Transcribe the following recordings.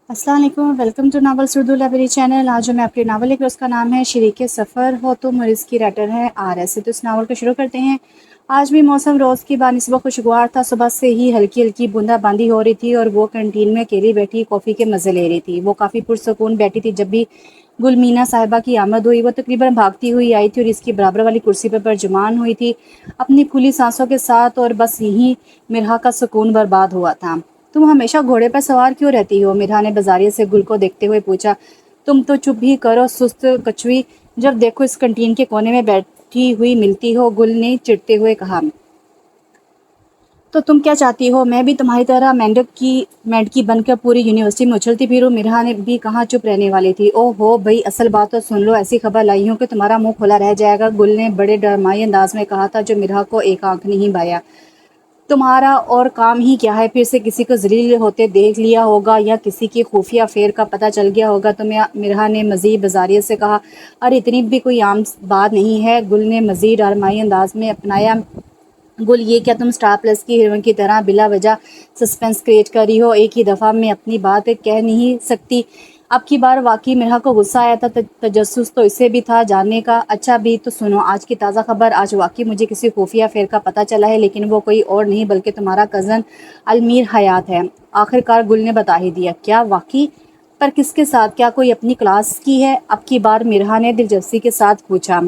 अस्सलाम वालेकुम, welcome to novels Urdu library channel. आज जो मैं आपके नावल लेकर उसका नाम है शरीके सफ़र हो तुम और इसकी राइटर है RS। तो इस नावल को शुरू करते हैं। आज भी मौसम रोज़ की बानिस्बत खुशगवार था। सुबह से ही हल्की हल्की बूंदाबांदी हो रही थी और वो कैंटीन में अकेली बैठी कॉफ़ी के मज़े ले रही थी। वो काफ़ी पुरसकून बैठी थी। जब भी गुलमीना साहिबा की आमद हुई, वो तकरीबन भागती हुई आई थी और इसकी बराबर वाली कुर्सी पर जुमान हुई थी अपनी खुली सांसों के साथ। और बस यहीं मिरहा का सुकून बर्बाद हुआ था। तुम हमेशा घोड़े पर सवार क्यों रहती हो? मिरहा ने बाजारिया से गुल को देखते हुए पूछा। तुम तो चुप ही करो सुस्त कछुई, जब देखो इस कंटीन के कोने में बैठी हुई मिलती हो, गुल ने चिढ़ते हुए कहा। तो तुम क्या चाहती हो? मैं भी तुम्हारी तरह मेंढकी बनकर पूरी यूनिवर्सिटी में उछलती फिरूं? मिरहा ने भी कहाँ चुप रहने वाली थी। ओ हो भाई, असल बात तो सुन लो। ऐसी खबर लाई हूँ कि तुम्हारा मुंह खुला रह जाएगा, गुल ने बड़े डरमाई अंदाज में कहा था, जो मिरहा को एक आंख नहीं बाया। तुम्हारा और काम ही क्या है? फिर से किसी को जलील होते देख लिया होगा या किसी की खुफिया अफेयर का पता चल गया होगा तुम्हें? मिरहा ने मजीद बाजारियत से कहा। अरे इतनी भी कोई आम बात नहीं है, गुल ने मजीद आरमाई अंदाज में अपनाया। गुल, ये क्या तुम स्टार प्लस की हीरोइन की तरह बिला वजह सस्पेंस क्रिएट कर रही हो? एक ही दफ़ा में अपनी बात कह नहीं सकती? अब की बार वाकई मिरहा को गुस्सा आया था। तजस्सुस तो इसे भी था जानने का। अच्छा भी तो सुनो, आज की ताज़ा खबर। आज वाकई मुझे किसी खुफिया अफेयर का पता चला है, लेकिन वो कोई और नहीं बल्कि तुम्हारा कज़न अलमीर हयात है। आखिरकार गुल ने बता ही दिया। क्या वाकई? पर किसके साथ? क्या कोई अपनी क्लास की है? अब की बार मिरहा ने दिलचस्पी के साथ पूछा।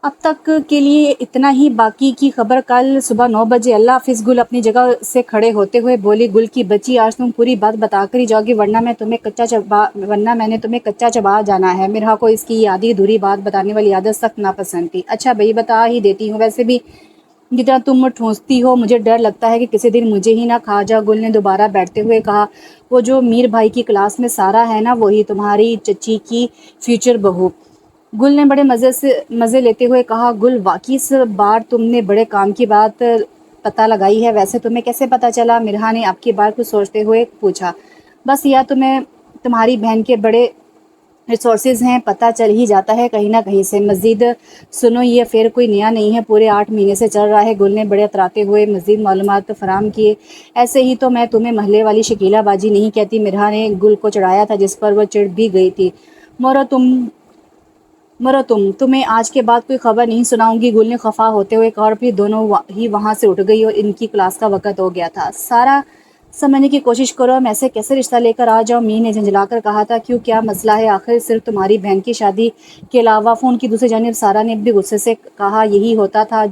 अब तक के लिए इतना ही। बाकी की खबर कल सुबह 9 बजे। अल्लाह हाफिज़। गुल अपनी जगह से खड़े होते हुए बोली। गुल की बच्ची, आज तुम पूरी बात बताकर ही जाओगी, वरना मैंने तुम्हें कच्चा चबा जाना है। मिरहा को इसकी आधी अधूरी बात बताने वाली आदत सख्त नापसंद थी। अच्छा भाई, बता ही देती हूँ। वैसे भी जितना तुम ठूंसती हो, मुझे डर लगता है कि किसी दिन मुझे ही ना खा जा। गुल ने दोबारा बैठते हुए कहा। वो जो मीर भाई की क्लास में सारा है ना, वही तुम्हारी चची की फ्यूचर बहू? गुल ने बड़े मज़े लेते हुए कहा। गुल, वाकई इस बार तुमने बड़े काम की बात पता लगाई है। वैसे तुम्हें कैसे पता चला? मिरहा ने आपकी बार कुछ सोचते हुए पूछा। बस यह तुम्हें तुम्हारी बहन के बड़े रिसोर्सेज हैं, पता चल ही जाता है कहीं ना कहीं से। मजीद सुनो, ये अफेयर कोई नया नहीं है, पूरे 8 महीने से चल रहा है। गुल ने बड़े अतराते हुए मजीद मालूमात फराम किए। ऐसे ही तो मैं तुम्हें महल्ले वाली शकीला बाजी नहीं कहती। मिरहा ने गुल को चढ़ाया था, जिस पर वह चिढ़ भी गई थी। मरो तुम मरो तुम्हें आज के बाद कोई खबर नहीं सुनाऊंगी, गुल ने खफा होते हुए कहा। और फिर दोनों ही वहां से उठ गई और इनकी क्लास का वक्त हो गया था। सारा समझने की कोशिश करो, मैं ऐसे कैसे रिश्ता लेकर आ जाऊं? मीर ने झंझलाकर कहा था। क्यों, क्या मसला है? आखिर सिर्फ तुम्हारी बहन की शादी के अलावा? फोन की दूसरी जानिब सारा ने भी गुस्से से कहा। यही होता था,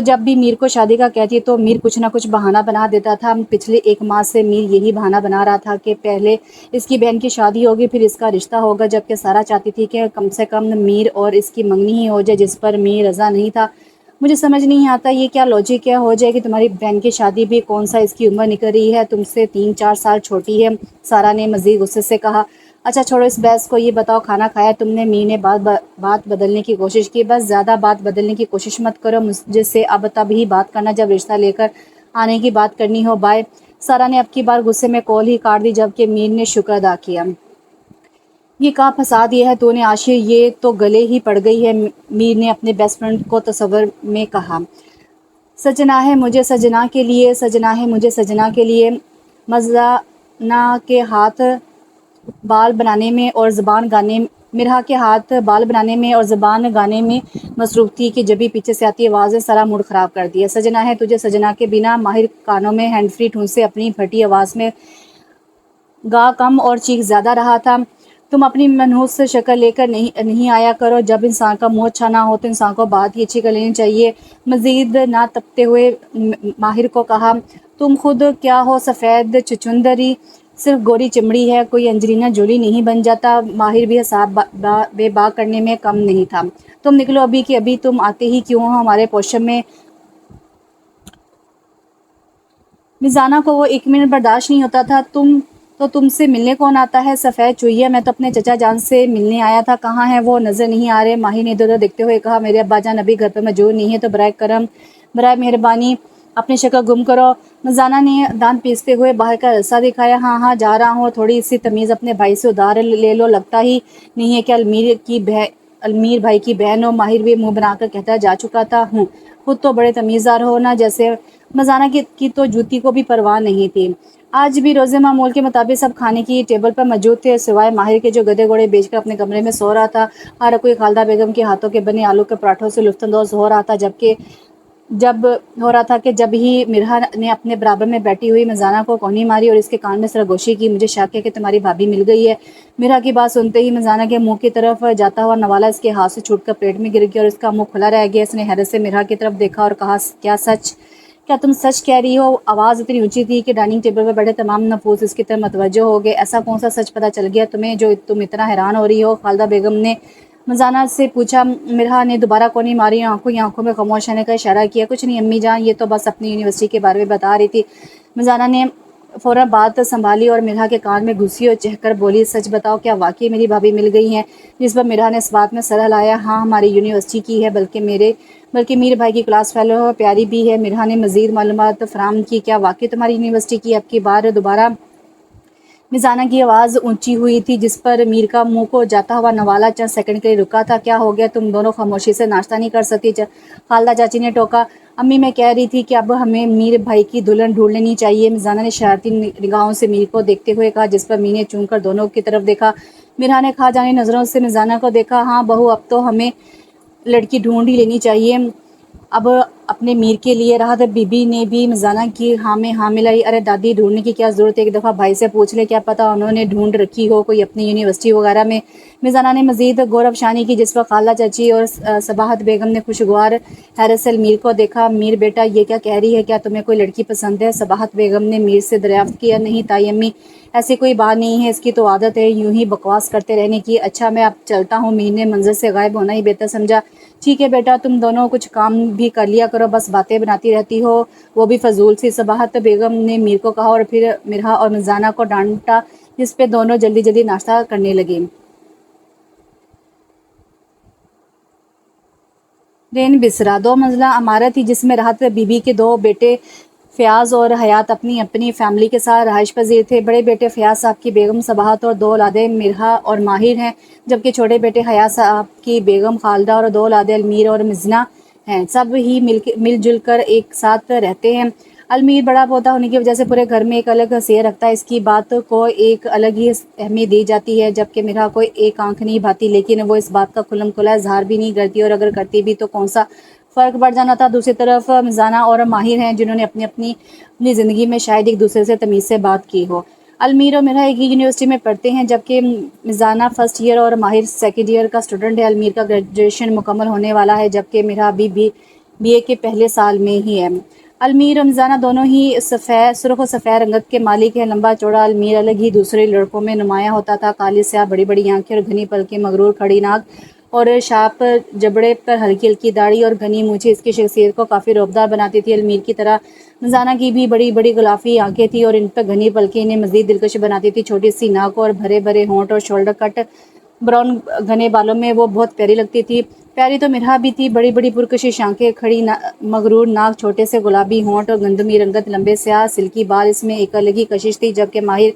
जब भी मीर को शादी का कहती तो मीर कुछ ना कुछ बहाना बना देता था। पिछले 1 माह से मीर यही बहाना बना रहा था कि पहले इसकी बहन की शादी होगी, फिर इसका रिश्ता होगा, जबकि सारा चाहती थी कि कम से कम मीर और इसकी मंगनी ही हो जाए, जिस पर मीर रजा नहीं था। मुझे समझ नहीं आता ये क्या लॉजिक क्या हो जाएगी तुम्हारी बहन की शादी भी? कौन सा इसकी उम्र निकल रही है, तुमसे 3-4 साल छोटी है, सारा ने मजीद गुस्से से कहा। अच्छा छोड़ो इस बहस को, ये बताओ खाना खाया तुमने? मीर ने बात बदलने की कोशिश की। बस ज़्यादा बात बदलने की कोशिश मत करो मुझसे, अब तब ही बात करना जब रिश्ता लेकर आने की बात करनी हो। बाय। सारा ने अब की बार गुस्से में कॉल ही काट दी, जबकि मीर ने शुक्र अदा किया। ये कहाँ फंसा दिया है तूने आशिर, ये तो गले ही पड़ गई है, मीर ने अपने बेस्ट फ्रेंड को तसव्वुर में कहा। सजना है मुझे सजना के लिए, सजना है मुझे सजना के लिए। मज़ाना के हाथ बाल बनाने में और ज़बान गाने मिरहा के हाथ बाल बनाने में और ज़बान गाने में मसरूफ़ थी कि जब भी पीछे से आती आवाज़ें सारा मूड ख़राब कर दिया। सजना है तुझे सजना के बिना, माहिर कानों में हैंड फ्री ठूंस से अपनी फटी आवाज़ में गा कम और चीख ज़्यादा रहा था। तुम अपनी मनहूस शक्ल लेकर नहीं आया करो। जब इंसान का मुँह अच्छा ना हो तो इंसान को बात ही अच्छी कर लेनी चाहिए। मजीद ना तपते हुए माहिर को कहा। तुम खुद क्या हो? सफ़ेद चुचुंदरी, सिर्फ गोरी चमड़ी है, कोई अंजलिना जोली नहीं बन जाता। माहिर भी हिसाब बेबाक करने में कम नहीं था। तुम निकलो अभी कि अभी, तुम आते ही क्यों हो हमारे पोषण में? मिजाना को वो 1 मिनट बर्दाश्त नहीं होता था। तुमसे मिलने कौन आता है? सफ़ेद चुहिया, मैं तो अपने चचा जान से मिलने आया था। कहाँ है वो? नज़र नहीं आ रहे। माही ने इधर उधर देखते हुए कहा। मेरे अब्बा जान अभी घर पर मौजूद नहीं है, तो बराए मेहरबानी अपनी शक्ल गुम करो। मजाना ने दांत पीसते हुए बाहर का रास्ता दिखाया। हाँ हाँ जा रहा हूँ, थोड़ी सी तमीज़ अपने भाई से उधार ले लो। लगता ही नहीं है कि अलमीर भाई की बहन हो। माहिर भी मुंह बनाकर कहता जा चुका था। खुद तो बड़े तमीज़दार हो ना, जैसे। मजाना की तो जूती को भी परवाह नहीं थी। आज भी रोज़े मामूल के मुताबिक सब खाने की टेबल पर मौजूद थे, सिवाय माहिर के जो गधे घोड़े बेचकर अपने कमरे में सो रहा था। हर कोई खालदा बेगम के हाथों के बने आलू के पराठों से लुत्फ़अंदोज़ हो रहा था, जब ही मिरहा ने अपने बराबर में बैठी हुई मिज़ाना को कौनी मारी और इसके कान में सरगोशी की। मुझे शक है कि तुम्हारी भाभी मिल गई है। मिरहा की बात सुनते ही मिज़ाना के मुंह की तरफ जाता हुआ नवाला इसके हाथ से छूटकर प्लेट में गिर गया और इसका मुंह खुला रह गया। इसने हैरत से मिरहा की तरफ देखा और कहा, क्या तुम सच कह रही हो? आवाज़ इतनी ऊंची थी कि डाइनिंग टेबल पर बैठे तमाम नफूस इसकी तरफ मतवज्जो हो गए। ऐसा कौन सा सच पता चल गया तुम्हें जो तुम इतना हैरान हो रही हो? खालदा बेगम ने मजाना से पूछा। मिरहा ने दोबारा कोनी मारी, आंखों में खामोश रहने का इशारा किया। कुछ नहीं अम्मी जान, ये तो बस अपनी यूनिवर्सिटी के बारे में बता रही थी। मजाना ने फौरन बात संभाली और मिरहा के कान में घुसी और चहकर बोली, सच बताओ, क्या वाकई मेरी भाभी मिल गई हैं? जिस पर मिरहा ने इस बात में सर हिलाया। हाँ, हमारी यूनिवर्सिटी की है, बल्कि मीर भाई की क्लास फेलो है, प्यारी भी है। मिरहा ने मजीद मालूमात फराम की। क्या वाकई तुम्हारी यूनिवर्सिटी की? अब की बार दोबारा मिजाना की आवाज़ ऊंची हुई थी, जिस पर मीर का मुंह को जाता हुआ नवाला चंद सेकंड के लिए रुका था। क्या हो गया? तुम दोनों खामोशी से नाश्ता नहीं कर सकती? खालदा चाची ने टोका। अम्मी, मैं कह रही थी कि अब हमें मीर भाई की दुल्हन ढूंढ लेनी चाहिए। मिजाना ने शरारती निगाहों से मीर को देखते हुए कहा, जिस पर मीर ने चूम कर दोनों की तरफ देखा। मिरहा ने खा जाने नजरों से मिजाना को देखा। हाँ बहू, अब तो हमें लड़की ढूंढ ही लेनी चाहिए। अब अपने मीर के लिए। राहत बीबी ने भी मिजाना की हाँ में हाँ मिलाई। अरे दादी, ढूंढने की क्या ज़रूरत है, एक दफ़ा भाई से पूछ ले, क्या पता उन्होंने ढूंढ रखी हो कोई अपनी यूनिवर्सिटी वगैरह में। मिजाना ने मजीद गौरवशानी की, जिस पर खाला चाची और सबाहत बेगम ने खुशगवार हैरत से मीर को देखा। मीर बेटा, ये क्या कह रही है? क्या तुम्हें कोई लड़की पसंद है? सबाहत बेगम ने मीर से दरियाफ्त किया। नहीं ताई अम्मी, ऐसी कोई बात नहीं है, इसकी तो आदत है यूं ही बकवास करते रहने की। अच्छा, मैं अब चलता हूँ। मीर ने मंजर से गायब होना ही बेहतर समझा। ठीक है बेटा, तुम दोनों कुछ काम भी कर लिया करो, बस बातें बनाती रहती हो, वो भी फजूल सी। सबाहत बेगम ने मीर को कहा और फिर मिरहा और मिजाना को डांटा, जिस पे दोनों जल्दी जल्दी नाश्ता करने लगे। रेन बिसरा दो मंजिला इमारत थी, जिसमें राहत बीबी के दो बेटे फ़याज़ और हयात अपनी अपनी फैमिली के साथ रहाइश पजीर थे। बड़े बेटे फ़याज़ साहब की बेगम सबाहत और दो औलादे मिरहा और माहिर हैं, जबकि छोटे बेटे हयात साहब की बेगम खालदा और दो औलादे अलमीर और मिजना हैं। सब ही मिलजुल कर एक साथ रहते हैं। अलमीर बड़ा पोता होने की वजह से पूरे घर में एक अलग हैसियत रखता है। इसकी बात को एक अलग ही अहमियत दी जाती है, जबकि मिरहा को एक आंख नहीं भाती, लेकिन वो इस बात का खुल्लम खुला इजहार भी नहीं करती, और अगर करती भी तो कौन सा फ़र्क बढ़ जाना था। दूसरी तरफ मिजाना और माहिर हैं, जिन्होंने अपनी ज़िंदगी में शायद एक दूसरे से तमीज़ से बात की हो। अलमीर और मिरहा एक ही यूनिवर्सिटी में पढ़ते हैं, जबकि मिजाना फर्स्ट ईयर और माहिर सेकेंड ईयर का स्टूडेंट है। अलमीर का ग्रेजुएशन मुकम्मल होने वाला है, जबकि मिरहा अभी भी BA के पहले साल में ही है। अलमीर और मिजाना दोनों ही सुर्ख और सफ़ेद रंगत के मालिक हैं। लंबा चौड़ा अलमीर अलग ही दूसरे लड़कों में नुमायाँ होता था। काली स्याह बड़ी बड़ी आंखें और घनी पलकें, मगरूर खड़ी नाक और शार्प जबड़े पर हल्की हल्की दाढ़ी और घनी मूछें इसकी शख्सियत को काफ़ी रौबदार बनाती थी। अलमीर की तरह मिजाना की भी बड़ी बड़ी गुलाफी आंखें थी और इन पर घनी पलकें इन्हें मज़ीद दिलकश बनाती थी। छोटी सी नाक और भरे भरे होंठ और शोल्डर कट ब्राउन घने बालों में वो बहुत प्यारी लगती थी। प्यारी तो मिरहा भी थी। बड़ी बड़ी पुरकशिश आंखें, मगरूर नाक, छोटे से गुलाबी होंठ और गंदमी रंगत लंबे स्याह सिल्की बाल, इसमें एक अलग ही कशिश थी। जबकि माहिर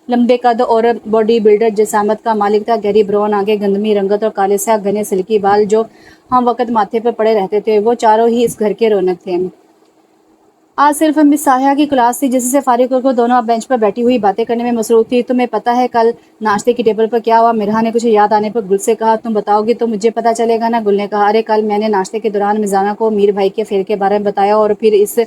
लंबे कद और बॉडी बिल्डर जसामत का मालिक था। गहरी ब्राउन आंखें, गंदमी रंगत और काले स्याह घने सिल्की बाल जो हम वक्त माथे पर पड़े रहते थे। वो चारों ही इस घर के रौनक थे। आज सिर्फ मिस साहिया की क्लास थी, जिससे फारिग होकर दोनों अब बेंच पर बैठी हुई बातें करने में मसरूफ थी। तुम्हें पता है कल नाश्ते की टेबल पर क्या हुआ? मिरहा ने कुछ याद आने पर गुल से कहा। तुम बताओगी तो मुझे पता चलेगा ना। गुल ने कहा, अरे कल मैंने नाश्ते के दौरान मिजाना को मीर भाई के फेर के बारे में बताया और फिर इस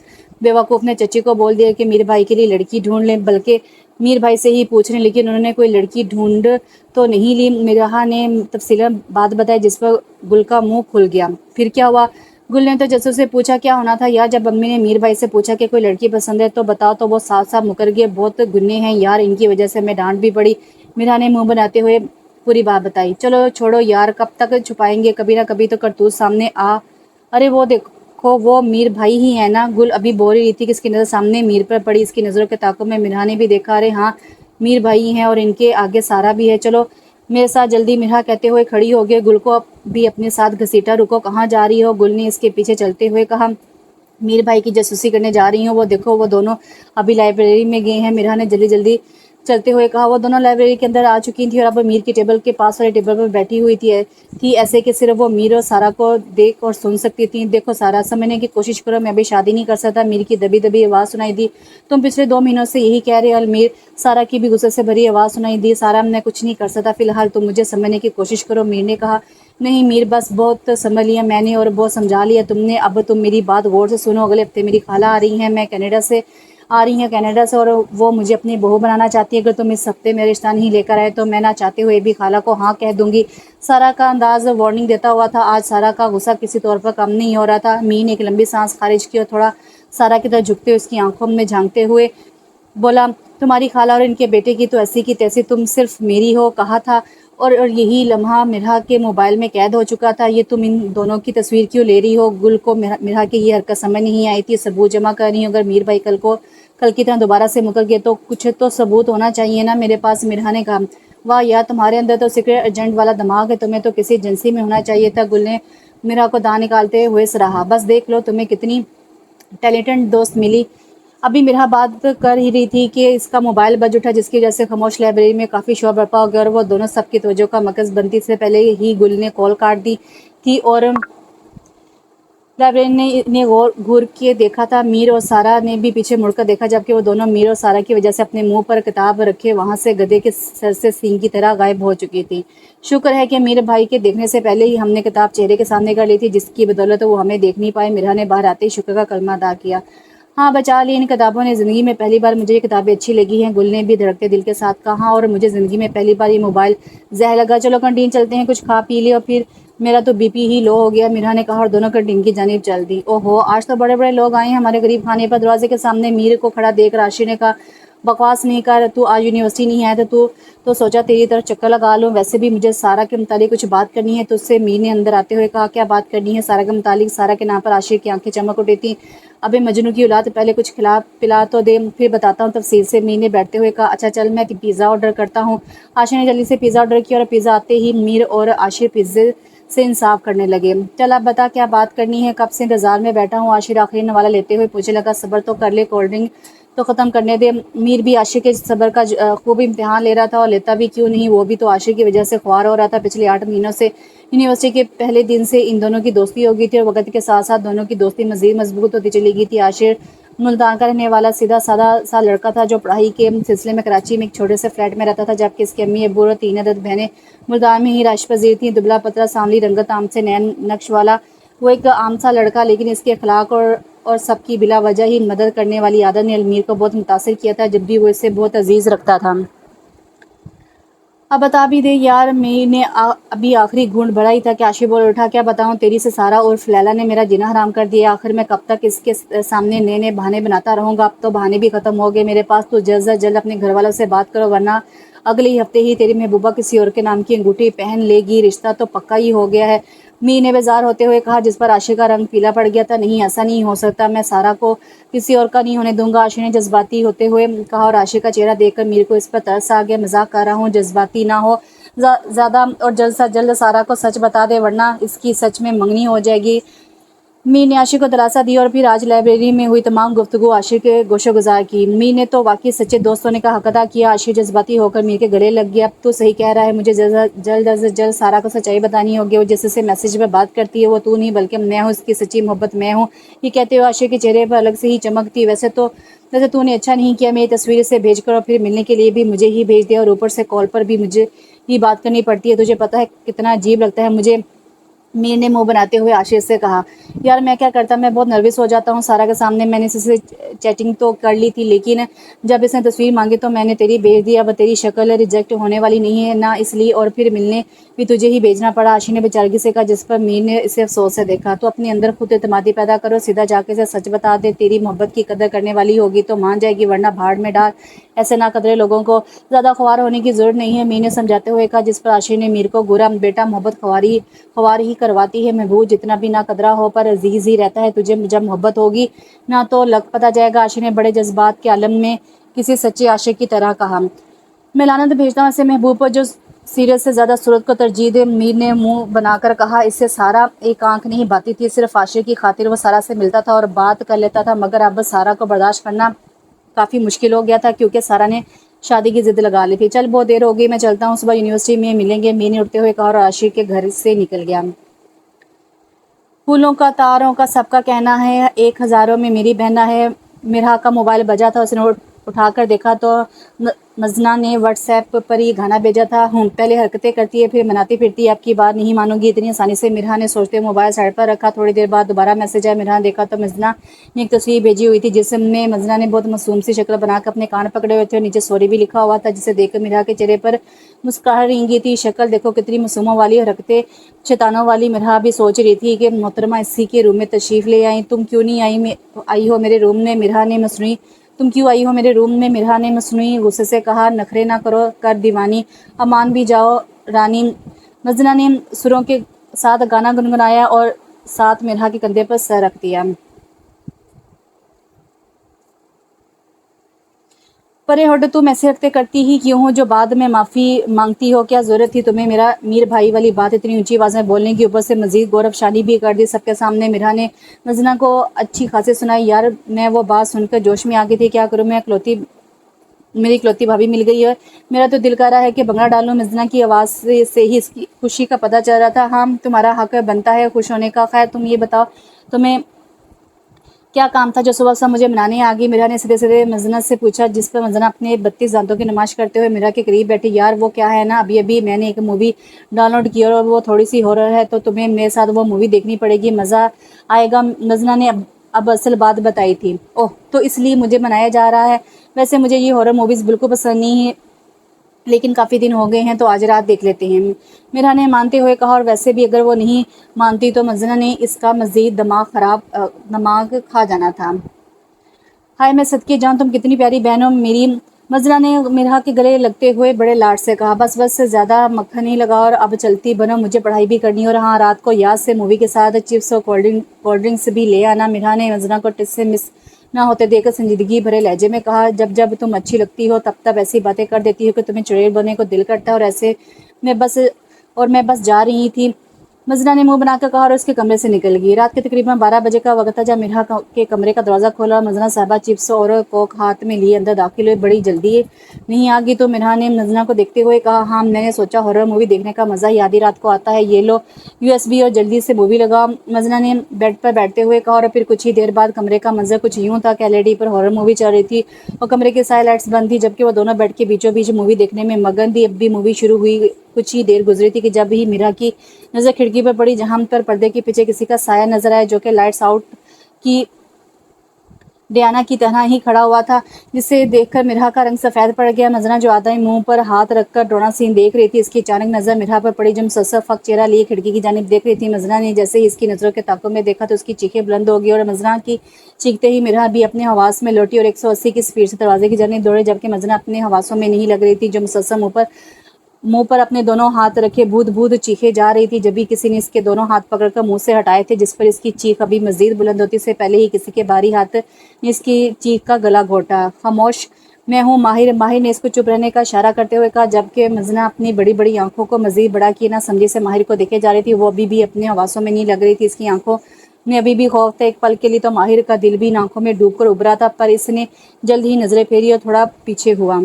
बेवकूफ़ ने चची को बोल दिया कि मीर भाई के लिए लड़की ढूंढ लें, बल्कि मीर भाई से ही पूछ लें, लेकिन उन्होंने कोई लड़की ढूंढ तो नहीं ली। मिरहा ने तफसीलन बात बताई, जिस पर गुल का मुंह खुल गया। फिर क्या हुआ? गुल ने तो जस्सू से पूछा। क्या होना था यार? जब अम्मी ने मीर भाई से पूछा कि कोई लड़की पसंद है तो बताओ, तो वो साफ साफ मुकर गए। बहुत गुन्ने हैं यार, इनकी वजह से मैं डांट भी पड़ी। मीरा ने मुंह बनाते हुए पूरी बात बताई। चलो छोड़ो यार, कब तक छुपाएंगे, कभी ना कभी तो करतूत सामने आ। अरे वो देखो, वो मीर भाई ही है ना। गुल अभी बोल रही थी कि इसकी नज़र सामने मीर पर पड़ी। इसकी नज़रों के ताक़ुब में मिरहा ने भी देखा। अरे हाँ, मीर भाई हैं और इनके आगे सारा भी है। चलो मेरे साथ जल्दी, मिरहा कहते हुए खड़ी हो गई। गुल को भी अपने साथ घसीटा। रुको, कहाँ जा रही हो? गुल ने इसके पीछे चलते हुए कहा। मीर भाई की जासूसी करने जा रही हूँ। वो देखो, वो दोनों अभी लाइब्रेरी में गए हैं। मिरहा ने जल्दी जल्दी चलते हुए कहा। वो दोनों लाइब्रेरी के अंदर आ चुकी थी और अब मीर की टेबल के पास वाले टेबल पर बैठी हुई थी ऐसे कि सिर्फ वो मीर और सारा को देख और सुन सकती थी। देखो सारा, समझने की कोशिश करो, मैं अभी शादी नहीं कर सकता। मीर की दबी दबी आवाज़ सुनाई दी। तुम पिछले 2 महीनों से यही कह रहे हो। मीर, सारा की भी गुस्से से भरी आवाज़ सुनाई दी। सारा, मैं कुछ नहीं कर सकता, फिलहाल तुम मुझे समझने की कोशिश करो। मीर ने कहा। नहीं मीर, बस बहुत समझ लिया मैंने और बहुत समझा लिया तुमने। अब तुम मेरी बात गौर से सुनो। अगले हफ्ते मेरी खाला आ रही हैं, मैं कनाडा से आ रही हैं कनाडा से, और वो मुझे अपनी बहू बनाना चाहती है। अगर तुम इस हफ्ते मेरा रिश्ता नहीं लेकर आए तो मैं ना चाहते हुए भी खाला को हाँ कह दूंगी। सारा का अंदाज वार्निंग देता हुआ था। आज सारा का गुस्सा किसी तौर पर कम नहीं हो रहा था। मीर ने एक लंबी सांस खारिज की और थोड़ा सारा की तरफ झुकते हुए उसकी आंखों में झांकते हुए बोला, तुम्हारी खाला और इनके बेटे की तो ऐसी की तैसी, तुम सिर्फ मेरी हो कहा था और यही लम्हा मिरहा के मोबाइल में कैद हो चुका था। ये तुम इन दोनों की तस्वीर क्यों ले रही हो? गुल को मिरहा की ये हरकत समझ नहीं आई थी। सबूत जमा कर रही हूँ। अगर मीर भाई कल की तरह दोबारा से मुकर गए तो कुछ तो सबूत होना चाहिए ना मेरे पास। मिरहा ने कहा। वाह यार, तुम्हारे अंदर तो सीक्रेट एजेंट वाला दिमाग है, तुम्हें तो किसी एजेंसी में होना चाहिए था। गुल ने मिरहा को दांत निकालते हुए सराहा। बस देख लो तुम्हें कितनी टैलेंटेड दोस्त मिली। अभी मिरहा बात कर ही रही थी कि इसका मोबाइल बज उठा, जिसकी वजह से खामोश लाइब्रेरी में काफ़ी शोर बरपा हो गया और वो दोनों सबकी तवज्जो का मरकज बनती से पहले ही गुल ने कॉल काट दी थी और लाइब्रेरियन ने गौर घूर के देखा था। मीर और सारा ने भी पीछे मुड़कर देखा, जबकि वो दोनों मीर और सारा की वजह से अपने मुंह पर किताब रखे वहां से गधे के सर से सींग की तरह गायब हो चुकी थी। शुक्र है कि मीर भाई के देखने से पहले ही हमने किताब चेहरे के सामने कर ली थी, जिसकी बदौलत वो हमें देख नहीं पाए। मिरहा ने बाहर आते ही शुक्र का कलमा अदा किया। हाँ, बचा ली इन किताबों ने। ज़िंदगी में पहली बार मुझे ये किताबें अच्छी लगी हैं। गुल ने भी धड़कते दिल के साथ कहा। और मुझे ज़िंदगी में पहली बार ये मोबाइल जहर लगा। चलो कैंटीन चलते हैं, कुछ खा पी ले और फिर मेरा तो बीपी ही लो हो गया, मिरहा ने कहा और दोनों कैंटीन की जानिब चल दी। ओहो, आज तो बड़े बड़े लोग आए हैं हमारे गरीब खाने पर। दरवाजे के सामने मीर को खड़ा देख राशि ने कहा। बकवास नहीं कर, तू आज यूनिवर्सिटी नहीं आया तो सोचा तेरी तरफ चक्कर लगा लूं। वैसे भी मुझे सारा के मुतालिक कुछ बात करनी है तुझसे। मीर ने अंदर आते हुए कहा। क्या बात करनी है सारा के मुतालिक? सारा के नाम पर आशिर की आंखें चमक उठी थी। अबे मजनू की औलाद, पहले कुछ खिला पिला तो दे, फिर बताता हूँ तफसील से। मीर ने बैठते हुए कहा। अच्छा चल, मैं पिज़्ज़ा ऑर्डर करता हूँ। आशिर ने जल्दी से पिज़्ज़ा ऑर्डर किया और पिज़्ज़ा आते ही मीर और आशिर पिज़्ज़े से इंसाफ करने लगे। चल अब बता क्या बात करनी है? कब से इंतजार में बैठा हूँ। आशिर आखिरी नवाला लेते हुए पूछने लगा। सब्र तो कर ले, कोल्ड ड्रिंक तो ख़त्म करने दे। मीर भी आशिर के सब्र का खूब इम्तिहान ले रहा था और लेता भी क्यों नहीं, वो भी तो आशिर की वजह से ख्वार हो रहा था। पिछले 8 महीनों से यूनिवर्सिटी के पहले दिन से इन दोनों की दोस्ती हो गई थी और वक्त के साथ साथ दोनों की दोस्ती मज़ीद मजबूत होती चली गई थी। आशिर मुल्तान का रहने वाला सीधा सादा सा लड़का था जो पढ़ाई के सिलसिले में कराची में एक छोटे से फ्लैट में रहता था, जबकि इसके अम्मी अबू और 3 अदद बहनें मुल्तान में ही राश पजीर थी। दुबला पतला सांवली रंगत, आम से नैन नक्श वाला वो एक आम सा लड़का, लेकिन इसके अखलाक और सबकी बिला वजह ही मदद करने वाली आदत ने अलमीर को बहुत मुतासिर किया था, जब भी वो इससे बहुत अजीज़ रखता था। अब बता भी दे यार। मीर ने अभी आखिरी घूंट भरा ही था कि आशिर बोल उठा। क्या बताऊं तेरी से सारा उर्फ लैला ने मेरा जीना हराम कर दिया। आखिर मैं कब तक इसके सामने नए नए बहाने बनाता रहूंगा? अब तो बहाने भी खत्म हो गए मेरे पास। तो जल्द से जल्द अपने घर वालों से बात करो, वरना अगले ही हफ्ते ही तेरी महबूबा किसी और के नाम की अंगूठी पहन लेगी। रिश्ता तो पक्का ही हो गया है, मीर ने बेजार होते हुए कहा, जिस पर आशिर का रंग पीला पड़ गया था। नहीं, ऐसा नहीं हो सकता, मैं सारा को किसी और का नहीं होने दूंगा, आशिर ने जज्बाती होते हुए कहा। और आशिर का चेहरा देखकर मीर को इस पर तरस आ गया। मजाक कर रहा हूँ, जज्बाती ना हो ज़्यादा, और जल्द से जल्द सारा को सच बता दे, वरना इसकी सच में मंगनी हो जाएगी। मीर ने आशिर को दिलासा दिया और फिर आज लाइब्रेरी में हुई तमाम गुफ्तगू आशिर के गोशो गुजार की। मीर ने तो वाकई सच्चे दोस्त होने का हक अदा किया। आशिर जज्बाती होकर मीर के गले लग गया। अब तो सही कह रहा है, मुझे जल्द से जल्द सारा को सच्चाई बतानी होगी। वो जिससे मैसेज में बात करती है वो तू नहीं बल्कि मैं हूँ, इसकी सच्ची मोहब्बत मैं हूँ। ये कहते हुए आशिर के चेहरे पर अलग से ही चमक थी। वैसे तूने अच्छा नहीं किया मेरी तस्वीर से भेज कर और फिर मिलने के लिए भी मुझे ही भेज दिया, और ऊपर से कॉल पर भी मुझे ही बात करनी पड़ती है। तुझे पता है कितना अजीब लगता है मुझे? मीर ने मुंह बनाते हुए आशिर से कहा। यार मैं क्या करता, मैं बहुत नर्वस हो जाता हूँ सारा के सामने। मैंने इससे चैटिंग तो कर ली थी, लेकिन जब इसने तस्वीर मांगी तो मैंने तेरी भेज दी। अब तेरी शक्ल रिजेक्ट होने वाली नहीं है ना, इसलिए, और फिर मिलने भी तुझे ही भेजना पड़ा, आशिर ने बेचारगी से कहा, जिस पर मीर ने इसे अफसोस से देखा। तो अपने अंदर खुद एतमादी पैदा करो, सीधा जाके से सच बता दे। तेरी मोहब्बत की कदर करने वाली होगी तो मान जाएगी, वरना भाड़ में डाल। ऐसे ना कदरे लोगों को ज़्यादा ख्वार होने की जरूरत नहीं है, मीर ने समझाते हुए कहा, जिस पर आशिर ने मीर को घूरा। बेटा, मोहब्बत ख्वार ही करवाती है। महबूब जितना भी ना कदरा हो पर अजीज ही रहता है। तुझे जब मोहब्बत होगी ना तो लग पता जाएगा, आशिर ने बड़े जज्बात के आलम में किसी सच्चे आशिक की तरह कहा। मैं लानत भेजता हूँ ऐसे महबूब पर जो सीरत से ज़्यादा सूरत को तरजीह दे, मीर ने मुंह बनाकर कहा। इससे सारा एक आंख नहीं बाती थी, सिर्फ आशिक की खातिर वो सारा से मिलता था और बात कर लेता था, मगर अब सारा को बर्दाश्त करना काफ़ी मुश्किल हो गया था, क्योंकि सारा ने शादी की जिद लगा ली थी। चल बहुत देर हो गई, मैं चलता हूँ, सुबह यूनिवर्सिटी में मिलेंगे। मीर ने उठते हुए कहा और आशिक के घर से निकल गया। फूलों का, तारों का, सबका कहना है एक हज़ारों में मेरी बहना है। मिरहा का मोबाइल बजा था, उसने उठाकर देखा तो मजना ने व्हाट्सएप पर ये गाना भेजा था। पहले हरकतें करती है फिर मनाती फिरती है, आपकी बात नहीं मानूंगी इतनी आसानी से। मिरहा ने सोचते मोबाइल साइड पर रखा। थोड़ी देर बाद दोबारा मैसेज आया। मिरहा ने देखा तो मजना ने एक तस्वीर भेजी हुई थी जिसमें मजना ने बहुत मासूम सी शक्ल बनाकर अपने कान पकड़े हुए थे और नीचे सॉरी भी लिखा हुआ था, जिसे देखकर मिरहा के चेहरे पर मुस्कुराहट रेंगी थी। शक्ल देखो कितनी मासूमों वाली हरकतें शैतानों वाली। मिरहा भी सोच रही थी कि मोहतरमा इसी के रूम में तशरीफ़ ले आई, तुम क्यों नहीं आई हो मेरे रूम में। मिरहा ने मसनूई तुम क्यों आई हो मेरे रूम में। मिरहा ने मसनूई गुस्से से कहा, नखरे ना करो कर दीवानी, अमान भी जाओ रानी। मजना ने सुरों के साथ गाना गुनगुनाया और साथ मिरहा के कंधे पर सर रख दिया। परे हटो, तुम ऐसे हरकतें करती ही क्यों हो जो बाद में माफ़ी मांगती हो। क्या ज़रूरत थी तुम्हें मेरा मीर भाई वाली बात इतनी ऊंची आवाज़ में बोलने की, ऊपर से मजीद गौरवशानी भी कर दी सबके सामने। मिरहा ने मजना को अच्छी खासी सुनाई। यार मैं वो बात सुनकर जोश में आ गई थी, क्या करूँ मैं, मेरी इकलौती भाभी मिल गई है। मेरा तो दिल कर रहा है कि भंगड़ा डालूं। मजना की आवाज़ से ही इसकी खुशी का पता चल रहा था। हाँ तुम्हारा हक बनता है खुश होने का। खैर तुम ये बताओ तुम्हें क्या काम था जो सुबह मुझे मनाने आ गई। मिरा ने सीधे सीधे मजना से पूछा, जिस पर मजना अपने 32 दांतों की नुमाइश करते हुए मिरा के करीब बैठी। यार वो क्या है ना, अभी अभी मैंने एक मूवी डाउनलोड की और वो थोड़ी सी हॉरर है, तो तुम्हें मेरे साथ वो मूवी देखनी पड़ेगी, मज़ा आएगा। मजना ने अब असल बात बताई थी। ओह तो इसलिए मुझे मनाया जा रहा है। वैसे मुझे ये हॉरर मूवीज़ बिल्कुल पसंद नहीं है, लेकिन काफ़ी दिन हो गए हैं तो आज रात देख लेते हैं, मिरा ने मानते हुए कहा। और वैसे भी अगर वो नहीं मानती तो मजना ने इसका मज़ीद दिमाग खा जाना था। हाय मैं सदके जाऊँ, तुम कितनी प्यारी बहन हो मेरी। मजना ने मिरहा के गले लगते हुए बड़े लाड से कहा। बस बस ज़्यादा मक्खन नहीं लगा और अब चलती बनो, मुझे पढ़ाई भी करनी है। और हाँ रात को याद से मूवी के साथ चिप्स और कोल्ड ड्रिंक्स भी ले आना। मिरहा ने मजना को टिस से मिस ना होते देखकर संजीदगी भरे लहजे में कहा, जब जब तुम अच्छी लगती हो तब तब ऐसी बातें कर देती हो कि तुम्हें चुड़ैल बनने को दिल करता है। और ऐसे मैं बस जा रही थी, मजना ने मुंह बनाकर कहा और उसके कमरे से निकल गई। रात के तकरीबन 12 बजे का वक्त था जब मिरहा के कमरे का दरवाज़ा खोला और मजना साहबा चिप्स और कोक हाथ में लिए अंदर दाखिल हुए। बड़ी जल्दी नहीं आ गई तो मिरहा ने मजना को देखते हुए कहा, हाँ मैंने सोचा हॉरर मूवी देखने का मज़ा ही आधी रात को आता है, ये लो यूएसबी और जल्दी से मूवी लगा। मजना ने बेड पर बैठते हुए कहा। और फिर कुछ ही देर बाद कमरे का मंजर कुछ यूँ था कि एलईडी पर हॉरर मूवी चल रही थी और कमरे की सारी लाइट्स बंद थी, जबकि वो दोनों बेड के बीचों बीच मूवी देखने में मगन थी। अब भी मूवी शुरू हुई कुछ ही देर गुजरी थी कि जब ही मिरहा की नज़र खिड़की पर पड़ी, जहां पर पर्दे के पीछे किसी का साया नजर आया जो कि लाइट्स आउट की डियाना की तरह ही खड़ा हुआ था, जिसे देखकर मिरहा का रंग सफ़ेद पड़ गया। मजना जो आधा ही मुंह पर हाथ रखकर ड्रोना सीन देख रही थी, इसकी अचानक नज़र मिरहा पर पड़ी जो मुसस्सा फक चेहरा लिए खिड़की की जानिब देख रही थी। मजना ने जैसे ही इसकी नज़रों के ताकों में देखा तो उसकी चीखें बुलंद हो गई और मजना की चीखते ही मिरहा भी अपने हवास में लौटी और 180 की स्पीड से दरवाजे की जानिब दौड़े, जबकि मजना अपने हवासों में नहीं लग रही थी, जो मुसस्सा मुंह पर अपने दोनों हाथ रखे बूद बूद चीखे जा रही थी। जब भी किसी ने इसके दोनों हाथ पकड़कर मुंह से हटाए थे, जिस पर इसकी चीख अभी मजीद बुलंद होती से पहले ही किसी के भारी हाथ ने इसकी चीख का गला घोटा। खामोश, मैं हूँ माहिर। माहिर ने इसको चुप रहने का इशारा करते हुए कहा, जबकि मजना अपनी बड़ी बड़ी आंखों को मजीद बड़ा किए ना समझी से माहिर को देखे जा रही थी। वो अभी भी अपने हवासों में नहीं लग रही थी, इसकी आंखों ने अभी भी खौफ था। एक पल के लिए तो माहिर का दिल भी इन आंखों में डूब कर उभरा था, पर इसने जल्द ही नजरें फेरी और थोड़ा पीछे हुआ।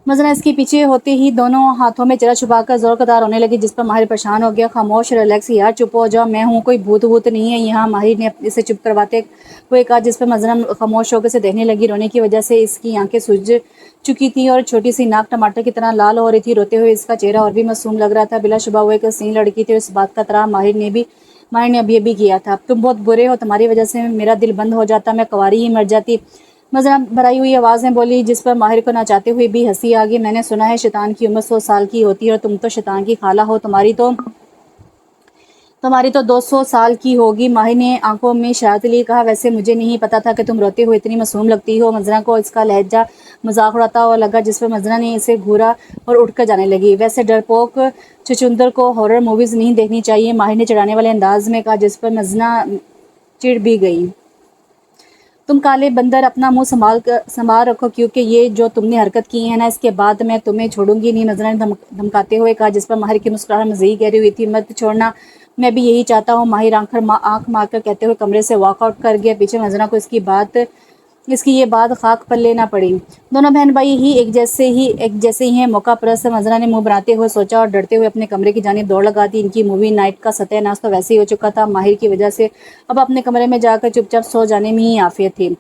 मजना इसके पीछे होते ही दोनों हाथों में चेहरा छुपाकर जोर कदार होने लगी, जिस पर माहिर परेशान हो गया। खामोश, रिलैक्स यार, चुप हो जाओ, मैं हूँ, कोई भूत वूत नहीं है यहाँ, माहिर ने इसे चुप करवाते हुए कहा, जिस पर मजना खामोश होकर से देखने लगी। रोने की वजह से इसकी आंखें सूज चुकी थी और छोटी सी नाक टमाटर की तरह लाल हो रही थी। रोते हुए इसका चेहरा और भी मासूम लग रहा था। बिलाशुबा वो एक हसीन लड़की थी, इस बात का तरा माहिर ने अभी अभी किया था। तुम बहुत बुरे हो, तुम्हारी वजह से मेरा दिल बंद हो जाता, मैं कुंवारी ही मर जाती, मजना भराई हुई आवाज़ में बोली, जिस पर माहिर को ना चाहते हुए भी हंसी आ गई। मैंने सुना है शैतान की उम्र 100 साल की होती है और तुम तो शैतान की खाला हो, तुम्हारी तो 200 साल की होगी। माहिर ने आंखों में शरारत लिए कहा, वैसे मुझे नहीं पता था कि तुम रोते हुए इतनी मासूम लगती हो। मजना को इसका लहजा मजाक उड़ाता हुआ लगा, जिस पर मजना ने इसे घूरा और उठकर जाने लगी। वैसे डरपोक छछुंदर को हॉरर मूवीज़ नहीं देखनी चाहिए, माहिर ने चढ़ाने वाले अंदाज में कहा, जिस पर मजना चिढ़ भी गई। तुम काले बंदर अपना मुंह संभाल रखो, क्योंकि ये जो तुमने हरकत की है ना, इसके बाद मैं तुम्हें छोड़ूंगी नहीं, मजना ने धमकाते हुए कहा, जिस पर माहिर की मुस्कुराहट मज़ीद गहरी हुई थी। मत छोड़ना, मैं भी यही चाहता हूँ, माहिर आंख मारकर कहते हुए कमरे से वॉकआउट कर गया। पीछे मजना को इसकी बात इसकी ये बात खाक पल्ले ना पड़ी। दोनों बहन भाई एक जैसे ही हैं। मौका परस्त मंजरा ने मुंह बनाते हुए सोचा और डरते हुए अपने कमरे की जानिब दौड़ लगा दी। इनकी मूवी नाइट का सत्यानाश तो वैसे ही हो चुका था। माहिर की वजह से अब अपने कमरे में जाकर चुपचाप सो जाने में ही आफियत थी।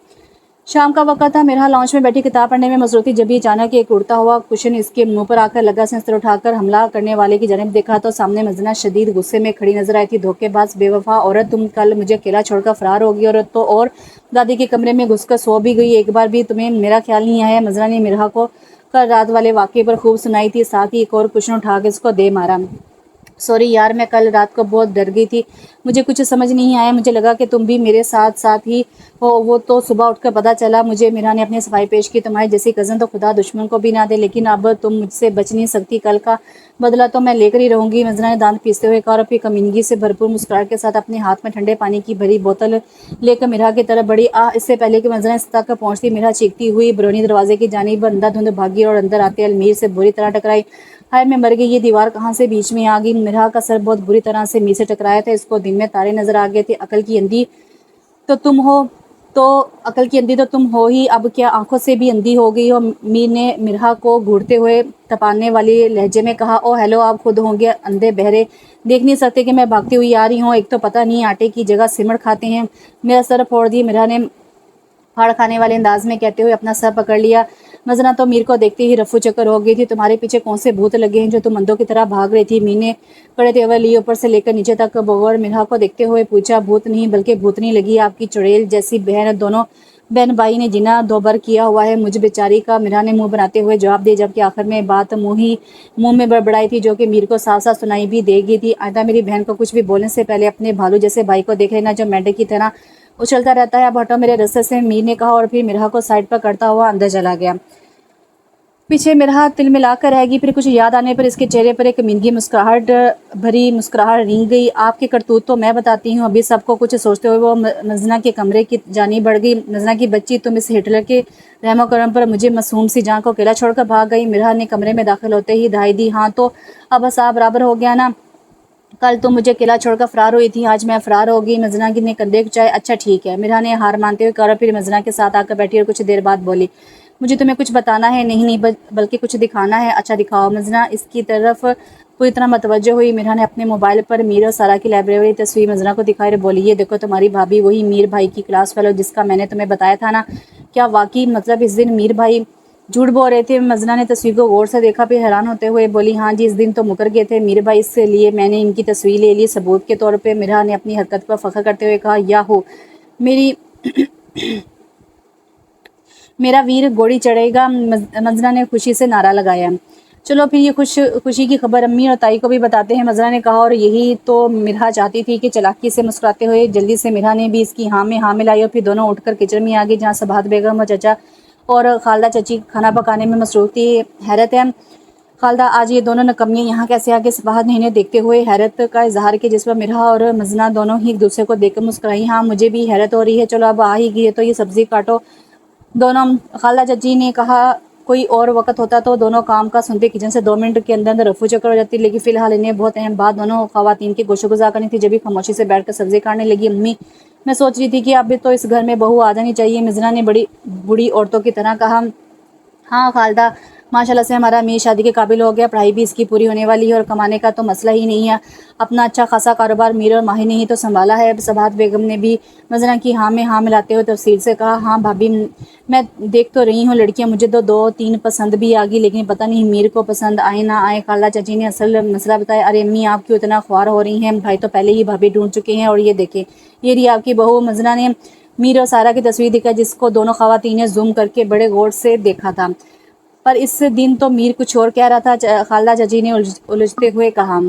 शाम का वक्त था। मेरा लॉन्च में बैठी किताब पढ़ने में मसरूफ थी। जब ही अचानक एक उड़ता हुआ कुशन इसके मुंह पर आकर लगा। से सिर उठाकर हमला करने वाले की जानिब देखा तो सामने मजना शदीद गुस्से में खड़ी नजर आई थी। धोखेबाज बेवफा औरत, तुम कल मुझे अकेला छोड़कर फरार होगी और दादी के कमरे में घुसकर सो भी गई। एक बार भी तुम्हें मेरा ख्याल नहीं आया? मजना ने मिरहा को कल रात वाले वाक़े पर खूब सुनाई थी। साथ ही एक और कुशन उठा के उसको दे मारा। सॉरी यार, मैं कल रात को बहुत डर गई थी। मुझे कुछ समझ नहीं आया। मुझे लगा कि तुम भी मेरे साथ साथ ही हो। वो तो सुबह उठकर पता चला मुझे। मीरा ने अपनी सफाई पेश की। तुम्हारी जैसी कज़न तो खुदा दुश्मन को भी ना दे, लेकिन अब तुम मुझसे बच नहीं सकती। कल का बदला तो मैं लेकर ही रहूंगी। मजना ने दांत पीसते हुए कहा और अपनी कमीनगी से भरपूर मुस्कुराहट के साथ अपने हाथ में ठंडे पानी की भरी बोतल लेकर मीरा की तरफ बढ़ी। इससे पहले कि मजना इस तक पहुंचती, मीरा चीखती हुई बरौनी दरवाजे की जानिब अंधाधुंध भागी और अंदर आते अलमीर से बुरी तरह टकराई। हाय मैं मर गई, ये दीवार कहाँ से बीच में आ गई। मिरहा का सर बहुत बुरी तरह से मीर से टकराया था। इसको दिन में तारे नजर आ गए थे। तो तुम हो अकल की अंधी तो तुम हो ही, अब क्या आंखों से भी अंधी हो गई हो? मीर ने मिरहा को घूरते हुए तपाने वाली लहजे में कहा। ओ हेलो, आप खुद होंगे अंधे बहरे, देख नहीं सकते कि मैं भागती हुई आ रही हूँ? एक तो पता नहीं आटे की जगह सिमट खाते हैं। मेरा सर फोड़ दिया, मिरहा ने फाड़ खाने वाले अंदाज में कहते हुए अपना सर पकड़ लिया। मजना तो मीर को देखते ही रफू चक्कर हो गई थी। तुम्हारे पीछे कौन से भूत लगे हैं जो तुम अंधों की तरह भाग रही थी? मीर ने कड़े तेवर लिए ऊपर से लेकर नीचे तक बगौर मिरहा को देखते हुए पूछा। भूत नहीं बल्कि भूतनी लगी आपकी चुड़ैल जैसी बहन। दोनों बहन भाई ने जीना दोबर किया हुआ है मुझ बेचारी का, मिरहा ने मुंह बनाते हुए जवाब दिया, जबकि आखिर में बात मुंह में बड़बड़ाई थी जो कि मीर को साफ साफ सुनाई भी देगी थी। आयदा मेरी बहन को कुछ भी बोलने से पहले अपने भालू जैसे भाई को देख लेना जो मेंढक की तरह उछलता रहता है। अब हटो मेरे रास्ते से, मीर ने कहा और फिर मिरहा को साइड पर करता हुआ अंदर चला गया। पीछे मिरहा तिल मिलाकर रहेगी। फिर कुछ याद आने पर इसके चेहरे पर एक मिंगी मुस्कुराहट भरी मुस्कुराहट रिंग गई। आपके करतूत तो मैं बताती हूँ। अभी सबको कुछ सोचते हुए वो मजना के कमरे की जानी बढ़ गई। मजना की बच्ची, तुम इस हिटलर के रहमो करम पर मुझे मासूम सी जान को अकेला छोड़कर भाग गई। मिरहा ने कमरे में दाखिल होते ही दहाई दी। हाँ तो अब हिसाब बराबर हो गया ना? कल तुम मुझे किला छोड़कर फरार हुई थी, आज मैं फरार हो गई। मजना की ने कंधे कुचाए। अच्छा ठीक है, मिरहा ने हार मानते हुए कहा। फिर मजना के साथ आकर बैठी और कुछ देर बाद बोली, मुझे तुम्हें कुछ बताना है। नहीं बल्कि कुछ दिखाना है। अच्छा दिखाओ। मजना इसकी तरफ पूरी तरह मतवज्जो हुई। मिरहा ने अपने मोबाइल पर मीर और सारा की लाइब्रेरी तस्वीर मजना को दिखाई और बोली, ये देखो तुम्हारी भाभी, वही मीर भाई की क्लास फेलो जिसका मैंने तुम्हें बताया था ना। क्या वाकई मतलब इस दिन मीर भाई झूठ बोल रहे थे? मजना ने तस्वीर को गौर से देखा, फिर हैरान होते हुए बोली, हाँ जी, इस दिन तो मुकर गए थे मीर भाई, इसलिए मैंने इनकी तस्वीर ले ली सबूत के तौर पे। मिरहा ने अपनी हरकत पर फख्र करते हुए कहा, याहो मेरी मेरा वीर गोड़ी चढ़ेगा। मजना ने खुशी से नारा लगाया। चलो फिर ये खुशी की खबर अम्मी और ताई को भी बताते हैं, मजना ने कहा। और यही तो मिरहा चाहती थी कि चलाकी से मुस्कुराते हुए जल्दी से मिरहा ने भी इसकी हाँ में हाँ मिलाई और फिर दोनों उठकर किचन में आ गई, जहाँ सबाहत बेगम और चचा और खालदा चची खाना पकाने में मसरूफ थी। हैरत है खालदा, आज ये दोनों नकमियाँ यहाँ कैसे आगे? सबाहत ने इन्हें देखते हुए हैरत का इजहार किया, जिस पर मिरहा और मजना दोनों ही एक दूसरे को देखकर मुस्कुराई। हाँ मुझे भी हैरत हो रही है। चलो अब आ ही गई है तो ये सब्जी काटो दोनों। खाला चाची ने कहा। कोई और वक्त होता तो दोनों काम का सुनते किचन से 2 मिनट के अंदर रफू चक्कर हो जाती, लेकिन फिलहाल इन्हें बहुत अहम बात दोनों खवातीन की गोशोगुजार करनी थी। जब भी खामोशी से बैठकर सब्जी काटने लगी, अम्मी मैं सोच रही थी कि अब तो इस घर में बहू आ जानी चाहिए। मिजना ने बड़ी बूढ़ी औरतों की तरह कहा। हाँ खालदा, माशाल्लाह से हमारा अमीर शादी के काबिल हो गया, पढ़ाई भी इसकी पूरी होने वाली है और कमाने का तो मसला ही नहीं है। अपना अच्छा खासा कारोबार मीर और माही ने ही तो संभाला है। सबाहत बेगम ने भी मजना की हाँ में हाँ मिलाते हुए तफसील से कहा। हाँ भाभी, मैं देख तो रही हूँ लड़कियाँ, मुझे तो 2-3 पसंद भी आ गई, लेकिन पता नहीं मीर को पसंद आए ना आए। खाला चाची ने असल मसला बताया। अरे अम्मी, आप क्यों इतना ख्वार हो रही हैं? भाई तो पहले ही भाभी ढूंढ चुके हैं और ये देखें, ये रही आपकी बहू। मजना ने मीर और सारा की तस्वीर दिखाई, जिसको दोनों खवातीन ने जूम करके बड़े गौर से देखा था। पर इस दिन तो मीर कुछ और कह रहा था, खाला चाची ने उलझते हुए कहा।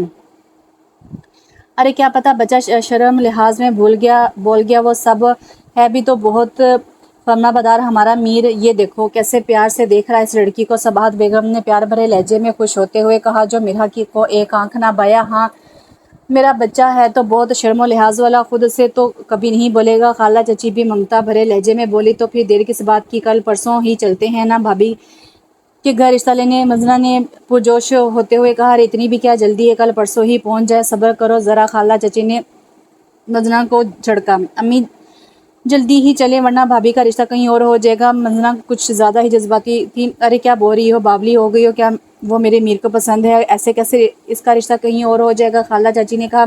अरे क्या पता बच्चा शर्म लिहाज में बोल गया, वो सब है भी तो बहुत फरमाबरदार हमारा मीर। ये देखो कैसे प्यार से देख रहा है इस लड़की को। सबाहत बेगम ने प्यार भरे लहजे में खुश होते हुए कहा, जो मिरहा की को एक आंख ना बाया। हाँ मेरा बच्चा है तो बहुत शर्मो लिहाज वाला, खुद से तो कभी नहीं बोलेगा। खाला चाची भी ममता भरे लहजे में बोली, तो फिर देर किस बात की, कल परसों ही चलते हैं ना भाभी के घर रिश्ता लेने। मजना ने पुरजोश होते हुए कहा। अरे इतनी भी क्या जल्दी है, कल परसों ही पहुंच जाए, सब्र करो ज़रा। खाला चाची ने मजना को झड़का। अम्मी जल्दी ही चले वरना भाभी का रिश्ता कहीं और हो जाएगा। मंजना कुछ ज़्यादा ही जज्बाती थी। अरे क्या बोल रही हो, बावली हो गई हो क्या? वो मेरे मीर को पसंद है, ऐसे कैसे इसका रिश्ता कहीं और हो जाएगा? खाला चाची ने कहा।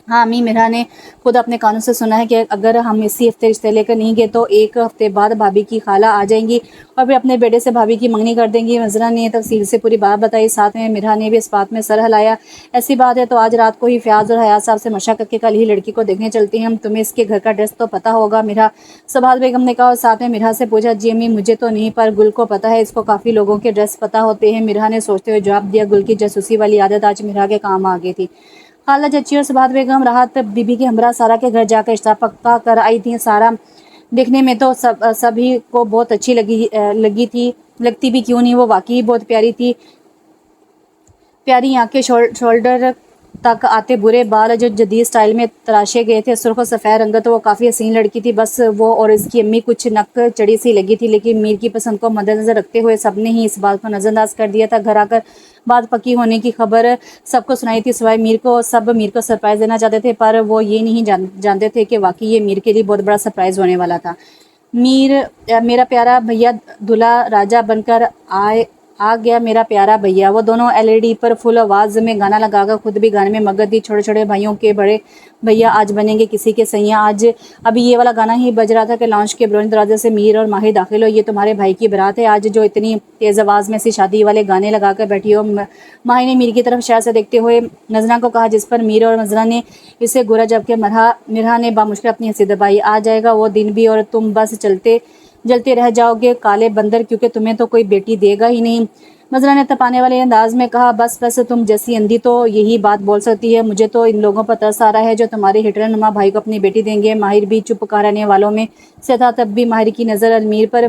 हाँ अम्मी, मेरा ने खुद अपने कानों से सुना है कि अगर हम इसी हफ्ते रिश्ते लेकर नहीं गए तो एक हफ्ते बाद भाभी की खाला आ जाएंगी और फिर अपने बेटे से भाभी की मंगनी कर देंगी। मंजरा ने तफसील से पूरी बात बताई, साथ में मिरा ने भी इस बात में सर हिलाया। ऐसी बात है तो आज रात को ही फयाज और हयात साहब से मशा करके कल ही लड़की को देखने चलते हैं हम। तुम्हें इसके घर का ड्रेस तो पता होगा? मिरा सबात बेगम ने कहा और साथ में मिरा से पूछा। जी अम्मी, मुझे तो नहीं पर गुल को पता है, इसको काफ़ी लोगों के ड्रेस पता होते हैं। मिरा ने सोचते हुए जवाब दिया। गुल की जासूसी वाली आदत आज मिरा के काम आ गई थी। खाला चाची और सबात बेगम राहत बीबी के हमरा सारा के घर जाकर रिश्ता पक्का कर आई थी। सारा देखने में तो सभी को बहुत अच्छी लगी थी, लगती भी क्यों नहीं, वो वाकई बहुत प्यारी थी। प्यारी आंखें, शोल्डर तक आते बुरे बाल जो जदीद स्टाइल में तराशे गए थे, सुर्ख और सफ़ेद रंगत, तो वो काफ़ी हसीन लड़की थी। बस वो और इसकी अम्मी कुछ नक चढ़ी सी लगी थी, लेकिन मीर की पसंद को मद्देनजर रखते हुए सबने ही इस बात को नज़रअंदाज कर दिया था। घर आकर बात पक्की होने की खबर सबको सुनाई थी सिवाय मीर को। सब मीर को सरप्राइज़ देना चाहते थे पर वो ये नहीं जानते थे कि वाकई ये मीर के लिए बहुत बड़ा सरप्राइज़ होने वाला था। मेरा प्यारा भैया दूल्हा राजा बनकर आ गया, मेरा प्यारा भैया। वो दोनों एलईडी पर फुल आवाज़ में गाना लगाकर खुद भी गाने में मगन थी। छोटे छोटे भाइयों के बड़े भैया आज बनेंगे किसी के सैया। आज अभी ये वाला गाना ही बज रहा था कि लॉन्च के बरौनी दरवाजे से मीर और माहिर दाखिल हो। ये तुम्हारे भाई की बारात है आज जो इतनी तेज़ आवाज़ में सी शादी वाले गाने लगाकर बैठी हो। माहिर ने मीर की तरफ शहर से देखते हुए नजरा को कहा, जिस पर मीर और नजरा ने इसे गोरा जबकि मिरहा ने बामुश्किल अपनी हंसी दबाई। आ जाएगा वो दिन भी और तुम बस जलते रह जाओगे काले बंदर, क्योंकि तुम्हें तो कोई बेटी देगा ही नहीं। मजरा ने तपाने वाले अंदाज में कहा, बस तुम जैसी अंधी तो यही बात बोल सकती है। मुझे तो इन लोगों पर तरस आ रहा है जो तुम्हारे हिटर नुमा भाई को अपनी बेटी देंगे। माहिर भी चुप रहने वालों में से था। तब भी माहिर की नज़र अलमीर पर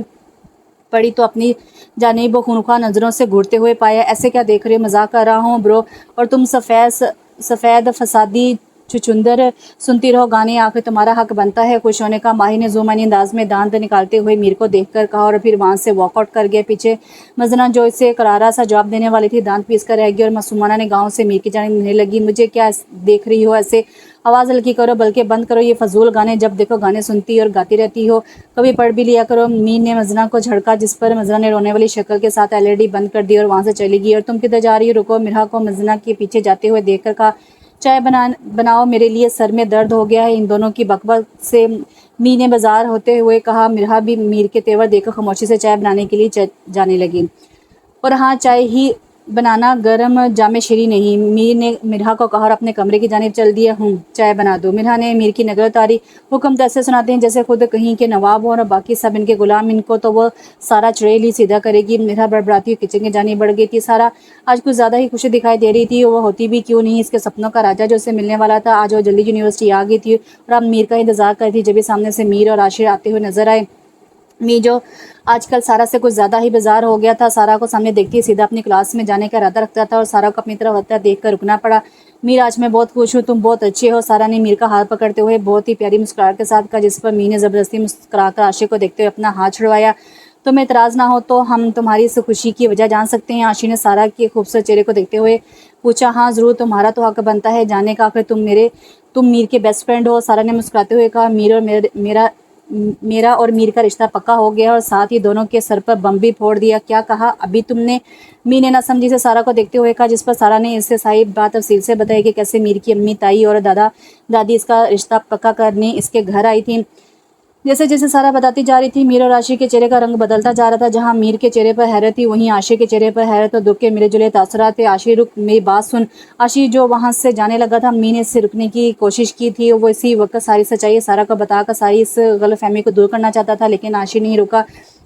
पड़ी तो अपनी जानिब खूनख्वार नज़रों से घूरते हुए पाया। ऐसे क्या देख रहे हो? मजाक कर रहा हूँ ब्रो, और तुम सफ़ेद फसादी चुचुंदर सुनती रहो गाने, आखिर तुम्हारा हक बनता है खुश होने का। माही ने जुमानी अंदाज में दांत निकालते हुए मीर को देखकर कहा और फिर वहां से वॉकआउट कर गया पीछे। मजना जो इसे करारा सा जवाब देने वाली थी दांत पीस कर रह गई और मासूमाना ने गाँव से मीर की जानिब मिलने लगी। मुझे क्या देख रही हो ऐसे? आवाज़ हल्की करो, बल्कि बंद करो ये फजूल गाने, जब देखो गाने सुनती और गाती रहती हो, कभी पढ़ भी लिया करो। मीर ने मजना को झड़का, जिस पर मजना ने रोने वाली शक्ल के साथ एलईडी बंद कर दी और वहां से चली गई। और तुम किधर जा रही हो? रुको। मिरहा को मजना के पीछे जाते हुए देखकर कहा, चाय बनाओ, मेरे लिए सर में दर्द हो गया है इन दोनों की बकबक से। मी ने बाजार होते हुए कहा। मिरहा भी मीर के तेवर देखकर खामोशी से चाय बनाने के लिए जाने लगी। और हाँ, चाय ही बनाना, गरम जामे शीरी नहीं। मीर ने मिरहा को कहा और अपने कमरे की जानिब चल दिया। चाय बना दो। मिरहा ने मीर की नगल उतारी। हुक्म तो ऐसे सुनाते हैं जैसे खुद कहीं के नवाब हो और बाकी सब इनके गुलाम, इनको तो वो सारा चुड़ैल ही सीधा करेगी। मिरहा बड़बड़ाती हुई किचन की जानिब बढ़ गई थी। सारा आज कुछ ज़्यादा ही खुशी दिखाई दे रही थी। वो होती भी क्यों नहीं, इसके सपनों का राजा जो उसे मिलने वाला था आज वो जल्दी यूनिवर्सिटी आ गई थी और अब मीर का इंतजार कर रही थी। जब भी सामने से मीर और आशिर आते हुए नजर आए। मी जो आजकल सारा से कुछ ज़्यादा ही बाजार हो गया था, सारा को सामने देखते ही सीधा अपनी क्लास में जाने का इरादा रखता था और सारा को अपनी तरफ आता देख कर रुकना पड़ा। मीर, आज मैं बहुत खुश हूँ, तुम बहुत अच्छे हो। सारा ने मीर का हाथ पकड़ते हुए बहुत ही प्यारी मुस्कुराहट के साथ कहा, जिस पर मीर ने ज़बरदस्ती मुस्कुराकर आशिक को देखते हुए अपना हाथ छुड़वाया। तुम्हें इतराज़ ना हो तो हम तुम्हारी इस खुशी की वजह जान सकते हैं? आशिक ने सारा के खूबसूरत चेहरे को देखते हुए पूछा। हाँ ज़रूर, तुम्हारा तो हक बनता है जानने का, आखिर तुम मीर के बेस्ट फ्रेंड हो। सारा ने मुस्कुराते हुए कहा। मेरा और मीर का रिश्ता पक्का हो गया और साथ ही दोनों के सर पर बम भी फोड़ दिया। क्या कहा अभी तुमने? मीर ने ना समझी से सारा को देखते हुए कहा, जिस पर सारा ने इससे सारी बात तफसील से बताई कि कैसे मीर की अम्मी, ताई और दादी इसका रिश्ता पक्का करने इसके घर आई थी। जैसे जैसे सारा बताती जा रही थी, मीर और आशिक के चेहरे का रंग बदलता जा रहा था। जहां मीर के चेहरे पर हैरत थी, वहीं आशिक के चेहरे पर हैरत और दुख के मिले जुले तासुरात थे। आशिक, रुक, मेरी बात सुन। आशिक जो वहां से जाने लगा था, मीर ने इससे रुकने की कोशिश की थी। वो इसी वक्त सारी सच्चाई सारा को बताकर सारी इस गलतफहमी को दूर करना चाहता था, लेकिन आशिक नहीं रुका।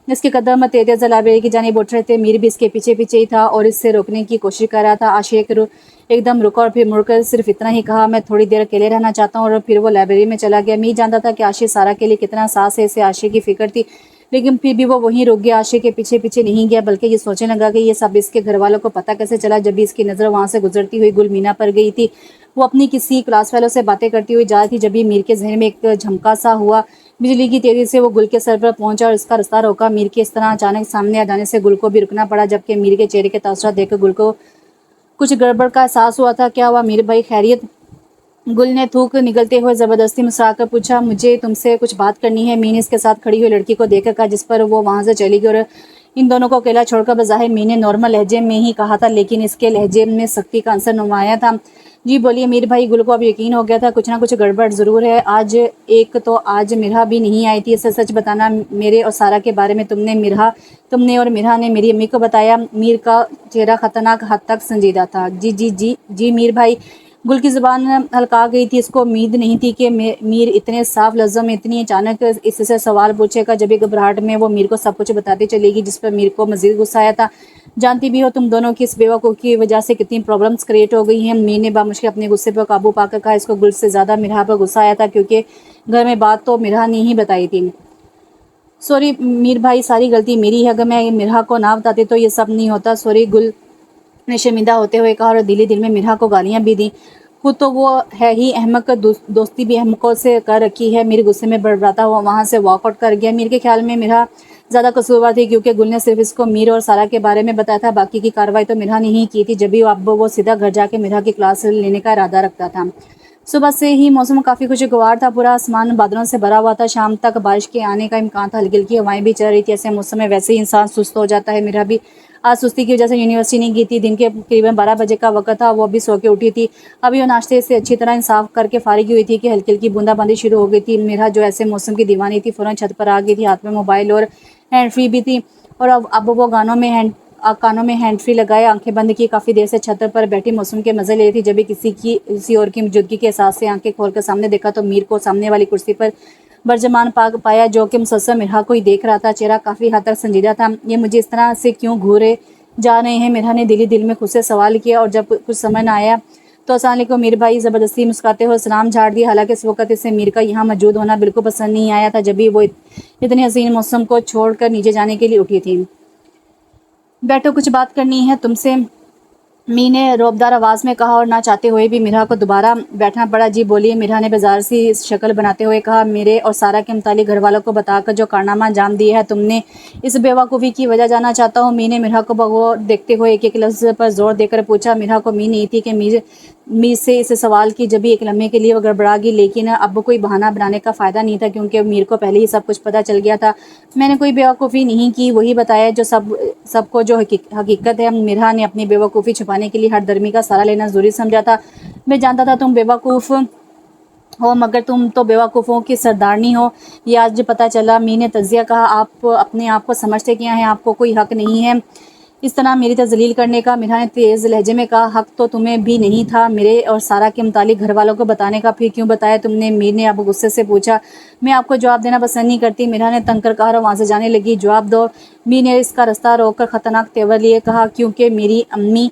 इसके कदम तेज लाइब्रेरी की जानिब उठ रहे थे। मीर भी इसके पीछे पीछे ही था और इससे रोकने की कोशिश कर रहा था। आशिक एकदम रुका और फिर मुड़कर सिर्फ इतना ही कहा, मैं थोड़ी देर अकेले रहना चाहता हूँ, और फिर वो लाइब्रेरी में चला गया। मीर जानता था कि आशिक सारा के लिए कितना सास है, इसे आशिक की फिक्र थी, लेकिन फिर भी वो वहीं रुक गया। आशिक के पीछे पीछे नहीं गया, बल्कि ये सोचने लगा कि ये सब इसके घर वालों को पता कैसे चला। जब भी इसकी नज़र वहाँ से गुजरती हुई गुलमीना पर गई थी, वो अपनी किसी क्लास फेलो से बातें करती हुई जा रही थी। जब भी मीर के जहन में एक झमका सा हुआ, बिजली की तेजी से वो गुल के सर पर पहुंचा और इसका रास्ता रोका। मीर के इस तरह अचानक सामने आ जाने से गुल को भी रुकना पड़ा, जबकि मीर के चेहरे के तासुरात देखकर गुल को कुछ गड़बड़ का एहसास हुआ था। क्या हुआ मीर भाई, खैरियत? گل نے تھوک نگلتے ہوئے زبردستی مسکرا کر پوچھا، مجھے تم سے کچھ بات کرنی ہے۔ می نے اس کے ساتھ کھڑی ہوئی لڑکی کو دیکھ کر کہا، جس پر وہ وہاں سے چلی گئی، اور ان دونوں کو اکیلا چھوڑ کر بظاہر می نے نارمل لہجے میں ہی کہا تھا، لیکن اس کے لہجے میں سختی کا عنصر نمایاں تھا۔ جی بولیے میر بھائی۔ گل کو اب یقین ہو گیا تھا کچھ نہ کچھ گڑبڑ ضرور ہے۔ آج مرحا بھی نہیں آئی تھی۔ سچ بتانا، میرے اور سارا کے بارے میں تم نے اور مرحا نے میری امی کو بتایا؟ میر کا چہرہ خطرناک حد تک سنجیدہ تھا۔ جی میر بھائی۔ گل کی زبان ہلکا گئی تھی۔ اس کو امید نہیں تھی کہ میر اتنے صاف لفظوں میں اتنی اچانک اس سے سوال پوچھے گا۔ جبھی گھبراہٹ میں وہ میر کو سب کچھ بتاتی چلی گئی، جس پر میر کو مزید غصہ آیا تھا۔ جانتی بھی ہو تم دونوں کی اس بیوقوفی کی وجہ سے کتنی پرابلمز کریٹ ہو گئی ہیں۔ میر نے بامشکل اپنے غصے پر قابو پا کر کہا۔ اس کو گل سے زیادہ مرحا پر غصہ آیا تھا، کیونکہ گھر میں بات تو مرحا نے ہی بتائی تھی۔ سوری میر بھائی، ساری غلطی میری ہے۔ اگر میں مرحا کو نہ بتاتی تو یہ سب نہیں ہوتا۔ سوری، گل نے شرمندہ ہوتے ہوئے کہا، اور دل میں مرحا کو گالیاں بھی دیں۔ خود تو وہ ہے ہی احمق، دوستی بھی احمقوں سے کر رکھی ہے۔ میر غصے میں بڑبڑاتا ہوا وہاں سے واک آؤٹ کر گیا۔ میر کے خیال میں مرحا زیادہ قصوروار تھی، کیونکہ گل نے صرف اس کو میر اور سارا کے بارے میں بتایا تھا، باقی کی کارروائی تو مرحا نے ہی کی تھی۔ جبھی اب وہ سیدھا گھر جا کے مرحا کی کلاس لینے کا ارادہ رکھتا تھا۔ صبح سے ہی موسم کافی خوشگوار تھا، پورا آسمان بادلوں سے بھرا ہوا تھا۔ شام تک بارش کے آنے کا امکان تھا، ہلکی ہلکی ہوائیں بھی چل رہی تھی۔ ایسے موسم میں ویسے ہی انسان سست ہو جاتا ہے۔ مرحا بھی آج سستی کی وجہ سے یونیورسٹی نہیں گئی تھی۔ دن کے تقریباً 12 بجے کا وقت تھا، وہ بھی سو کے اٹھی تھی۔ ابھی وہ ناشتے سے اچھی طرح انصاف کر کے فارغ ہوئی تھی کہ ہلکی ہلکی بوندا باندی شروع ہو گئی تھی۔ مرحا جو ایسے موسم کی دیوانی تھی، فوراً چھت پر آ گئی تھی۔ ہاتھ میں موبائل اور ہینڈ فری بھی تھی، اور اب وہ کانوں میں ہینڈ فری لگائے آنکھیں بند کی کافی دیر سے چھت پر بیٹھی موسم کے مزے لے رہی تھی۔ جبھی کسی اور کی موجودگی کے احساس سے آنکھیں کھول کر سامنے دیکھا تو میر کو سامنے والی کرسی پر برجمان پایا، جو کہ مسلسل مرحا کو ہی دیکھ رہا تھا۔ چہرہ کافی حد تک سنجیدہ تھا۔ یہ مجھے اس طرح سے کیوں گھورے جا رہے ہیں؟ مرحا نے دل میں خود سے سوال کیا، اور جب کچھ سمجھ نہ آیا تو السلام علیکم میر بھائی زبردستی مسکراتے ہوئے سلام جھاڑ دیا۔ حالانکہ اس وقت اسے میر کا یہاں موجود ہونا بالکل پسند نہیں آیا تھا۔ جبھی وہ اتنے حسین موسم کو چھوڑ کر نیچے جانے کے لیے اٹھی تھی۔ بیٹھو، کچھ بات کرنی ہے تم سے، می نے روبدار آواز میں کہا، اور نہ چاہتے ہوئے بھی مرحا کو دوبارہ بیٹھنا پڑا۔ جی بولیے، مرحا نے بیزار سی شکل بناتے ہوئے کہا۔ میرے اور سارا کے متعلق گھر والوں کو بتا کر جو کارنامہ انجام دیا ہے تم نے، اس بیوقوفی کی وجہ جاننا چاہتا ہوں۔ می نے مرحا کو بغور دیکھتے ہوئے ایک ایک لفظ پر زور دے کر پوچھا۔ مرحا کو امید نہیں تھی کہ میر سے اس سوال کی جبھی ایک لمحے کے لیے وہ گڑبڑا گئی، لیکن اب کوئی بہانہ بنانے کا فائدہ نہیں تھا، کیونکہ میر کو پہلے ہی سب کچھ پتہ چل گیا تھا۔ میں نے کوئی بیوقوفی نہیں کی، وہی بتایا جو سب کو جو حقیقت ہے۔ مرحا نے اپنی بیوقوفی چھپانے کے لیے ہر درمی کا سہارا لینا ضروری سمجھا تھا۔ میں جانتا تھا تم بیوقوف ہو، مگر تم تو بیوقوفوں کی سردارنی ہو، یہ آج پتہ چلا۔ می نے تجزیہ کہا۔ آپ اپنے آپ کو سمجھتے کیا ہیں؟ آپ کو کوئی حق نہیں ہے اس طرح میری تذلیل کرنے کا، مرحا نے تیز لہجے میں کہا۔ حق تو تمہیں بھی نہیں تھا میرے اور سارا کے متعلق گھر والوں کو بتانے کا، پھر کیوں بتایا تم نے؟ میر نے اب غصے سے پوچھا۔ میں آپ کو جواب دینا پسند نہیں کرتی، مرحا نے تنگ کر کہا، اور وہاں سے جانے لگی۔ جواب دو، میر نے اس کا رستہ روک کر خطرناک تیور لیے کہا، کیونکہ میری امی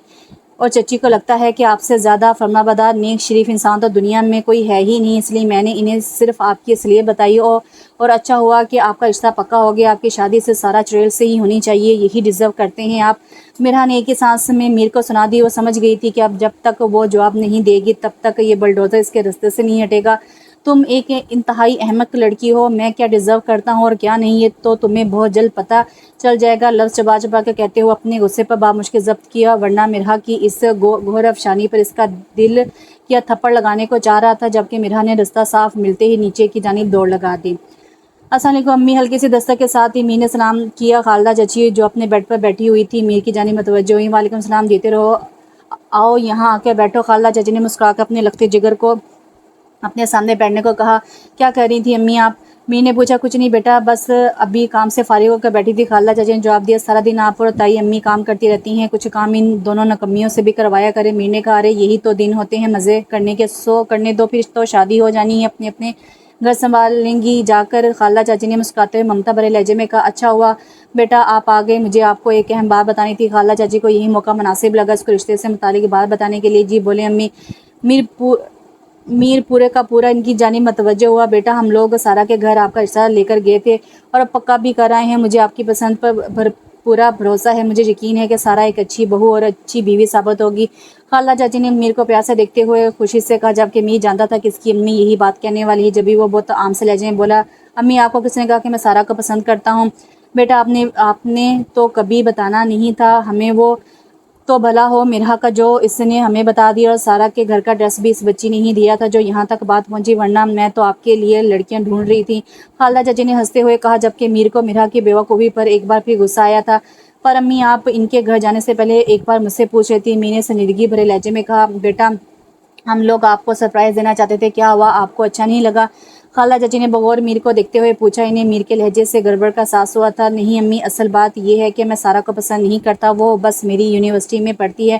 اور چچی کو لگتا ہے کہ آپ سے زیادہ فرمانبردار نیک شریف انسان تو دنیا میں کوئی ہے ہی نہیں، اس لیے میں نے انہیں صرف آپ کی اصلیت بتائی، اور اچھا ہوا کہ آپ کا رشتہ پکا ہو گیا۔ آپ کی شادی سے سارا چڑیل سے ہی ہونی چاہیے، یہی ڈیزرو کرتے ہیں آپ۔ مرحا نے ایک ہی سانس میں میر کو سنا دی۔ وہ سمجھ گئی تھی کہ اب جب تک وہ جواب نہیں دے گی تب تک یہ بلڈوزر اس کے رستے سے نہیں ہٹے گا۔ تم ایک انتہائی احمق لڑکی ہو، میں کیا ڈیزرو کرتا ہوں اور کیا نہیں، یہ تو تمہیں بہت جلد پتہ چل جائے گا۔ لفظ چبا چبا کے کہتے ہوئے اپنے غصے پر بامشکل ضبط کیا، ورنہ مرحا کی اس گھور افشانی پر اس کا دل کیا تھپڑ لگانے کو چاہ رہا تھا، جبکہ مرحا نے رستہ صاف ملتے ہی نیچے کی جانب دوڑ لگا دی۔ السلام علیکم امی، ہلکی سی دستک کے ساتھ ہی میر نے سلام کیا۔ خالدہ چچی جو اپنے بیڈ پر بیٹھی ہوئی تھی میر کی جانب متوجہ ہوئی۔ وعلیکم السلام، دیتے رہو، آؤ یہاں آ کے بیٹھو۔ خالدہ چچی نے مسکرا کر اپنے لختے جگر کو اپنے سامنے بیٹھنے کو کہا۔ کیا کہہ رہی تھی امی آپ؟ میر نے پوچھا۔ کچھ نہیں بیٹا، بس ابھی کام سے فارغ ہو کر بیٹھی تھی، خالدہ چچی نے جواب دیا۔ سارا دن آپ اور تائی امی کام کرتی رہتی ہیں، کچھ کام ان دونوں نکمیوں سے بھی کروایا کرے۔ میر نے کہا، ارے یہی تو دن ہوتے ہیں مزے کرنے کے، سو کرنے دو، پھر تو شادی ہو جانی ہے، اپنے اپنے گھر سنبھالیں گی جا کر۔ خالدہ چاچی نے مسکراتے ہوئے ممتا بھرے لہجے میں کہا۔ اچھا ہوا بیٹا آپ آ گئے، مجھے آپ کو ایک اہم بات بتانی تھی۔ خالدہ چاچی کو یہی موقع مناسب لگا اس کو رشتے سے متعلق بات بتانے کے لیے۔ جی بولے امی۔ میر پورے کا پورا ان کی جانب متوجہ ہوا۔ بیٹا ہم لوگ سارا کے گھر آپ کا رشتہ لے کر گئے تھے، اور اب پکا بھی کر آئے ہیں۔ مجھے آپ کی پسند پر پورا بھروسہ ہے، مجھے یقین ہے کہ سارا ایک اچھی بہو اور اچھی بیوی ثابت ہوگی۔ خالدہ چاچی نے میر کو پیار سے دیکھتے ہوئے خوشی سے کہا، جبکہ میر جانتا تھا کہ اس کی امی یہی بات کہنے والی ہے۔ جبھی وہ بہت عام سے لہجے میں بولا، امی آپ کو کس نے کہا کہ میں سارا کو پسند کرتا ہوں؟ بیٹا آپ نے تو کبھی بتانا نہیں تھا ہمیں، وہ تو بھلا ہو مرہا کا جو اس نے ہمیں بتا دیا، اور سارا کے گھر کا ایڈریس بھی اس بچی نے ہی دیا تھا جو یہاں تک بات پہنچی، ورنہ میں تو آپ کے لیے لڑکیاں ڈھونڈ رہی تھی۔ خالدہ چچی نے ہنستے ہوئے کہا، جبکہ میر کو مرہا کی بیوقوفی پر ایک بار پھر غصہ آیا تھا۔ پر امی، آپ ان کے گھر جانے سے پہلے ایک بار مجھ سے پوچھ رہی تھی۔ میر نے سنجیدگی بھرے لہجے میں کہا، بیٹا ہم لوگ آپ کو سرپرائز دینا چاہتے تھے، کیا ہوا آپ کو اچھا نہیں لگا؟ خالدہ چچی نے بغور میر کو دیکھتے ہوئے پوچھا۔ انہیں میر کے لہجے سے گڑبڑ کا احساس ہوا تھا۔ نہیں امی، اصل بات یہ ہے کہ میں سارا کو پسند نہیں کرتا، وہ بس میری یونیورسٹی میں پڑھتی ہے،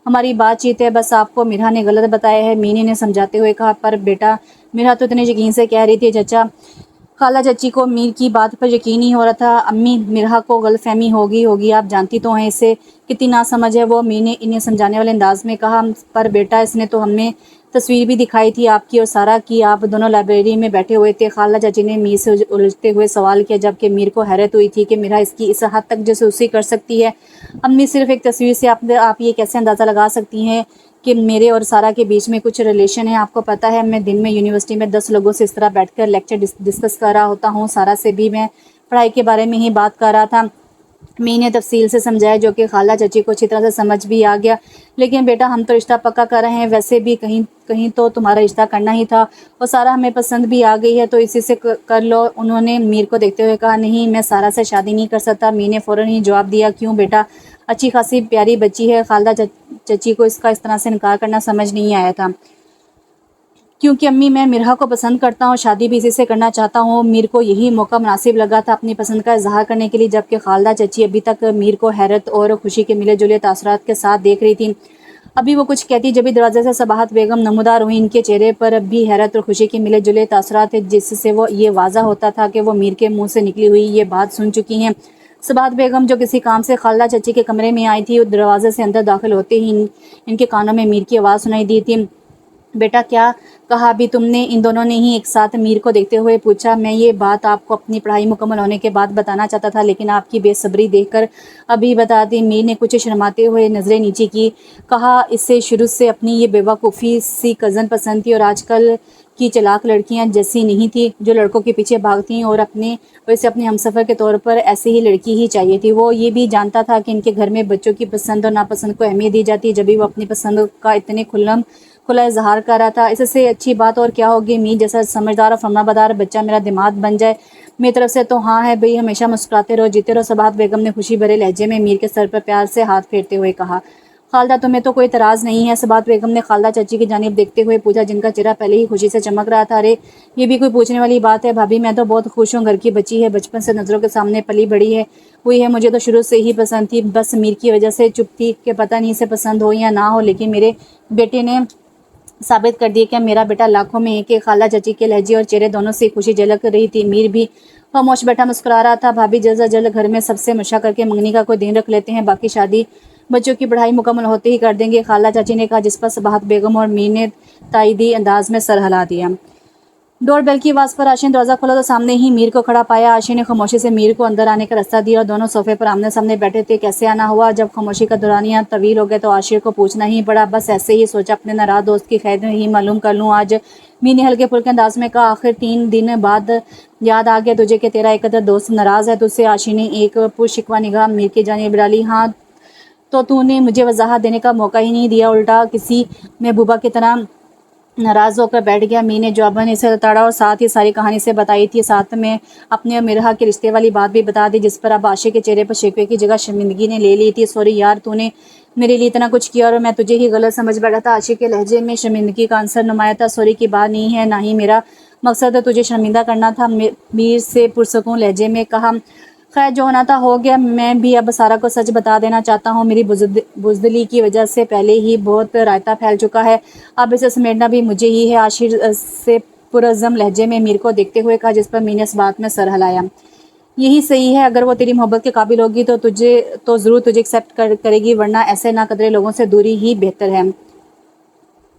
ہماری بات چیت ہے، بس آپ کو مرہا نے غلط بتایا ہے، مینی نے سمجھاتے ہوئے کہا۔ پر بیٹا، مرہا تو اتنے یقین سے کہہ رہی تھی چچا۔ خالہ چچی کو میر کی بات پر یقین نہیں ہو رہا تھا۔ امی، مرہا کو غلط فہمی ہوگی، آپ جانتی تو ہیں اسے کتنی ناسمجھ ہے وہ، میر نے انہیں سمجھانے والے انداز میں کہا۔ پر بیٹا، اس نے تو ہمیں تصویر بھی دکھائی تھی آپ کی اور سارا کی، آپ دونوں لائبریری میں بیٹھے ہوئے تھے۔ خالہ چچی نے میر سے الجھتے ہوئے سوال کیا، جبکہ میر کو حیرت ہوئی تھی کہ مرہا اس کی اس حد تک جاسوسی کر سکتی ہے۔ امی، صرف ایک تصویر سے آپ یہ کیسے اندازہ لگا سکتی ہیں کہ میرے اور سارا کے بیچ میں کچھ ریلیشن ہے؟ آپ کو پتہ ہے میں دن میں یونیورسٹی میں 10 لوگوں سے اس طرح بیٹھ کر لیکچر ڈسکس کر رہا ہوتا ہوں، سارا سے بھی میں پڑھائی کے بارے میں ہی بات کر رہا تھا۔ می نے تفصیل سے سمجھایا، جو کہ خالہ چچی کو اچھی طرح سے سمجھ بھی آ گیا۔ لیکن بیٹا، ہم تو رشتہ پکا کر رہے ہیں، ویسے بھی کہیں تو تمہارا رشتہ کرنا ہی تھا، اور سارا ہمیں پسند بھی آ گئی ہے تو اسی سے کر لو۔ انہوں نے میر کو دیکھتے ہوئے کہا۔ نہیں، میں سارا سے شادی نہیں کر سکتا، میر نے فوراً ہی جواب دیا۔ کیوں بیٹا؟ اچھی خاصی پیاری بچی ہے۔ خالدہ چچی کو اس کا اس طرح سے انکار کرنا سمجھ نہیں آیا تھا۔ کیونکہ امی، میں مرہا کو پسند کرتا ہوں، شادی بھی اسی سے کرنا چاہتا ہوں۔ میر کو یہی موقع مناسب لگا تھا اپنی پسند کا اظہار کرنے کے لیے، جبکہ خالدہ چچی ابھی تک میر کو حیرت اور خوشی کے ملے جلے تاثرات کے ساتھ دیکھ رہی تھی۔ ابھی وہ کچھ کہتی جبھی دروازے سے صباحت بیگم نمودار ہوئی۔ ان کے چہرے پر اب بھی حیرت اور خوشی کے ملے جلے تاثرات تھے، جس سے وہ یہ واضح ہوتا تھا کہ وہ میر کے منہ سے نکلی ہوئی یہ بات سن چکی ہیں۔ صباحت بیگم، جو کسی کام سے خالدہ چچی کے کمرے میں آئی تھی، دروازے سے اندر داخل ہوتے ہی ان کے کانوں میں میر کی آواز سنائی دی تھی۔ بیٹا، کیا کہا ابھی تم نے؟ ان دونوں نے ہی ایک ساتھ میر کو دیکھتے ہوئے پوچھا۔ میں یہ بات آپ کو اپنی پڑھائی مکمل ہونے کے بعد بتانا چاہتا تھا، لیکن آپ کی بے صبری دیکھ کر ابھی بتا دی۔ میر نے کچھ شرماتے ہوئے نظریں نیچی کی، کہا، اسے شروع سے اپنی یہ بیوقوفی سی کزن پسند تھی، اور آج کل کی چلاک لڑکیاں جیسی نہیں تھی جو لڑکوں کے پیچھے بھاگتی ہیں، اور اسے اپنے ہمسفر کے طور پر ایسے ہی لڑکی ہی چاہیے تھی۔ وہ یہ بھی جانتا تھا کہ ان کے گھر میں بچوں کی پسند اور ناپسند کو اہمیت دی جاتی ہے، جبھی وہ اپنی پسند کا اتنے کھلا اظہار کر رہا تھا۔ اس سے اچھی بات اور کیا ہوگی؟ میر جیسا سمجھدار اور فرمانبردار بچہ میرا داماد بن جائے۔ میری طرف سے تو ہاں ہے بھئی، ہمیشہ مسکراتے رہو، جیتے رہو۔ صباحت بیگم نے خوشی بھرے لہجے میں میر کے سر پر پیار سے ہاتھ پھیرتے ہوئے کہا۔ خالدہ، تمہیں تو کوئی اعتراض نہیں ہے؟ صباحت بیگم نے خالدہ چچی کی جانب دیکھتے ہوئے پوچھا، جن کا چہرہ پہلے ہی خوشی سے چمک رہا تھا۔ ارے، یہ بھی کوئی پوچھنے والی بات ہے بھابھی، میں تو بہت خوش ہوں، گھر کی بچی ہے، بچپن سے نظروں کے سامنے پلی بڑی ہوئی ہے، مجھے تو شروع سے ہی پسند تھی، بس میر کی وجہ سے چپ تھی کہ پتہ نہیں اسے پسند ہو یا نہ ہو، لیکن میرے بیٹے نے ثابت کر دیا کہ میرا بیٹا لاکھوں میں ایک ہے۔ خالہ چچی کے لہجے اور چہرے دونوں سے خوشی جھلک رہی تھی۔ میر بھی خاموش بیٹھا مسکرا رہا تھا۔ بھابھی، جلد از جلد گھر میں سب سے مشورہ کر کے منگنی کا کوئی دن رکھ لیتے ہیں، باقی شادی بچوں کی پڑھائی مکمل ہوتے ہی کر دیں گے، خالہ چچی نے کہا، جس پر صباحت بیگم اور میر نے تائیدی انداز میں سر ہلا دیا۔ ڈور بیل کی آواز پر عاشق نے دروازہ کھولا تو سامنے ہی میر کو کھڑا پایا۔ عاشق نے خاموشی سے میر کو اندر آنے کا راستہ دیا، اور دونوں صوفے پر آمنے سامنے بیٹھے تھے۔ کیسے آنا ہوا؟ جب خاموشی کا دورانیہ طویل ہو گیا تو عاشق کو پوچھنا ہی پڑا۔ بس ایسے ہی، سوچا اپنے ناراض دوست کی خیر ہی معلوم کر لوں آج، میر نے ہلکے پھلکے انداز میں کہا۔ آخر 3 دن بعد یاد آ گیا تجھے کہ تیرا ایک قدر دوست ناراض ہے تجھ سے؟ عاشق نے ایک پرشکوہ نگاہ میر کی جانب ڈالی۔ ہاں، تو نے مجھے وضاحت دینے کا موقع ہی نہیں دیا، الٹا کسی محبوبہ کی طرح ناراض ہو کر بیٹھ گیا۔ میر نے جواباً اسے لتاڑا اور ساتھ ہی ساری کہانی سے بتائی تھی، ساتھ میں اپنے اور مرہا کے رشتے والی بات بھی بتا دی، جس پر اب عاشق کے چہرے پر شکوے کی جگہ شرمندگی نے لے لی تھی۔ سوری یار، تو نے میرے لیے اتنا کچھ کیا اور میں تجھے ہی غلط سمجھ بیٹھا تھا۔ عاشق کے لہجے میں شرمندگی کا عنصر نمایاں تھا۔ سوری کی بات نہیں ہے، نہ ہی میرا مقصد تجھے شرمندہ کرنا تھا، میر سے پرسکون لہجے میں کہا۔ خیر، جو ہونا تھا ہو گیا، میں بھی اب سارا کو سچ بتا دینا چاہتا ہوں، میری بزدلی کی وجہ سے پہلے ہی بہت رائتا پھیل چکا ہے، اب اسے سمیٹنا بھی مجھے ہی ہے، عاشق سے پرعزم لہجے میں میر کو دیکھتے ہوئے کہا، جس پر میر نے اس بات میں سر ہلایا۔ یہی صحیح ہے، اگر وہ تیری محبت کے قابل ہوگی تو ضرور تجھے ایکسیپٹ کرے گی، ورنہ ایسے ناقدرے لوگوں سے دوری ہی بہتر ہے،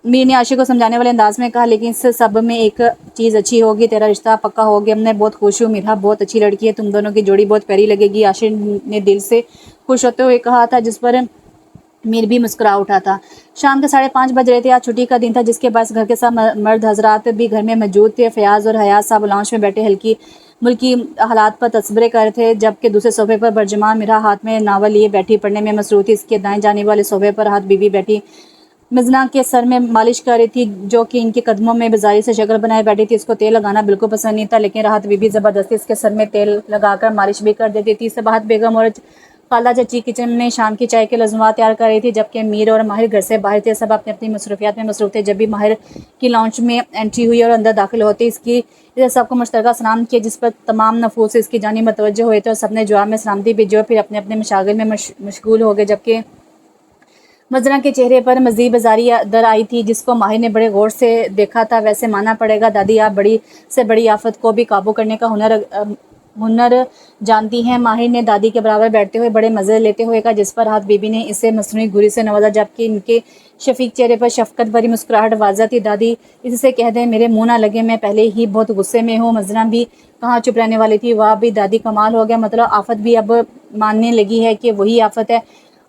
میر نے عاشق کو سمجھانے والے انداز میں کہا۔ لیکن اس سب میں ایک چیز اچھی ہوگی، تیرا رشتہ پکا ہو گیا، میں بہت خوش ہوں، مرہا بہت اچھی لڑکی ہے، تم دونوں کی جوڑی بہت پیاری لگے گی، عاشق نے دل سے خوش ہوتے ہوئے کہا تھا، جس پر میر بھی مسکرا اٹھا تھا۔ شام کے 5:30 بج رہے تھے۔ آج چھٹی کا دن تھا، جس کے باعث گھر کے سب مرد حضرات بھی گھر میں موجود تھے۔ فیاض اور حیات صاحب لاؤنج میں بیٹھے ہلکی ملکی حالات پر تصورے کر رہے تھے، جبکہ دوسرے صوفے پر برجمان میرا ہاتھ میں ناول لیے بیٹھی پڑھنے میں مصروف تھی۔ اس کے دائیں جانب والے صوفے پر راحت بی بی بیٹھی مزنا کے سر میں مالش کر رہی تھی، جو کہ ان کے قدموں میں بزاری سے شکل بنائے بیٹھی تھی۔ اس کو تیل لگانا بالکل پسند نہیں تھا، لیکن راحت بی بی زبردستی اس کے سر میں تیل لگا کر مالش بھی کر دیتی تھی۔ صباحت بیگم اور خالہ چچی کچن میں شام کی چائے کے لازمات تیار کر رہی تھی، جبکہ میر اور ماہر گھر سے باہر تھے۔ سب اپنی اپنی مصروفیات میں مصروف تھے۔ جب بھی ماہر کی لاؤنج میں انٹری ہوئی اور اندر داخل ہوتے اسے سب کو مشترکہ سلام کیا، جس پر تمام نفوس اس کی جانب متوجہ ہوئے تھے اور سب نے جواب میں سلامتی بھیجی اور پھر اپنے اپنے مشاغل میں مشغول ہو گئے، جبکہ مزرعہ کے چہرے پر مزید بیزاری در آئی تھی، جس کو ماہر نے بڑے غور سے دیکھا تھا۔ ویسے ماننا پڑے گا دادی، آپ بڑی سے بڑی آفت کو بھی قابو کرنے کا ہنر جانتی ہیں۔ ماہر نے دادی کے برابر بیٹھتے ہوئے بڑے مزے لیتے ہوئے کہا، جس پر راحت بی بی نے اسے مصنوعی گھوری سے نوازا، جبکہ ان کے شفیق چہرے پر شفقت بھری مسکراہٹ واضح تھی۔ دادی، اس سے کہہ دیں میرے منہ نہ لگے، میں پہلے ہی بہت غصے میں ہوں۔ مزرعہ بھی کہاں چپ رہنے والی تھی۔ واہ بھی دادی، کمال ہو گیا، مطلب آفت بھی اب ماننے لگی ہے کہ وہی آفت ہے۔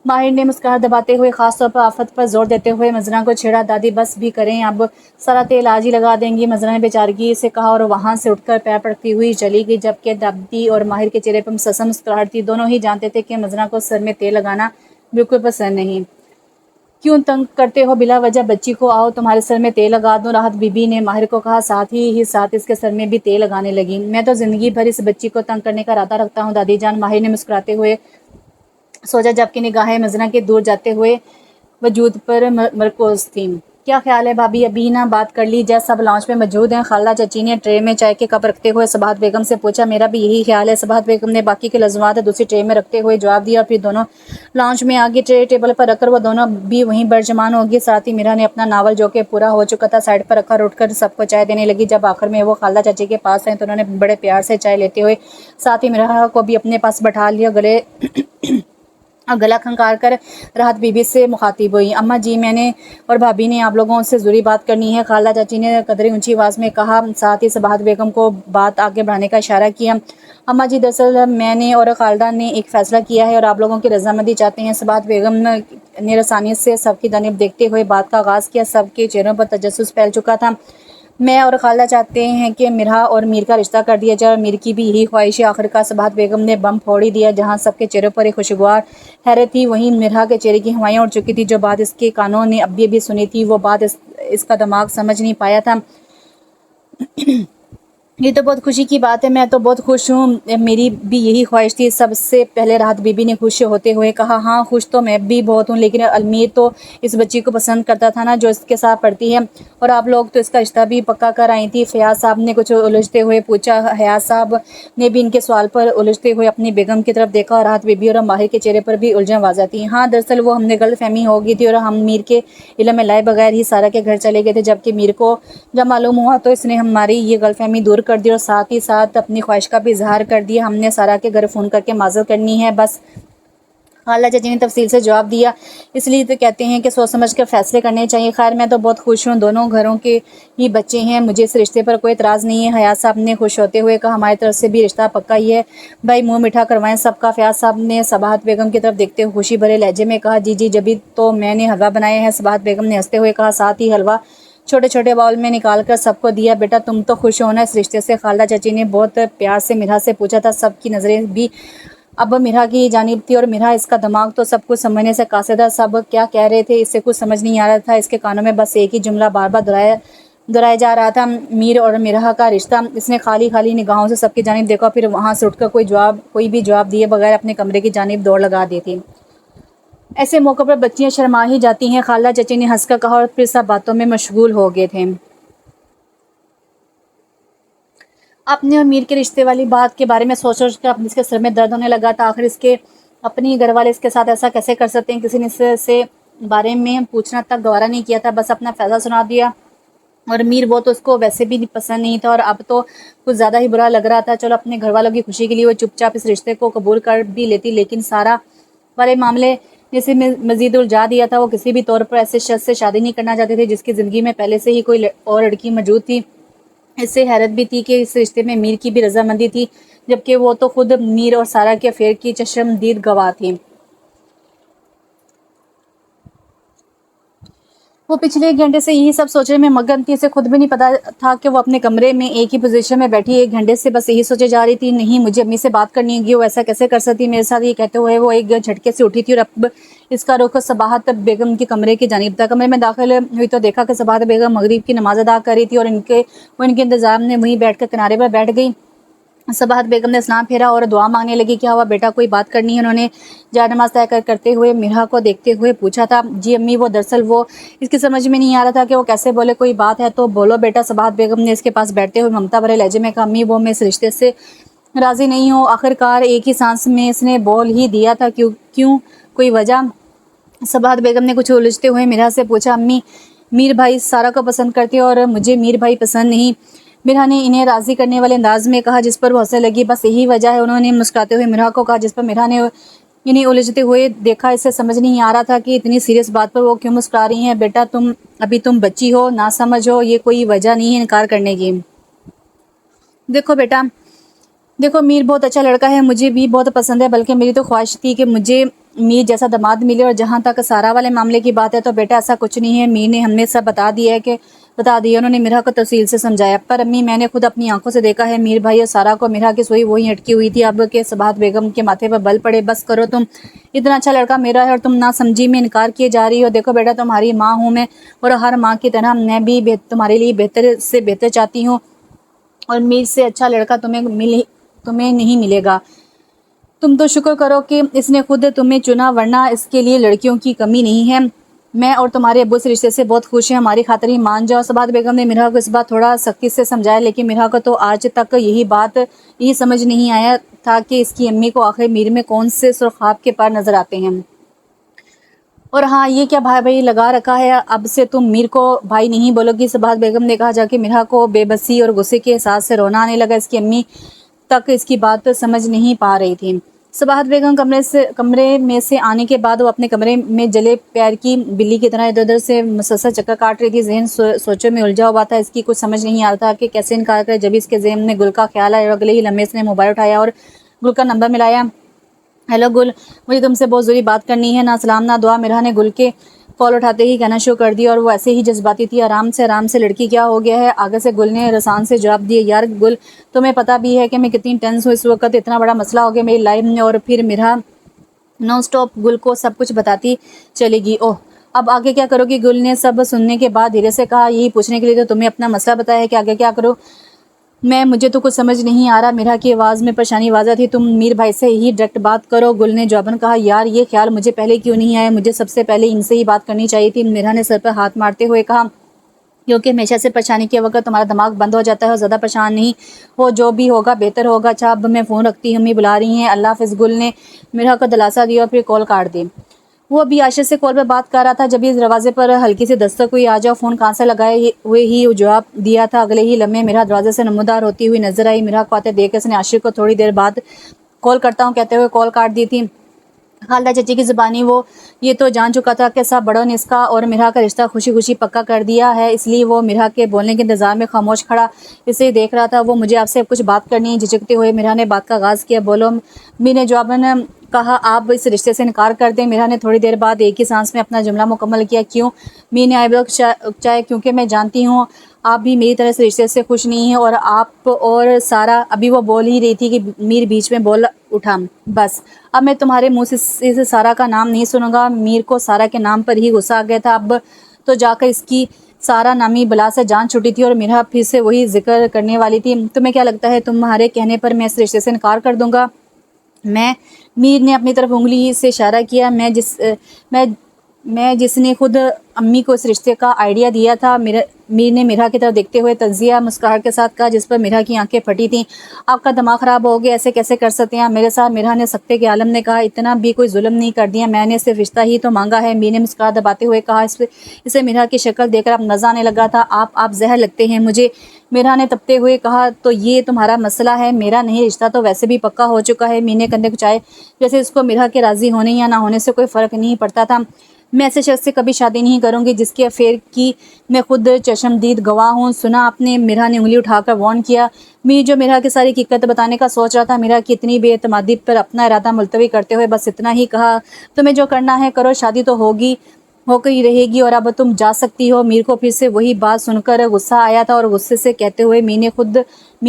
ماہر نے مسکراہٹ دباتے ہوئے خاص طور پر آفت پر زور دیتے ہوئے مزرعہ کو چھیڑا۔ دادی بس بھی کریں، اب سارا تیل آج ہی لگا دیں گی، مزرعہ نے بیچارگی سے کہا اور وہاں سے اٹھ کر پیر پٹکتی ہوئی چلی گئی، جبکہ دادی اور ماہر کے چہرے پر مسلسل مسکراہٹ تھی۔ دونوں ہی جانتے تھے کہ مزرعہ کو سر میں تیل لگانا بالکل پسند نہیں۔ کیوں تنگ کرتے ہو بلا وجہ بچی کو، آؤ تمہارے سر میں تیل لگا دوں، راحت بی بی نے ماہر کو کہا، ساتھ ہی ساتھ اس کے سر میں بھی تیل لگانے لگی۔ میں تو زندگی بھر اس بچی کو تنگ کرنے کا ارادہ رکھتا ہوں دادی جان، ماہر نے مسکراتے ہوئے سوچا، جبکہ نگاہیں مزرعہ کے دور جاتے ہوئے وجود پر مرکوز تھیں۔ کیا خیال ہے بھابھی، ابھی نہ بات کر لی جائے، سب لاؤنج میں موجود ہیں؟ خالہ چچی نے ٹرے میں چائے کے کپ رکھتے ہوئے صباحت بیگم سے پوچھا۔ میرا بھی یہی خیال ہے، صباحت بیگم نے باقی کے لازمات دوسری ٹرے میں رکھتے ہوئے جواب دیا، اور پھر دونوں لاؤنج میں آگے ٹرے ٹیبل پر رکھ کر وہ دونوں بھی وہیں برجمان ہو گئی۔ ساتھ ہی میرا نے اپنا ناول، جو کہ پورا ہو چکا تھا، سائڈ پر رکھا اور اٹھ کر سب کو چائے دینے لگی۔ جب آخر میں وہ خالہ چچی کے پاس آئیں تو انہوں نے بڑے پیار سے چائے لیتے ہوئے ساتھ ہی میرا کو بھی اپنے پاس بٹھا لیا، گلا کھنکار کر راحت بی بی سے مخاطب ہوئی۔ اماں جی، میں نے اور بھابھی نے آپ لوگوں سے ضروری بات کرنی ہے، خالہ چچی نے قدرے اونچی آواز میں کہا، ساتھ ہی صباحت بیگم کو بات آگے بڑھانے کا اشارہ کیا۔ اماں جی، دراصل میں نے اور خالدہ نے ایک فیصلہ کیا ہے اور آپ لوگوں کی رضامندی چاہتے ہیں۔ صباحت بیگم نے رسانیت سے سب کی جانب دیکھتے ہوئے بات کا آغاز کیا۔ سب کے چہروں پر تجسس پھیل چکا تھا۔ میں اور خالدہ چاہتے ہیں کہ مرحا اور میر کا رشتہ کر دیا جائے، اور میر کی بھی یہی خواہش ہے۔ آخر کار صباحت بیگم نے بم پھوڑ ہی دیا۔ جہاں سب کے چہروں پر ایک خوشگوار حیرت تھی، وہیں مرحا کے چہرے کی ہوائیں اڑ چکی تھی۔ جو بات اس کے کانوں نے ابھی سنی تھی، وہ بات اس کا دماغ سمجھ نہیں پایا تھا۔ یہ تو بہت خوشی کی بات ہے، میں تو بہت خوش ہوں، میری بھی یہی خواہش تھی۔ سب سے پہلے راحت بی بی نے خوش ہوتے ہوئے کہا، ہاں خوش تو میں بھی بہت ہوں، لیکن المیر تو اس بچی کو پسند کرتا تھا نا، جو اس کے ساتھ پڑھتی ہے، اور آپ لوگ تو اس کا رشتہ بھی پکا کر آئی تھی۔ فیاض صاحب نے کچھ الجھتے ہوئے پوچھا۔ حیات صاحب نے بھی ان کے سوال پر الجھتے ہوئے اپنی بیگم کی طرف دیکھا، اور راحت بی بی اور ماہر کے چہرے پر بھی الجھن واضح تھی۔ ہاں دراصل وہ ہم نے غلط فہمی ہو گئی تھی اور ہم میر کے علم میں لائے بغیر ہی سارا کے گھر چلے گئے تھے، جبکہ میر کو جب معلوم ہوا تو اس نے ہماری یہ غلط فہمی دور کر دی اور ساتھ ہی ساتھ اپنی خواہش کا بھی اظہار کر دیا۔ ہم نے سارا کے گھر فون کر کے معذرت کرنی ہے بس، خالہ چچی نے تفصیل سے جواب دیا۔ اس لیے تو کہتے ہیں کہ سوچ سمجھ کر فیصلے کرنے چاہیے۔ خیر میں تو بہت خوش ہوں، دونوں گھروں کے ہی بچے ہیں، مجھے اس رشتے پر کوئی اعتراض نہیں ہے۔ حیات صاحب نے خوش ہوتے ہوئے کہا، ہماری طرف سے بھی رشتہ پکا ہی ہے بھائی، منہ میٹھا کروائیں سب کا۔ فیاض صاحب نے صباحت بیگم کی طرف دیکھتے ہوئے خوشی بھرے لہجے میں کہا، جی جبھی تو میں نے حلوہ بنایا ہے۔ صباحت بیگم نے ہنستے ہوئے کہا، ساتھ ہی حلوہ چھوٹے چھوٹے باؤل میں نکال کر سب کو دیا۔ بیٹا تم تو خوش ہو نا اس رشتے سے؟ خالہ چچی نے بہت پیار سے مرحا سے پوچھا تھا۔ سب کی نظریں بھی اب مرحا کی جانب تھی، اور مرحا اس کا دماغ تو سب کچھ سمجھنے سے قاصر تھا۔ سب کیا کہہ رہے تھے اسے کچھ سمجھ نہیں آ رہا تھا، اس کے کانوں میں بس ایک ہی جملہ بار بار دہرایا جا رہا تھا، میر اور مرحا کا رشتہ۔ اس نے خالی نگاہوں سے سب کی جانب دیکھا، پھر وہاں سے اٹھ کر کوئی بھی جواب دیے بغیر اپنے کمرے کی جانب دوڑ لگا دی تھی۔ ایسے موقع پر بچیاں شرما ہی جاتی ہیں، خالہ چچی نے ہنس کر کہا، اور پھر سب باتوں میں مشغول ہو گئے تھے۔ اپنے اور میر کے رشتے والی بات کے بارے میں سوچ کر اس کے سر میں درد ہونے لگا تھا۔ آخر اس کے اپنی گھر والے اس کے ساتھ ایسا کیسے کر سکتے ہیں؟ کسی نے اس سے بارے میں پوچھنا تک گوارا نہیں کیا تھا، بس اپنا فیصلہ سنا دیا، اور میر وہ تو اس کو ویسے بھی پسند نہیں تھا، اور اب تو کچھ زیادہ ہی برا لگ رہا تھا۔ چلو اپنے گھر والوں کی خوشی کے لیے وہ چپ چاپ اس رشتے کو قبول کر بھی لیتی، لیکن سارا والے معاملے جسے مزید الجھا دیا تھا۔ وہ کسی بھی طور پر ایسے شخص سے شادی نہیں کرنا چاہتے تھے جس کی زندگی میں پہلے سے ہی کوئی اور لڑکی موجود تھی۔ اس سے حیرت بھی تھی کہ اس رشتے میں میر کی بھی رضامندی تھی، جبکہ وہ تو خود میر اور سارا کے افیئر کی چشمدید گواہ تھی۔ वो पिछले 1 घंटे से यही सब सोचने में मगन थी। इसे खुद भी नहीं पता था कि वो अपने कमरे में एक ही पोजीशन में बैठी 1 घंटे से बस यही सोचे जा रही थी, नहीं मुझे अम्मी से बात करनी होगी, वो ऐसा कैसे कर सकती मेरे साथ। ये कहते हुए वो एक झटके से उठी थी और अब इसका रुख सबाहत बेगम के कमरे की जानिब था। कमरे में दाखिल हुई तो देखा कि सबाहत बेगम मगरिब की नमाज अदा कर रही थी और इनके इंतजाम में वहीं बैठकर किनारे पर बैठ गई। सबाहत बेगम ने सलाम फेरा और दुआ मांगने लगी। क्या हुआ बेटा, कोई बात करनी है? उन्होंने जायनमाज तय करते हुए मिरा को देखते हुए पूछा था। जी अम्मी, वो दरअसल वो इसकी समझ में नहीं आ रहा था कि वो कैसे बोले। कोई बात है तो बोलो बेटा। सबाहत बेगम ने इसके पास बैठते हुए ममता भरे लहजे में कहा, अम्मी वो मैं इस रिश्ते से राजी नहीं हूँ। आखिरकार एक ही सांस में इसने बोल ही दिया था, क्यों कोई वजह? सबाहत बेगम ने कुछ उलझते हुए मिरा से पूछा। अम्मी, मीर भाई सारा को पसंद करते और मुझे मीर भाई पसंद नहीं। मिरा ने इन्हें राजी करने वाले अंदाज में कहा जिस पर वो हंसने लगी। बस यही वजह है? उन्होंने मुस्कुराते हुए मिरा को कहा, जिस पर मिरा ने इन्हें उलझते हुए देखा। इसे समझ नहीं आ रहा था कि इतनी सीरियस बात पर वो क्यों मुस्कुरा रही हैं। बेटा तुम बच्ची हो, ना समझ हो, ये कोई वजह नहीं है इनकार करने की। देखो बेटा, देखो मीर बहुत अच्छा लड़का है, मुझे भी बहुत पसंद है, बल्कि मेरी तो ख्वाहिश थी कि मुझे मीर जैसा दामाद मिले। और जहाँ तक सारा वाले मामले की बात है तो बेटा ऐसा कुछ नहीं है। मीर ने हमें सब बता दिया उन्होंने मिरा को तफसील से समझाया। पर अम्मी, मैंने खुद अपनी आंखों से देखा है मीर भाई और सारा को। मिरा की सुई वहीं अटकी हुई थी। अब के सबाहत बेगम के माथे पर बल पड़े। बस करो तुम, इतना अच्छा लड़का मेरा है और तुम ना समझी में इनकार किए जा रही हो। देखो बेटा, तुम्हारी माँ हूँ मैं और हर माँ की तरह मैं भी तुम्हारे लिए बेहतर से बेहतर चाहती हूँ और मीर से अच्छा लड़का तुम्हें नहीं मिलेगा। तुम तो शुक्र करो कि इसने खुद तुम्हें चुना, वरना इसके लिए लड़कियों की कमी नहीं है। मैं और तुम्हारे अब्बू इस रिश्ते से बहुत खुश हैं, हमारी खातिर ही मान जाओ। सबाहत बेगम ने मिरा को इस बात थोड़ा सख्ती से समझाया, लेकिन मिरा को तो आज तक यही समझ नहीं आया था कि इसकी अम्मी को आखिर मीर में कौन से सुर्खाब के पार नजर आते हैं। और हाँ, ये क्या भाई भाई लगा रखा है, अब से तुम मीर को भाई नहीं बोलोगी? सबाहत बेगम ने कहा। जाके मिरा को बेबसी और गुस्से के एहसास से रोना आने लगा। इसकी अम्मी तक इसकी बात समझ नहीं पा रही थी। सबाहत बेगम कमरे में से आने के बाद वो अपने कमरे में जले पैर की बिल्ली की तरह इधर उधर से मुसलसल चक्कर काट रही थी। जहन सोचों में उलझा हुआ था। इसकी कुछ समझ नहीं आ रहा था कि कैसे इनकार करे। जब इसके जहन में गुल का ख्याल आया और अगले ही लम्हे इसने मोबाइल उठाया और गुल का नंबर मिलाया। हेलो गुल, मुझे तुमसे बहुत ज़रूरी बात करनी है। ना सलाम ना दुआ। मिरा ने गुल के कॉल उठाते ही कहना शुरू कर दिया और वो ऐसे ही जज्बाती थी। आराम से लड़की, क्या हो गया है? आगे से गुल ने रसान से जवाब दिया। यार गुल, तुम्हें पता भी है कि मैं कितनी टेंस हूँ इस वक्त। इतना बड़ा मसला हो गया मेरी लाइफ में। और फिर मिरा नॉन स्टॉप गुल को सब कुछ बताती चलेगी। ओह, अब आगे क्या करोगी? गुल ने सब सुनने के बाद धीरे से कहा। यही पूछने के लिए तो तुम्हें अपना मसला बताया है कि आगे क्या करो। मुझे तो कुछ समझ नहीं आ रहा। मिरा की आवाज़ में परेशानी वाज़ा थी। तुम मीर भाई से ही डायरेक्ट बात करो। गुल ने जवाबन कहा। यार ये ख्याल मुझे पहले क्यों नहीं आया? मुझे सबसे पहले इनसे ही बात करनी चाहिए थी। मिरा ने सर पर हाथ मारते हुए कहा, क्योंकि हमेशा से परेशानी के वक्त तुम्हारा दिमाग बंद हो जाता है और ज़्यादा परेशान नहीं हो। जो भी होगा बेहतर होगा। अच्छा अब मैं फ़ोन रखती हूँ, अम्मी बुला रही हैं। अल्लाह हाफ़िज़। गुल ने मिरा को दिलासा दिया और फिर कॉल काट दी। वो अभी आयशा से कॉल पर बात कर रहा था जब इस दरवाजे पर हल्की सी दस्तक हुई। आ जाओ। फ़ोन कहाँ से लगाए हुए ही जवाब दिया था। अगले ही लम्हे मेरा दरवाजे से नमदार होती हुई नजर आई। मेरा को आते देख इसने आशिक को थोड़ी देर बाद कॉल करता हूँ कहते हुए कॉल काट दी थी। खालदा चची की ज़ुबानी वो ये तो जान चुका था कि सब बड़ों ने इसका और मिरा का रिश्ता खुशी खुशी पक्का कर दिया है, इसलिए वो मिरा के बोलने के इंतज़ार में खामोश खड़ा इसे देख रहा था। वो मुझे आपसे कुछ बात करनी है। झिझकते हुए मिरा ने बात का आगाज़ किया। बोलो। मी ने जवाबन कहा। आप इस रिश्ते से इनकार कर दें। मिरा ने थोड़ी देर बाद एक ही सांस में अपना जुमला मुकम्मल किया। क्यों? मी ने आईब्रो चाहे क्योंकि मैं जानती हूँ आप भी मेरी तरह से रिश्ते से खुश नहीं हैं और आप और सारा। अभी वो बोल ही रही थी कि मीर बीच में बोल उठा। बस अब मैं तुम्हारे मुंह से सारा का नाम नहीं सुनूंगा। मीर को सारा के नाम पर ही गुस्सा आ गया था। अब तो जाकर इसकी सारा नामी बला से जान छुटी थी और मेरा फिर से वही जिक्र करने वाली थी। तुम्हें क्या लगता है तुम्हारे कहने पर मैं इस रिश्ते से इनकार कर दूंगा? मीर ने अपनी तरफ उंगली से इशारा किया। मैं जिसने खुद अम्मी को इस रिश्ते का आइडिया दिया था। मीर ने मिरा की तरफ देखते हुए तंजिया मुस्कुराहट के साथ कहा, जिस पर मिरा की आंखें फटी थीं। आपका दिमाग ख़राब हो गया, ऐसे कैसे कर सकते हैं मेरे साथ? मिरा ने सख्ते के आलम ने कहा। इतना भी कोई जुल्म नहीं कर दिया, मैंने सिर्फ रिश्ता ही तो मांगा है। मीर ने मुस्कुराहट दबाते हुए कहा। इसे मिरा की शक्ल देखकर अब मज़ा आने लगा था। आप जहर लगते हैं मुझे, मिरा ने तपते हुए कहा। तो ये तुम्हारा मसला है, मेरा नहीं। रिश्ता तो वैसे भी पक्का हो चुका है। मीर ने कंधे कुचाए, जैसे इसको मिरा के राज़ी होने या ना होने से कोई फ़र्क नहीं पड़ता था। मैं ऐसे शख्स से कभी शादी नहीं करूंगी जिसके अफेयर की मैं खुद चशमदीद गवाह हूँ। सुना आपने? मिरा ने उंगली उठाकर वार्न किया। मीर जो मिरा की सारी हकीकत बताने का सोच रहा था, मिरा की इतनी बेएतमादी पर अपना इरादा मुलतवी करते हुए बस इतना ही कहा, तुम्हें जो करना है करो, शादी तो होगी हो गई रहेगी और अब तुम जा सकती हो। मीर को फिर से वही बात सुनकर गुस्सा आया था और गुस्से से कहते हुए मी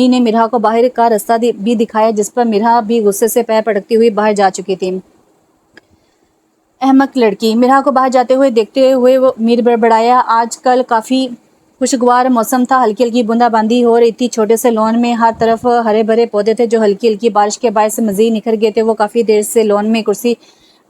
ने मिरहा को बाहर का रास्ता भी दिखाया, जिस पर मिरहा भी गुस्से से पैर पटकती हुई बाहर जा चुकी थी। अहमक लड़की। मिरहा को बाहर जाते हुए देखते हुए वो मीर बड़बड़ाया। आजकल काफ़ी खुशगवार मौसम था, हल्की हल्की बूंदाबांदी हो रही थी। छोटे से लॉन में हर तरफ हरे भरे पौधे थे जो हल्की हल्की बारिश के बायस मज़ीद निखर गए थे। वो काफ़ी देर से लॉन में कुर्सी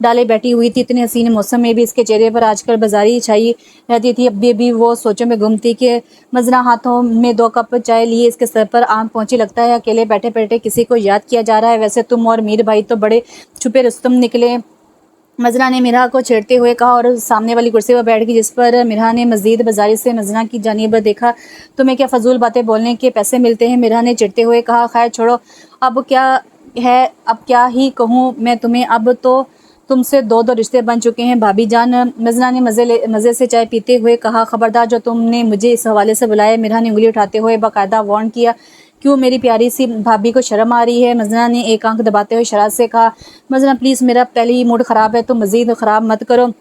डाले बैठी हुई थी। इतने हसीन मौसम में भी इसके चेहरे पर आजकल बाजारी छाई रहती थी। अब भी वो सोचों में गुम थी कि मजना हाथों में 2 कप चाय लिए इसके सर पर आम पहुंची। लगता है अकेले बैठे बैठे किसी को याद किया जा रहा है। वैसे तुम और मीर भाई तो बड़े छुपे रुस्तम निकले, मजना ने मिरहा को छेड़ते हुए कहा और सामने वाली कुर्सी पर बैठ गई, जिस पर मिरहा ने मजीद बाजारी से मजना की जानिब देखा। तुम्हें क्या फजूल बातें बोलने के पैसे मिलते हैं? मिरहा ने चिढ़ते हुए कहा। खैर छोड़ो, अब क्या है, अब क्या ही कहूँ मैं तुम्हें, अब तो तुमसे 2 रिश्ते बन चुके हैं भाभी जान। मजना ने मज़े से चाय पीते हुए कहा। खबरदार, जो तुमने मुझे इस हवाले से बुलाया। मिरहा ने उंगली उठाते हुए बाकायदा वार्न किया। क्यों, मेरी प्यारी सी भाभी को शर्म आ रही है? मजना ने एक आंख दबाते हुए शरारत से कहा। मजना प्लीज़, मेरा पहले ही मूड ख़राब है, तुम मज़ीद ख़राब मत करो।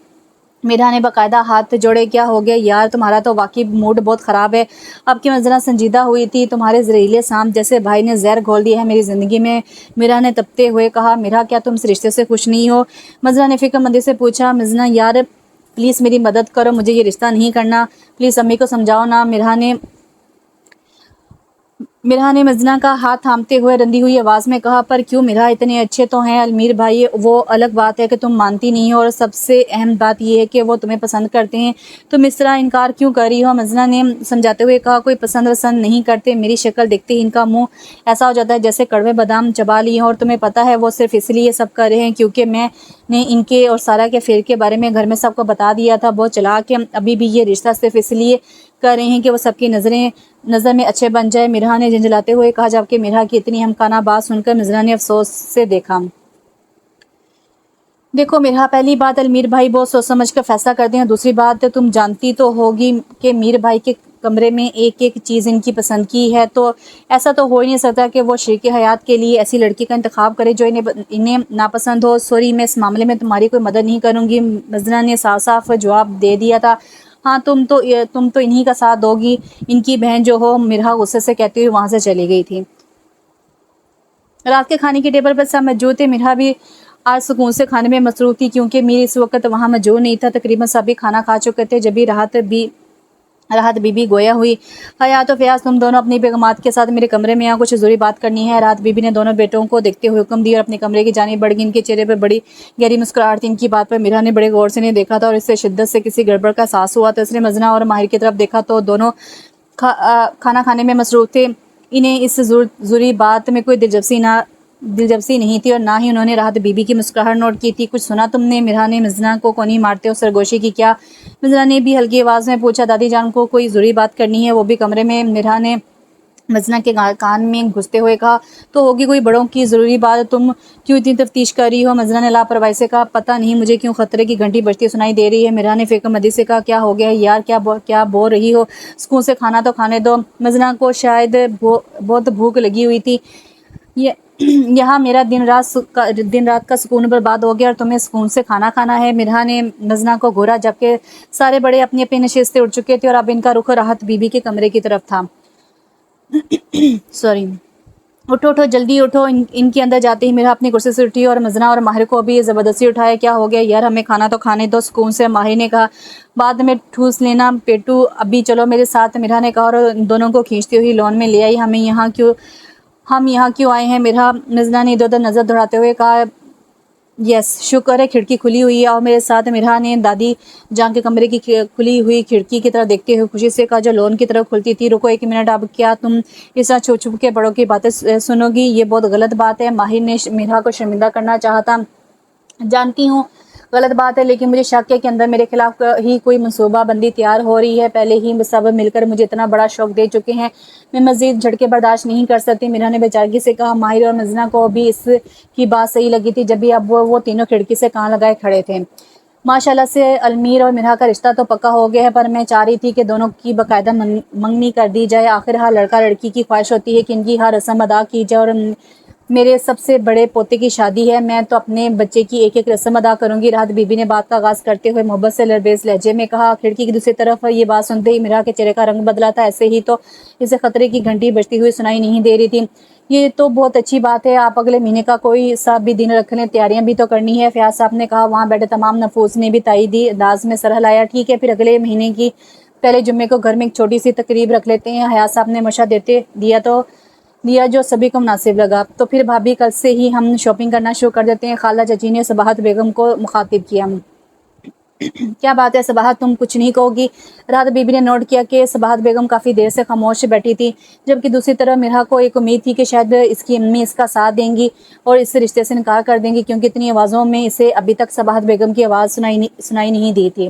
मिरहा ने बाकायदा हाथ जोड़े। क्या हो गया यार, तुम्हारा तो वाकई मूड बहुत ख़राब है। अब की मजना संजीदा हुई थी। तुम्हारे जहरीले सांप जैसे भाई ने जहर घोल दिया है मेरी ज़िंदगी में। मिरहा ने तपते हुए कहा। मिरहा, क्या तुम इस रिश्ते से खुश नहीं हो? मजना ने फिक्रमंदी से पूछा। मजना यार प्लीज़ मेरी मदद करो, मुझे ये रिश्ता नहीं करना, प्लीज़ अम्मी को समझाओ ना। मिरहा ने मजना का हाथ थामते हुए रंधी हुई आवाज़ में कहा। पर क्यों मिरहा, इतने अच्छे तो हैं अलमीर भाई। वो अलग बात है कि तुम मानती नहीं हो, और सबसे अहम बात यह है कि वो तुम्हें पसंद करते हैं। तुम इस तरह इनकार क्यों कर रही हो? मजना ने समझाते हुए कहा। कोई पसंद वसंद नहीं करते, मेरी शक्ल देखते ही इनका मुंह ऐसा हो जाता है जैसे कड़वे बादाम चबा लिए हों। और तुम्हें पता है वो सिर्फ इसलिए सब कर रहे हैं क्योंकि मैंने इनके और सारा के फेर के बारे में घर में सबको बता दिया था। बहुत चालाक है। अभी भी ये रिश्ता सिर्फ इसलिए कर रहे हैं कि वो सबकी नज़र में अच्छे बन जाए। मिरहा ने झंझलाते हुए कहा। जबकि मिरहा की इतनी हमकाना बात सुनकर मजना ने अफसोस से देखा। देखो मिरहा, पहली बात अलमीर भाई बहुत सोच समझ कर फैसला करते हैं। दूसरी बात तुम जानती तो होगी कि मीर भाई के कमरे में एक एक चीज़ इनकी पसंद की है, तो ऐसा तो हो ही नहीं सकता कि वो शरीक हयात के लिए ऐसी लड़की का इंतखाब करे जो इन्हें नापसंद हो। सॉरी, मैं इस मामले में तुम्हारी कोई मदद नहीं करूँगी। मजना ने साफ साफ जवाब दे दिया था। हाँ, तुम तो इन्हीं का साथ दोगी। इनकी बहन जो हो, मिरहा गुस्से से कहती हुई वहाँ से चली गई थी। रात के खाने के टेबल पर सब मौजूद थे। मिरहा भी आज सुकून से खाने में मसरूफ थी क्योंकि मीर इस वक्त वहाँ मौजूद नहीं था। तकरीबन सभी खाना खा चुके थे। जब भी राहत बीबी गोया हुई। हयात और फयाज, तुम दोनों अपनी बेगमात के साथ मेरे कमरे में यहाँ कुछ ज़रूरी बात करनी है। राहत बीबी ने दोनों बेटों को देखते हुए हुक्म दिया और अपने कमरे की जानिब बढ़ गई। इनके चेहरे पर बड़ी गहरी मुस्कुराहट थी। इनकी बात पर मिरहा ने बड़े गौर से नहीं देखा था और इससे शिद्दत से किसी गड़बड़ का एहसास हुआ। तो इसने मजना और माहिर की तरफ देखा तो दोनों खाना खाने में मसरूफ थे। इन्हें इस ज़रूरी बात में कोई दिलचस्पी नहीं थी और ना ही उन्होंने राहत बीबी की मुस्कुराहट नोट की थी। कुछ सुना तुमने? मिरहा ने मजना को कोनी मारते और सरगोशी की। क्या? मजना ने भी हल्की आवाज़ में पूछा। दादी जान को कोई ज़रूरी बात करनी है, वो भी कमरे में। मिरहा ने मजना के कान में घुसते हुए कहा। तो होगी कोई बड़ों की ज़रूरी बात, तुम क्यों इतनी तफ्तीश कर रही हो? मजना ने लापरवाही से कहा। पता नहीं मुझे क्यों खतरे की घंटी बजती सुनाई दे रही है। मिरहा ने फिक्रमंदी से कहा। क्या हो गया है यार, क्या बोल रही हो? सुकून से खाना तो खाने दो। मजना को शायद बहुत भूख लगी हुई थी। यहाँ मेरा दिन रात का सुकून बर्बाद हो गया और तुम्हें सुकून से खाना खाना है? मिरहा ने मजना को घूरा, जबकि सारे बड़े अपनी अपनी नशिस्त से उठ चुके थे और अब इनका रुख राहत बीबी के कमरे की तरफ था। सॉरी, उठो उठो जल्दी उठो। इनके अंदर जाते ही मिरहा अपनी कुर्सी से उठी और मजना और माहिर को भी ज़बरदस्ती उठाया। क्या हो गया यार, हमें खाना तो खाने दो, सुकून से। माहिर ने कहा। बाद में ठूस लेना पेटू, अभी चलो मेरे साथ। मिरहा ने कहा और दोनों को खींचती हुई लॉन में ले आई। हम यहाँ क्यों आए हैं? मजना ने इधर उधर नज़र दौड़ाते हुए कहा। यस, शुक्र है खिड़की खुली हुई है और मेरे साथ। मिरहा ने दादी जान के कमरे की खुली हुई खिड़की की तरफ देखते हुए खुशी से कहा, जो लॉन की तरफ खुलती थी। रुको 1 मिनट, अब क्या तुम इस तरह छुप छुप के बड़ों की बातें सुनोगी? ये बहुत गलत बात है। माहिर ने मिरहा को शर्मिंदा करना चाहा था। जानती हूँ गलत बात है, लेकिन मुझे शक है कि अंदर मेरे खिलाफ ही कोई मनसूबा बंदी तैयार हो रही है। पहले ही सब मिलकर मुझे इतना बड़ा शौक दे चुके हैं, मैं मज़ीद झटके बर्दाश्त नहीं कर सकती। मिरहा ने बेचारगी से कहा। माहिर और मजना को भी इसकी बात सही लगी थी। जब भी अब वो तीनों खिड़की से कान लगाए खड़े थे। माशाल्लाह से अलमीर और मिरहा का रिश्ता तो पक्का हो गया है, पर मैं चाह रही थी कि दोनों की बाकायदा मंगनी कर दी जाए। आखिर हर लड़का लड़की की ख्वाहिश होती है कि इनकी हर रस्म अदा की जाए और میرے سب سے بڑے پوتے کی شادی ہے، میں تو اپنے بچے کی ایک ایک رسم ادا کروں گی۔ راحت بی بی نے بات کا آغاز کرتے ہوئے محبت سے لرزیز لہجے میں کہا۔ کھڑکی کی دوسری طرف یہ بات سنتے ہی میرا کے چہرے کا رنگ بدلا تھا، ایسے ہی تو اسے خطرے کی گھنٹی بجتی ہوئی سنائی نہیں دے رہی تھی۔ یہ تو بہت اچھی بات ہے، آپ اگلے مہینے کا کوئی سا بھی دن رکھ لیں، تیاریاں بھی تو کرنی ہے، فیاض صاحب نے کہا۔ وہاں بیٹھے تمام نفوس نے بھی تائیدی انداز میں سر ہلایا۔ ٹھیک ہے، پھر اگلے مہینے کی پہلے جمعے کو گھر میں ایک چھوٹی سی تقریب رکھ لیتے ہیں، حیات صاحب نے مشورہ دیا جو سبھی کو مناسب لگا۔ تو پھر بھابھی کل سے ہی ہم شاپنگ کرنا شروع کر دیتے ہیں، خالہ چچی نے صباحت بیگم کو مخاطب کیا۔ کیا بات ہے صباحت، تم کچھ نہیں کہو گی؟ راحت بی بی نے نوٹ کیا کہ صباحت بیگم کافی دیر سے خاموش بیٹھی تھی، جبکہ دوسری طرف میرا کو ایک امید تھی کہ شاید اس کی امی اس کا ساتھ دیں گی اور اس رشتے سے انکار کر دیں گی، کیونکہ اتنی آوازوں میں اسے ابھی تک صباحت بیگم کی آواز سنائی نہیں دی تھی۔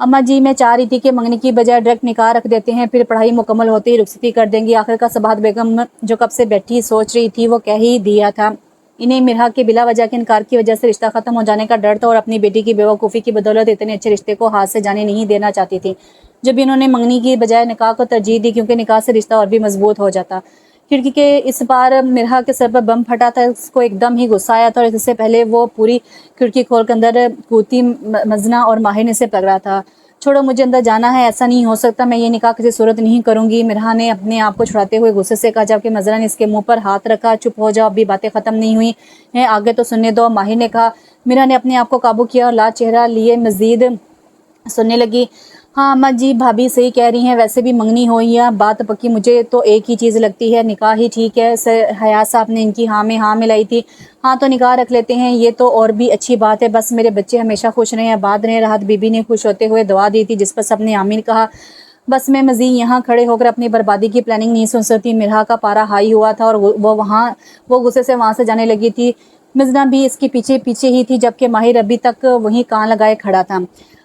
اماں جی، میں چاہ رہی تھی کہ منگنی کی بجائے ڈائریکٹ نکاح رکھ دیتے ہیں، پھر پڑھائی مکمل ہوتے ہی رخصتی کر دیں گی۔ آخر کا صباحت بیگم جو کب سے بیٹھی سوچ رہی تھی وہ کہہ ہی دیا تھا۔ انہیں مرحا کے بلا وجہ کے انکار کی وجہ سے رشتہ ختم ہو جانے کا ڈر تھا اور اپنی بیٹی کی بیوقوفی کی بدولت اتنے اچھے رشتے کو ہاتھ سے جانے نہیں دینا چاہتی تھی۔ جب انہوں نے منگنی کی بجائے نکاح کو ترجیح دی، کیونکہ نکاح سے رشتہ اور بھی مضبوط ہو جاتا۔ کھڑکی کے اس پار مرحا کے سر پر بم پھٹا تھا، اس کو ایک دم ہی غصہ آیا تھا اور اس سے پہلے وہ پوری کھڑکی کھول کر اندر کودتی مزنہ اور ماہر نے اسے پکڑا تھا۔ چھوڑو، مجھے اندر جانا ہے، ایسا نہیں ہو سکتا، میں یہ نکاح کسی صورت نہیں کروں گی، مرحا نے اپنے آپ کو چھڑاتے ہوئے غصے سے کہا، جبکہ مزنہ نے اس کے منہ پر ہاتھ رکھا۔ چپ ہو جاؤ، ابھی باتیں ختم نہیں ہوئی ہیں، آگے تو سننے دو، ماہر نے کہا۔ مرحا نے اپنے آپ کو قابو کیا اور لا چہرہ لیے مزید سننے لگی۔ ہاں اماں جی، بھابھی صحیح کہہ رہی ہیں، ویسے بھی منگنی ہو یا بات پکی، مجھے تو ایک ہی چیز لگتی ہے، نکاح ہی ٹھیک ہے۔ حیات صاحب نے ان کی ہاں میں ہاں ملائی تھی۔ ہاں تو نکاح رکھ لیتے ہیں، یہ تو اور بھی اچھی بات ہے، بس میرے بچے ہمیشہ خوش رہیں، آباد رہیں۔ راحت بی بی نے خوش ہوتے ہوئے دعا دی تھی، جس پر سب نے آمین کہا۔ بس میں مزید یہاں کھڑے ہو کر اپنی بربادی کی پلاننگ نہیں سن سکتی۔ مرحا کا پارا ہائی ہوا تھا اور وہ غصے سے وہاں سے جانے لگی تھی۔ مزنہ بھی اس کے پیچھے پیچھے ہی تھی، جبکہ ماہر ابھی تک وہیں کان لگائے کھڑا تھا۔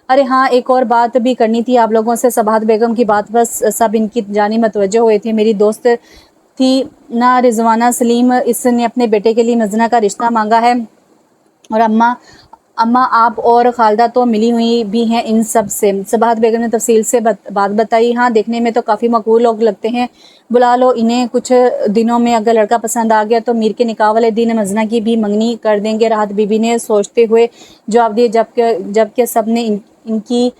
ارے ہاں، ایک اور بات بھی کرنی تھی آپ لوگوں سے۔ صباحت بیگم کی بات پر سب ان کی جانب متوجہ ہوئے تھے۔ میری دوست تھی نا رضوانہ سلیم، اس نے اپنے بیٹے کے لیے مزنہ کا رشتہ مانگا ہے، اور اماں آپ اور خالدہ تو ملی ہوئی بھی ہیں ان سب سے۔ صباحت بیگم نے تفصیل سے بات بتائی۔ ہاں، دیکھنے میں تو کافی مقبول لوگ لگتے ہیں، بلا لو انہیں، کچھ دنوں میں اگر لڑکا پسند آ گیا تو میر کے نکاح والے دن مزنہ کی بھی منگنی کر دیں گے، راحت بی بی نے سوچتے ہوئے جواب دیا، جبکہ سب نے ان کی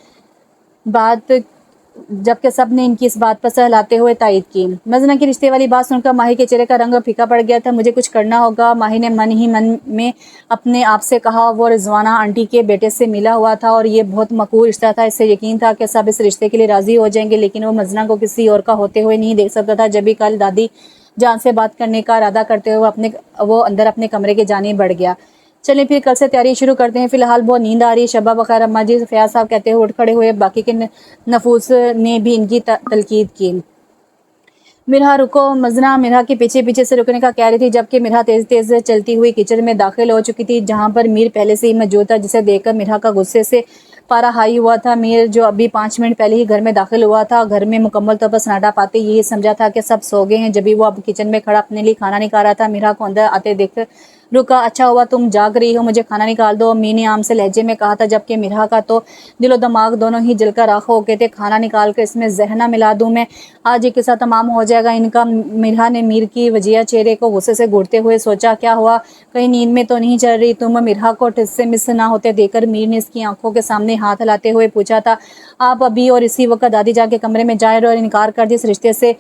اس بات پر سر ہلاتے ہوئے تائید کی۔ مزنہ کی رشتے والی بات سن کر ماہر کے چہرے کا رنگ پھیکا پڑ گیا تھا۔ مجھے کچھ کرنا ہوگا، ماہر نے من ہی من میں اپنے آپ سے کہا۔ وہ رضوانہ آنٹی کے بیٹے سے ملا ہوا تھا اور یہ بہت مقبول رشتہ تھا، اس سے یقین تھا کہ سب اس رشتے کے لیے راضی ہو جائیں گے، لیکن وہ مزنہ کو کسی اور کا ہوتے ہوئے نہیں دیکھ سکتا تھا۔ جبھی کل دادی جان سے بات کرنے کا ارادہ کرتے ہوئے وہ اندر اپنے کمرے کی جانب بڑھ گیا۔ چلیں پھر کل سے تیاری شروع کرتے ہیں، فی الحال بہت نیند آ رہی ہے۔ شبہ بخیر اماں جی، فیاض صاحب کہتے ہوئے اٹھ کھڑے ہوئے۔ باقی کے نفوس نے بھی ان کی تلقین کی۔ مرحا رکو، مزنہ مرحا کے پیچھے پیچھے سے رکنے کا کہہ رہی تھی، جبکہ مرحا تیز تیز چلتی ہوئی کچن میں داخل ہو چکی تھی، جہاں پر میر پہلے سے ہی موجود تھا، جسے دیکھ کر مرحا کا غصے سے پارا ہائی ہوا تھا۔ میر جو ابھی 5 منٹ پہلے ہی گھر میں داخل ہوا تھا، گھر میں مکمل طور پر سناٹا پاتے یہی سمجھا تھا کہ سب سو گئے ہیں، جبھی وہ اب کچن میں کھڑا اپنے لیے کھانا نکال رہا تھا۔ مرحا کو اندر آتے دیکھ رکا۔ اچھا ہوا تم جاگ رہی ہو، مجھے کھانا نکال دو، امی نے عام سے لہجے میں کہا تھا، جبکہ مرحا کا تو دل و دماغ دونوں ہی جل کر راکھ ہو گئے تھے۔ کھانا نکال کر اس میں زہر نہ ملا دوں میں، آج یہ قصہ تمام ہو جائے گا ان کا۔ مرحا نے میر کی وجیہ چہرے کو غصے سے گھورتے ہوئے سوچا، کیا ہوا، کہیں نیند میں تو نہیں چل رہی تم؟ مرحا کو ٹس سے مس نہ ہوتے دیکھ کر میر نے اس کی آنکھوں کے سامنے ہاتھ ہلاتے ہوئے پوچھا تھا، آپ ابھی اور اسی وقت دادی جان کے کمرے میں جائیں اور انکار کر دی اس رشتے سے؟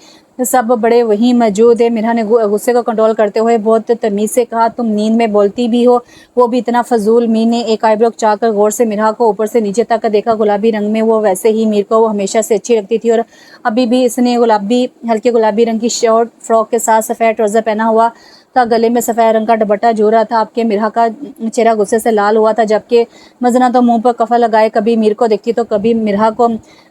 سب بڑے وہیں موجود ہیں۔ مرحا نے غصے کو کنٹرول کرتے ہوئے بہت تمیز سے کہا، تم نیند میں بولتی بھی ہو، وہ بھی اتنا فضول۔ میر نے ایک آئی برو کھچا کر غور سے مرحا کو اوپر سے نیچے تک دیکھا۔ گلابی رنگ میں وہ ویسے ہی میر کو ہمیشہ سے اچھی لگتی تھی، اور ابھی بھی اس نے ہلکے گلابی رنگ کی شارٹ فراک کے ساتھ سفید ٹراؤزر پہنا ہوا تھا، گلے میں سفید رنگ کا دوپٹہ جھول رہا تھا۔ آپ کے مرحا کا چہرہ غصے سے لال ہوا تھا، جبکہ مزنہ تو منہ پر کفا لگائے کبھی میر کو دیکھتی تو کبھی مرحا کو۔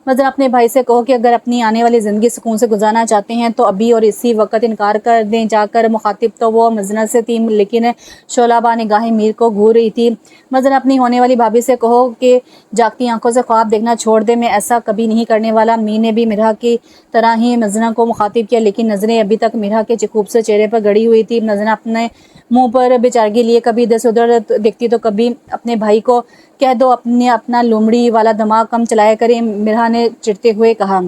مزنہ اپنے بھائی سے کہو کہ اگر اپنی آنے والی زندگی سکون سے گزارنا چاہتے ہیں تو ابھی اور اسی وقت انکار کر دیں۔ جا کر مخاطب تو وہ مزنہ سے تھی، لیکن شعلہ بہ نگاہیں میر کو گھور رہی تھی۔ مزنہ اپنی ہونے والی بھابھی سے کہو کہ جاگتی آنکھوں سے خواب دیکھنا چھوڑ دے، میں ایسا کبھی نہیں کرنے والا۔ میر نے بھی مرحا کی طرح ہی مزنہ کو مخاطب کیا، لیکن نظریں ابھی تک مرحا کے خوبصورت چہرے پر گڑی ہوئی تھی۔ مزنہ اپنے منہ پر بیچارگی لیے کبھی ادھر سے ادھر دیکھتی تو کبھی اپنے بھائی کو کہہ دو اپنا لومڑی والا دماغ کم چلایا کریں، مرحا نے چڑھتے ہوئے کہا۔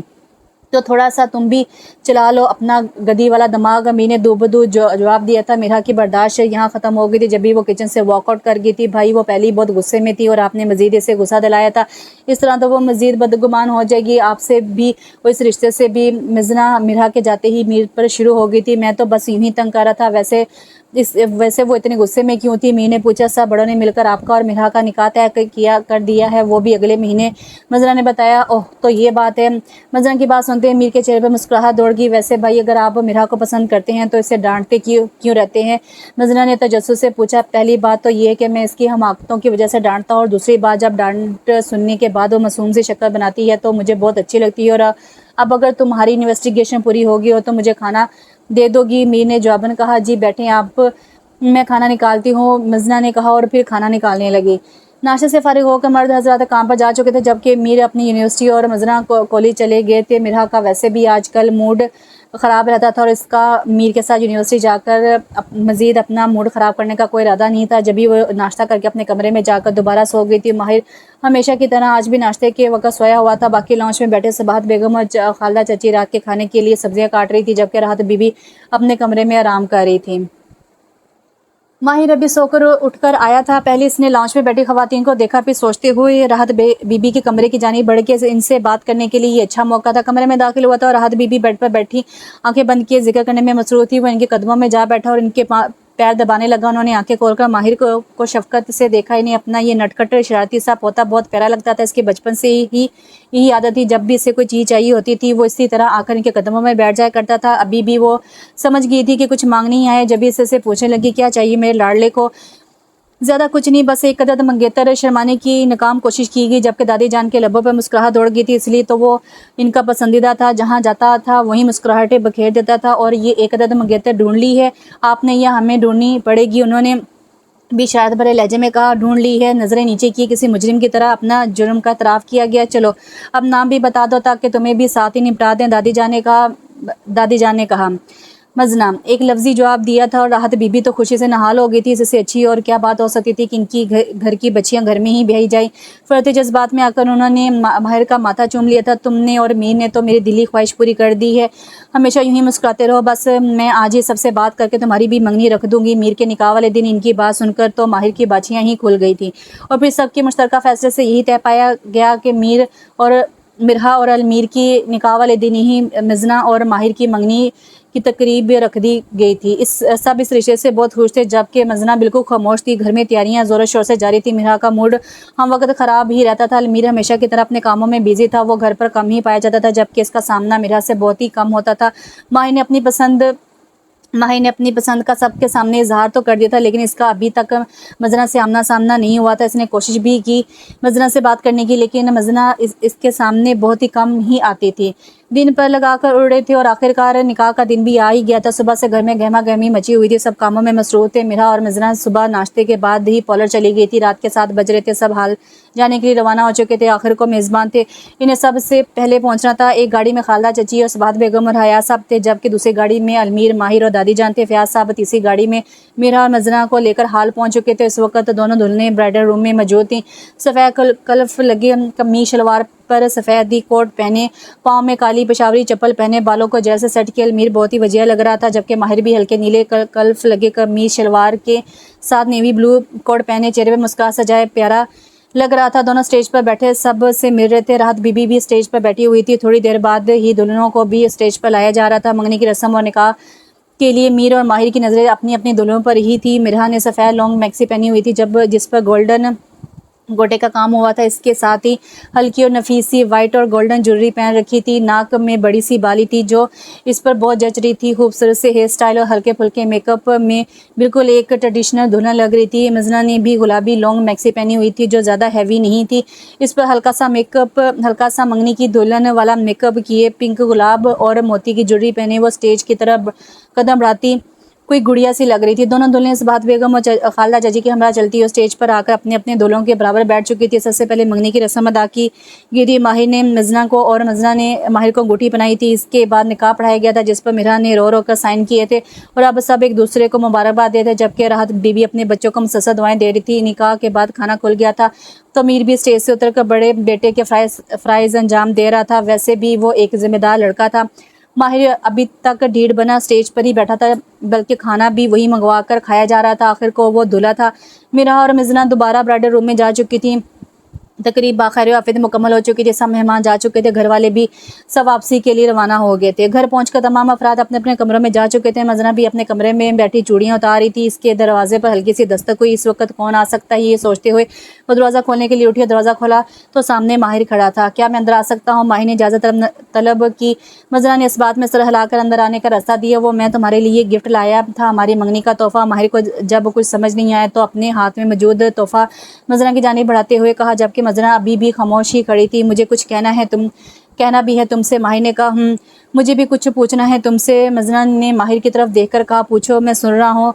تو تھوڑا سا تم بھی چلا لو اپنا گدی والا دماغ۔ امیر نے دو بدو جواب دیا تھا، میرا کی برداشت یہاں ختم ہو گئی تھی جب بھی وہ کچن سے واک آؤٹ کر گئی تھی۔ بھائی وہ پہلے ہی بہت غصے میں تھی اور آپ نے مزید اسے غصہ دلایا تھا، اس طرح تو وہ مزید بدگمان ہو جائے گی آپ سے بھی اور اس رشتے سے بھی۔ مزنہ میرا کے جاتے ہی میر پر شروع ہو گئی تھی، میں تو بس یوں ہی تنگ کر رہا تھا، ویسے وہ اتنے غصے میں کیوں تھی؟ میر نے پوچھا۔ سب بڑوں نے مل کر آپ کا اور میرا کا نکاح طے کر دیا ہے، وہ بھی اگلے مہینے، مزنہ نے بتایا۔ اوہ تو یہ بات ہے۔ مزنہ کی بات سنتے میر کے چہرے پر مسکراہٹ دوڑ گئی۔ ویسے بھائی اگر آپ میرا کو پسند کرتے ہیں تو اسے ڈانٹتے کیوں رہتے ہیں؟ مزنہ نے تجسس سے پوچھا۔ پہلی بات تو یہ کہ میں اس کی حماقتوں کی وجہ سے ڈانٹتا ہوں، اور دوسری بات جب ڈانٹ سننے کے بعد وہ معصوم سی شکل بناتی ہے تو مجھے بہت اچھی لگتی ہے، اور اب اگر تمہاری انویسٹیگیشن پوری ہوگی ہو تو مجھے کھانا دے دو گی؟ میر نے جواباً کہا۔ جی بیٹھیں آپ، میں کھانا نکالتی ہوں، مزنہ نے کہا اور پھر کھانا نکالنے لگی۔ ناشتے سے فارغ ہو کر مرد حضرات کام پر جا چکے تھے جبکہ میر اپنی یونیورسٹی اور مزنہ کالج چلے گئے تھے۔ میرا کا ویسے بھی آج کل موڈ خراب رہتا تھا اور اس کا میر کے ساتھ یونیورسٹی جا کر مزید اپنا موڈ خراب کرنے کا کوئی ارادہ نہیں تھا۔ جبھی وہ ناشتہ کر کے اپنے کمرے میں جا کر دوبارہ سو گئی تھی۔ ماہر ہمیشہ کی طرح آج بھی ناشتے کے وقت سویا ہوا تھا۔ باقی لاؤنج میں بیٹھے صباحت بیگم اور خالدہ چچی رات کے کھانے کے لیے سبزیاں کاٹ رہی تھی جبکہ راحت بی بی اپنے کمرے میں آرام کر رہی تھی۔ ماہر ابھی سو کر اٹھ کر آیا تھا، پہلے اس نے لاؤنج میں بیٹھی خواتین کو دیکھا، پھر سوچتے ہوئے راحت بی بی کے کمرے کی جانب بڑھ کے ان سے بات کرنے کے لیے یہ اچھا موقع تھا۔ کمرے میں داخل ہوا تھا اور راحت بی بی بیڈ پر بیٹھی آنکھیں بند کیے ذکر کرنے میں مصروف تھی۔ وہ ان کے قدموں میں جا بیٹھا اور ان کے پیر دبانے لگا۔ انہوں نے آنکھیں کھول کر ماہر کو شفقت سے دیکھا۔ انہیں اپنا یہ نٹکھٹ شرارتی سا پوتا بہت پیارا لگتا تھا۔ اس کے بچپن سے ہی یہی عادت تھی، جب بھی اسے کوئی چیز چاہیے ہوتی تھی وہ اسی طرح آ کر ان کے قدموں میں بیٹھ جایا کرتا تھا۔ ابھی بھی وہ سمجھ گئی تھی کہ کچھ مانگنے ہی آیا، جبھی اسے پوچھنے لگی، کیا چاہیے میرے لاڈلے کو؟ زیادہ کچھ نہیں، بس ایک عدد منگیتر۔ شرمانے کی ناکام کوشش کی گئی جبکہ دادی جان کے لبوں پر مسکراہٹ دوڑ گئی تھی، اس لیے تو وہ ان کا پسندیدہ تھا، جہاں جاتا تھا وہیں مسکراہٹیں بکھیر دیتا تھا۔ اور یہ ایک عدد منگیتر ڈھونڈ لی ہے آپ نے یا ہمیں ڈھونڈنی پڑے گی؟ انہوں نے بھی شاید بھرے لہجے میں کہا۔ ڈھونڈ لی ہے، نظریں نیچے کی، کسی مجرم کی طرح اپنا جرم کا اعتراف کیا گیا۔ چلو اب نام بھی بتا دو تاکہ تمہیں بھی ساتھ ہی نپٹا دیں، دادی جان نے کہا۔ مزنہ ایک لفظی جواب دیا تھا اور راحت بی بی تو خوشی سے نہال ہو گئی تھی۔ اس سے اچھی اور کیا بات ہو سکتی تھی کہ ان کی گھر کی بچیاں گھر میں ہی بیائی جائیں۔ فرتے جذبات میں آ کر انہوں نے ماہر کا ماتھا چوم لیا تھا۔ تم نے اور میر نے تو میری دلی خواہش پوری کر دی ہے، ہمیشہ یوں ہی مسکراتے رہو۔ بس میں آج ہی سب سے بات کر کے تمہاری بھی منگنی رکھ دوں گی۔ میر کے نکاح والے دن ان کی بات سن کر تو ماہر کی باچیاں ہی کھل گئی تھیں، اور پھر سب کے مشترکہ فیصلے سے یہی طے پایا گیا کہ مرحا اور المیر کی نکاح والے دن ہی مزنہ اور ماہر کی منگنی کی تقریب رکھ دی گئی تھی۔ سب اس رشتے سے بہت خوش تھے جبکہ مزنہ بالکل خاموش تھی۔ گھر میں تیاریاں زور و شور سے جاری تھی۔ مرحا کا موڈ ہم وقت خراب ہی رہتا تھا۔ المیر ہمیشہ کی طرح اپنے کاموں میں بیزی تھا، وہ گھر پر کم ہی پایا جاتا تھا جبکہ اس کا سامنا مرحا سے بہت ہی کم ہوتا تھا۔ ماہر نے اپنی پسند کا سب کے سامنے اظہار تو کر دیا تھا لیکن اس کا ابھی تک مزنہ سے آمنا سامنا نہیں ہوا تھا۔ اس نے کوشش بھی کی مزنہ سے بات کرنے کی لیکن مزنہ اس کے سامنے بہت ہی کم ہی آتی تھی۔ دن پر لگا کر اڑ رہے تھے اور آخرکار نکاح کا دن بھی آ ہی گیا تھا۔ صبح سے گھر میں گہما گہمی مچی ہوئی تھی، سب کاموں میں مصروف تھے۔ مرحا اور مزنہ صبح ناشتے کے بعد ہی پارلر چلی گئی تھی۔ رات کے 7 بج رہے تھے، سب حال جانے کے لیے روانہ ہو چکے تھے۔ آخر کو میزبان تھے، انہیں سب سے پہلے پہنچنا تھا۔ ایک گاڑی میں خالدہ چچی اور صباحت بیگم اور حیات صاحب تھے جبکہ دوسری گاڑی میں المیر، ماہر اور دادی جان تھے۔ فیاض صاحب تیسری گاڑی میں مرحا اور مزنہ کو لے کر ہال پہنچ چکے تھے۔ اس وقت دونوں دلہنیں برائڈل روم میں موجود تھیں، سفید کلف لگے قمیص شلوار پر سفید ہی کوٹ پہنے، پاؤں میں کالی پشاوری چپل پہنے، بالوں کو جیل سے سیٹ کیا المیر بہت ہی وجیہ لگ رہا تھا جبکہ ماہر بھی ہلکے نیلے کلف لگے قمیص شلوار کے ساتھ نیوی بلو کوٹ پہنے چہرے پہ مسکراہٹ سجائے پیارا لگ رہا تھا۔ دونوں سٹیج پر بیٹھے سب سے مل رہے تھے۔ راحت بی بی بھی سٹیج پر بیٹھی ہوئی تھی۔ تھوڑی دیر بعد ہی دلہنوں کو بھی سٹیج پر لایا جا رہا تھا۔ منگنی کی رسم اور نکاح کے لیے میر اور ماہر کی نظریں اپنی اپنی دلہنوں پر ہی تھی۔ مرحا نے سفید لانگ میکسی پہنی ہوئی تھی جس پر گولڈن گوٹے کا کام ہوا تھا، اس کے ساتھ ہی ہلکی اور نفیس سی وائٹ اور گولڈن جویلری پہن رکھی تھی۔ ناک میں بڑی سی بالی تھی جو اس پر بہت جچ رہی تھی۔ خوبصورت سے ہیئر سٹائل اور ہلکے پھلکے میک اپ میں بالکل ایک ٹریڈیشنل دلہن لگ رہی تھی۔ مزنہ نے بھی گلابی لانگ میکسی پہنی ہوئی تھی جو زیادہ ہیوی نہیں تھی، اس پر ہلکا سا منگنی کی دلہن والا میک اپ کیے، پنک گلاب اور موتی کی جویلری پہنے وہ سٹیج کی طرف قدم بڑھاتی कोई गुड़िया सी लग रही थी। दोनों दुल्हन इस बात बेगम और खालदा चाची की हमरा चलती हुई स्टेज पर आकर अपने अपने दूल्हों के बराबर बैठ चुकी थी। सबसे पहले मंगनी की रस्म अदा की गई थी। माहिर ने मजना को और मजना ने माहिर को अंगूठी पहनाई थी। इसके बाद निकाह पढ़ाया गया था, जिस पर मिरान ने रो रो कर साइन किए थे और अब सब एक दूसरे को मुबारकबाद देते थे, जबकि राहत बीबी अपने बच्चों को मुसलसल दुआएं दे रही थी। निकाह के बाद खाना खुल गया था तो अमीर भी स्टेज से उतरकर बड़े बेटे के फ्राइज अंजाम दे रहा था। वैसे भी वो एक जिम्मेदार लड़का था। माहिर अभी तक ढीठ बना स्टेज पर ही बैठा था, बल्कि खाना भी वही मंगवा कर खाया जा रहा था। आखिर को वो दूल्हा था। मिरा और मिजना दोबारा ब्राइडल रूम में जा चुकी थी। तकरीब बाखैर आफियत मुकम्मल हो चुकी थी। सब मेहमान जा चुके थे। घर वाले भी सब वापसी के लिए रवाना हो गए थे। घर पहुंचकर तमाम अफराद अपने अपने कमरों में जा चुके थे। मजना भी अपने कमरे में बैठी चूड़ियां उतार रही थी। इसके दरवाजे पर हल्की सी दस्तक हुई। इस वक्त कौन आ सकता है, ये सोचते हुए वो दरवाज़ा खोलने के लिए उठी। दरवाज़ा खोला तो सामने माहिर खड़ा था। क्या मैं अंदर आ सकता हूँ? माहिर ने इजाज़त तलब की। मजना ने इस बात में सर हिलाकर अंदर आने का रास्ता दिया। वो मैं तुम्हारे लिए गिफ्ट लाया था, हमारी मंगनी का तोहफा। माहिर को जब कुछ समझ नहीं आया तो अपने हाथ में मौजूद तोहफा मजना की जानिब बढ़ाते हुए कहा, जबकि मजना अभी भी खामोश ही खड़ी थी। मुझे कुछ कहना भी है तुमसे। माहिर ने कहा, मुझे भी कुछ पूछना है तुमसे। मजना ने माहिर की तरफ देखकर कहा, पूछो, मैं सुन रहा हूँ।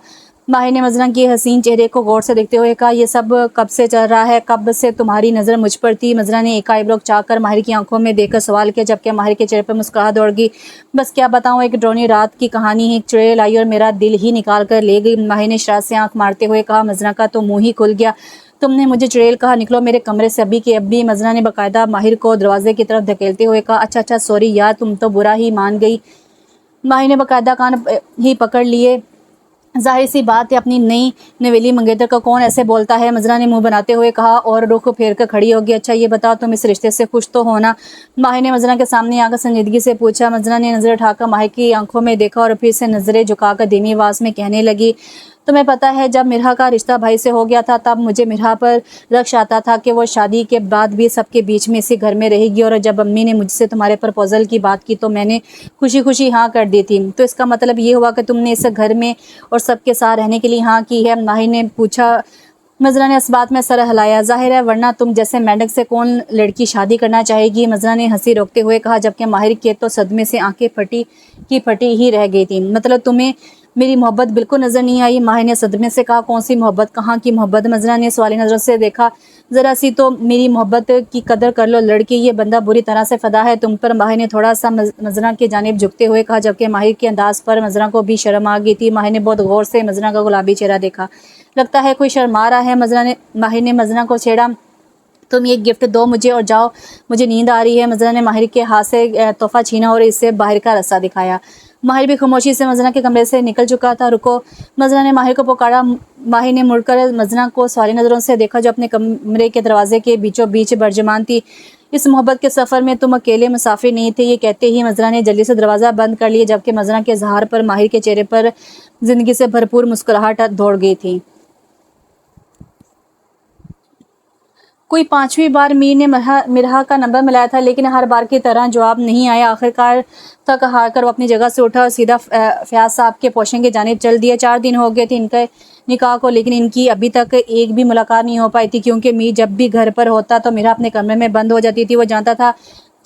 माहिर ने मजना के हसीन चेहरे को गौर से देखते हुए कहा, ये सब कब से चल रहा है? कब से तुम्हारी नज़र मुझ पर थी? मजना ने एक आईब्रो चाहकर माहिर की आंखों में देखकर सवाल किया, जबकि माहिर के चेहरे पर मुस्कुराहट दौड़ गई। बस क्या बताऊँ, एक ड्रोनी रात की कहानी है। एक चुड़ैल आई और मेरा दिल ही निकाल कर ले गई। माहिर ने शरारत से आंख मारते हुए कहा। मजना का तो मुँह ही खुल गया। तुमने मुझे चुड़ैल कहा? निकलो मेरे कमरे से अभी के अभी। मजना ने बाकायदा माहिर को दरवाजे की तरफ धकेलते हुए कहा, अच्छा सॉरी यार, तुम तो बुरा ही मान गई। माहिर ने बाकायदा कान ही पकड़ लिए। जाहिर सी बात है, अपनी नई नवेली मंगेतर का कौन ऐसे बोलता है? मजना ने मुंह बनाते हुए कहा और रुख फेर कर खड़ी होगी। अच्छा ये बताओ, तुम इस रिश्ते से खुश तो हो ना? माहिर ने मजना के सामने आकर संजीदगी से पूछा। मजना ने नजर उठाकर माहिर की आंखों में देखा और फिर से नजरें झुकाकर धीमी आवाज में कहने लगी, तुम्हें पता है, जब मिरहा का रिश्ता भाई से हो गया था तब मुझे मिरहा पर रक्श आता था कि वो शादी के बाद भी सबके बीच में इसी घर में रहेगी। और जब अम्मी ने मुझसे तुम्हारे प्रपोजल की बात की तो मैंने खुशी खुशी हाँ कर दी थी। तो इसका मतलब ये हुआ कि तुमने इस घर में और सबके साथ रहने के लिए हाँ की है? माहिर ने पूछा। मजना ने इस बात में सर हिलाया। जाहिर है, वरना तुम जैसे मेंढक से कौन लड़की शादी करना चाहेगी? मजना ने हंसी रोकते हुए कहा, जबकि माहिर के तो सदमे से आंखें फटी ही रह गई थी। मतलब तुम्हें मेरी मोहब्बत बिल्कुल नजर नहीं आई? माहिर ने सदमे से कहा। कौन सी मोहब्बत, कहाँ की मोहब्बत? मजना ने सवाली नजरों से देखा। जरा सी तो मेरी मोहब्बत की कदर कर लो लड़की, ये बंदा बुरी तरह से फदा है तुम पर। माहिर ने थोड़ा सा मजना की जानिब झुकते हुए कहा, जबकि माहिर के अंदाज पर मजना को भी शर्म आ गई थी। माहिर ने बहुत गौर से मजना का गुलाबी चेहरा देखा। लगता है कोई शर्मा रहा है। माहिर ने मजना को छेड़ा। तुम ये गिफ्ट दो मुझे और जाओ, मुझे नींद आ रही है। मजना ने माहिर के हाथ से तोहफा छीना और इससे बाहर का रास्ता दिखाया। माहिर भी खामोशी से मजना के कमरे से निकल चुका था। रुको, मजना ने माहिर को पुकारा। माहिर ने मुड़कर मजना को सवाली नज़रों से देखा, जो अपने कमरे के दरवाजे के बीचों बीच बर्जमान थी। इस मोहब्बत के सफ़र में तुम अकेले मुसाफिर नहीं थे। ये कहते ही मजना ने जल्दी से दरवाज़ा बंद कर लिया, जबकि मजना के इज़हार पर माहिर के चेहरे पर जिंदगी से भरपूर मुस्कुराहट दौड़ गई थी। कोई 5वीं बार मीर ने मिरहा का नंबर मिलाया था, लेकिन हर बार की तरह जवाब नहीं आया। आखिरकार थक हार कर वो अपनी जगह से उठा और सीधा फयाज साहब के पोशन की जानिब चल दिया। 4 दिन हो गए थे इनके निकाह को, लेकिन इनकी अभी तक एक भी मुलाकात नहीं हो पाई थी, क्योंकि मीर जब भी घर पर होता तो मिरहा अपने कमरे में बंद हो जाती थी। वो जानता था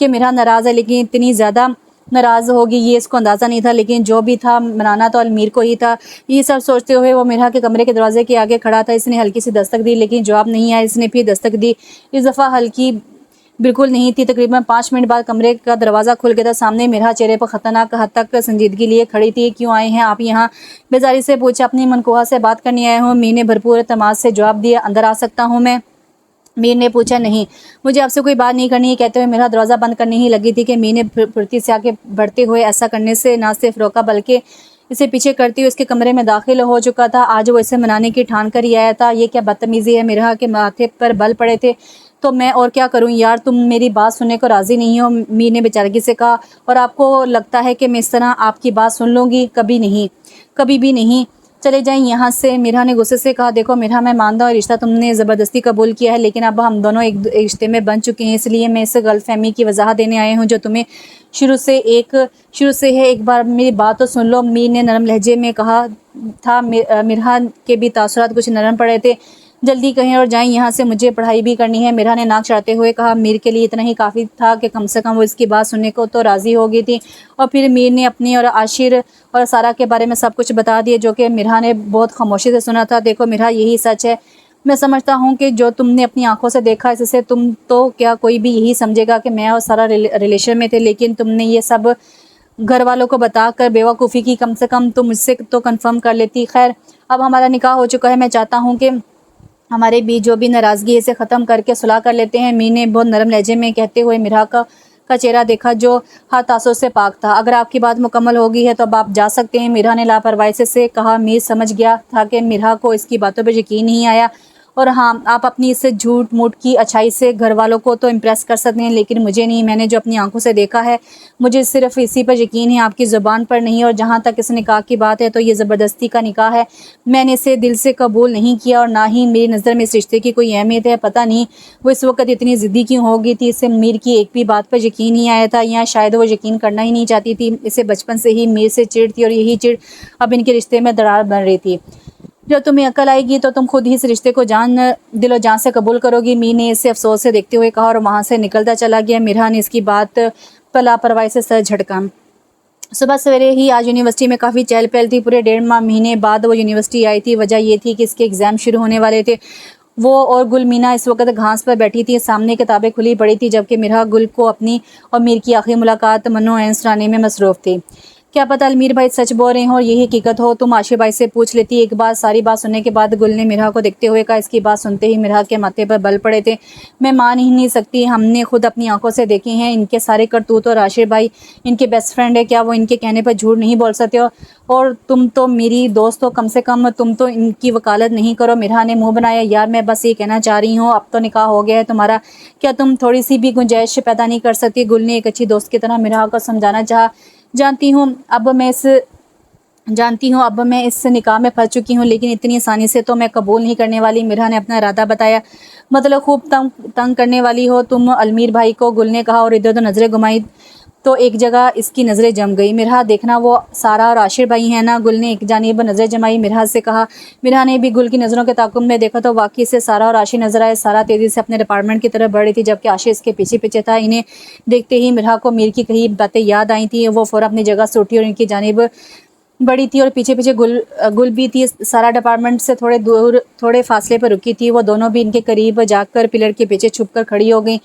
कि मिरहा नाराज़ है, लेकिन इतनी ज़्यादा नाराज़ होगी ये इसको अंदाज़ा नहीं था। लेकिन जो भी था, मनाना तो अलमीर को ही था। ये सब सोचते हुए वो मिरहा के कमरे के दरवाजे के आगे खड़ा था। इसने हल्की सी दस्तक दी, लेकिन जवाब नहीं आया। इसने फिर दस्तक दी। इस दफ़ा हल्की बिल्कुल नहीं थी। तकरीबन 5 मिनट बाद कमरे का दरवाज़ा खुल गया था। सामने मिरहा चेहरे पर खतरनाक हद तक संजीदगी लिए खड़ी थी। क्यों आए हैं आप यहाँ? बेजारी से पूछा। अपनी मनकुहा से बात करने आया हूँ, मीर ने भरपूर एतमाद से जवाब दिया। अंदर आ सकता हूँ मैं? मीर ने पूछा। नहीं, मुझे आपसे कोई बात नहीं करनी है, कहते हुए मेरा दरवाज़ा बंद करने ही लगी थी कि मीर ने फुर्ती से आगे बढ़ते हुए ऐसा करने से ना सिर्फ रोका, बल्कि इसे पीछे करते हुए इसके कमरे में दाखिल हो चुका था। आज वो इसे मनाने की ठान कर ही आया था। ये क्या बदतमीज़ी है? मिरहा के माथे पर बल पड़े थे। तो मैं और क्या करूं यार, तुम मेरी बात सुनने को राज़ी नहीं हो? मीर ने बेचारगी से कहा। और आपको लगता है कि मैं इस तरह आपकी बात सुन लूँगी? कभी नहीं, कभी भी नहीं। चले जाएं यहाँ से। मिरहा ने गुस्से से कहा। देखो मिरहा, मैं मानता हूँ रिश्ता तुमने ज़बरदस्ती कबूल किया है, लेकिन अब हम दोनों एक रिश्ते में बन चुके हैं। इसलिए मैं इस गलतफहमी की वजाहत देने आए हूँ जो तुम्हें शुरू से है। एक बार मेरी बात तो सुन लो। मीर ने नरम लहजे में कहा था। मिरहा के भी तासुरात कुछ नरम पड़े थे। جلدی کہیں اور جائیں یہاں سے، مجھے پڑھائی بھی کرنی ہے۔ میرا نے ناک چڑھاتے ہوئے کہا۔ میر کے لیے اتنا ہی کافی تھا کہ کم سے کم وہ اس کی بات سننے کو تو راضی ہو گئی تھی، اور پھر میر نے اپنی اور عاشر اور سارا کے بارے میں سب کچھ بتا دیا، جو کہ میرا نے بہت خاموشی سے سنا تھا۔ دیکھو میرا، یہی سچ ہے۔ میں سمجھتا ہوں کہ جو تم نے اپنی آنکھوں سے دیکھا، اس سے تم تو کیا کوئی بھی یہی سمجھے گا کہ میں اور سارا ریلیشن میں تھے، لیکن تم نے یہ سب گھر والوں کو بتا کر بیوقوفی کی۔ کم سے کم تم مجھ سے تو کنفرم کر لیتی۔ خیر، اب ہمارا نکاح ہو چکا ہے، میں چاہتا ہوں کہ ہمارے بیچ جو بھی ناراضگی ہے اسے ختم کر کے صلح کر لیتے ہیں۔ میر نے بہت نرم لہجے میں کہتے ہوئے میرا کا چہرہ دیکھا، جو ہر تاثر سے پاک تھا۔ اگر آپ کی بات مکمل ہو گئی ہے تو اب آپ جا سکتے ہیں، میرا نے لاپرواہی سے کہا۔ میر سمجھ گیا تھا کہ میرا کو اس کی باتوں پر یقین نہیں آیا، اور ہاں، آپ اپنی اس جھوٹ موٹ کی اچھائی سے گھر والوں کو تو امپریس کر سکتے ہیں، لیکن مجھے نہیں۔ میں نے جو اپنی آنکھوں سے دیکھا ہے، مجھے صرف اسی پر یقین ہے، آپ کی زبان پر نہیں۔ اور جہاں تک اس نکاح کی بات ہے تو یہ زبردستی کا نکاح ہے، میں نے اسے دل سے قبول نہیں کیا، اور نہ ہی میری نظر میں اس رشتے کی کوئی اہمیت ہے۔ پتہ نہیں وہ اس وقت اتنی ضدی کیوں ہو گئی تھی، اسے میر کی ایک بھی بات پر یقین نہیں آیا تھا، یا شاید وہ یقین کرنا ہی نہیں چاہتی تھی۔ اسے بچپن سے ہی میر سے چڑ تھی، اور یہی چڑ اب ان کے رشتے میں دراڑ بن رہی تھی۔ جب تمہیں عقل آئے گی تو تم خود ہی اس رشتے کو دل و جان سے قبول کرو گی، میر نے اسے افسوس سے دیکھتے ہوئے کہا، اور وہاں سے نکلتا چلا گیا۔ میرا نے اس کی بات پر لاپرواہی سے سر جھٹکا۔ صبح سویرے ہی آج یونیورسٹی میں کافی چہل پہل تھی۔ پورے 1.5 مہینے بعد وہ یونیورسٹی آئی تھی۔ وجہ یہ تھی کہ اس کے ایگزام شروع ہونے والے تھے۔ وہ اور گل مینا اس وقت گھاس پر بیٹھی تھی، سامنے کتابیں کھلی پڑی تھی، جبکہ میرا گل کو اپنی اور میر کی آخری ملاقات منو عین سنانے میں مصروف تھی۔ کیا پتہ المیر بھائی سچ بول رہے ہوں اور یہی حقیقت ہو، تم عاشر بھائی سے پوچھ لیتی۔ ایک بار ساری بات سننے کے بعد گل نے میرا کو دیکھتے ہوئے کہا۔ اس کی بات سنتے ہی میرا کے ماتھے پر بل پڑے تھے۔ میں مان ہی نہیں سکتی، ہم نے خود اپنی آنکھوں سے دیکھے ہیں ان کے سارے کرتوت، اور عاشر بھائی ان کے بیسٹ فرینڈ ہے، کیا وہ ان کے کہنے پر جھوٹ نہیں بول سکتے؟ اور تم تو میری دوست ہو، کم سے کم تم تو ان کی وکالت نہیں کرو۔ میرا نے منہ بنایا۔ یار میں بس یہ کہنا چاہ رہی ہوں، اب تو نکاح ہو گیا ہے تمہارا، کیا تم تھوڑی سی بھی گنجائش پیدا نہیں کر سکتی؟ گل نے ایک اچھی دوست کی طرح میرا کو سمجھانا چاہا۔ جانتی ہوں اب میں اس نکاح میں پھنس چکی ہوں، لیکن اتنی آسانی سے تو میں قبول نہیں کرنے والی۔ میرا نے اپنا ارادہ بتایا۔ مطلب خوب تنگ کرنے والی ہو تم المیر بھائی کو، گل نے کہا، اور ادھر ادھر نظریں گھمائی تو ایک جگہ اس کی نظریں جم گئی۔ میرا دیکھنا وہ سارا اور عاشر بھائی ہیں نا؟ گل نے ایک جانب نظریں جمائی میرا سے کہا۔ میرا نے بھی گل کی نظروں کے تعاقب میں دیکھا تو واقعی سے سارا اور عاشر نظر آئے۔ سارا تیزی سے اپنے ڈپارٹمنٹ کی طرف بڑھ رہی تھی، جبکہ عاشر اس کے پیچھے پیچھے تھا۔ انہیں دیکھتے ہی میرا کو میر کی کئی باتیں یاد آئی تھیں۔ وہ فوراً اپنی جگہ سے اٹھی اور ان کی جانب بڑی تھی، اور پیچھے پیچھے گل بھی تھی۔ سارا ڈپارٹمنٹ سے تھوڑے فاصلے پر رکی تھی۔ وہ دونوں بھی ان کے قریب جا کر پلر کے پیچھے چھپ کر کھڑی ہو گئیں۔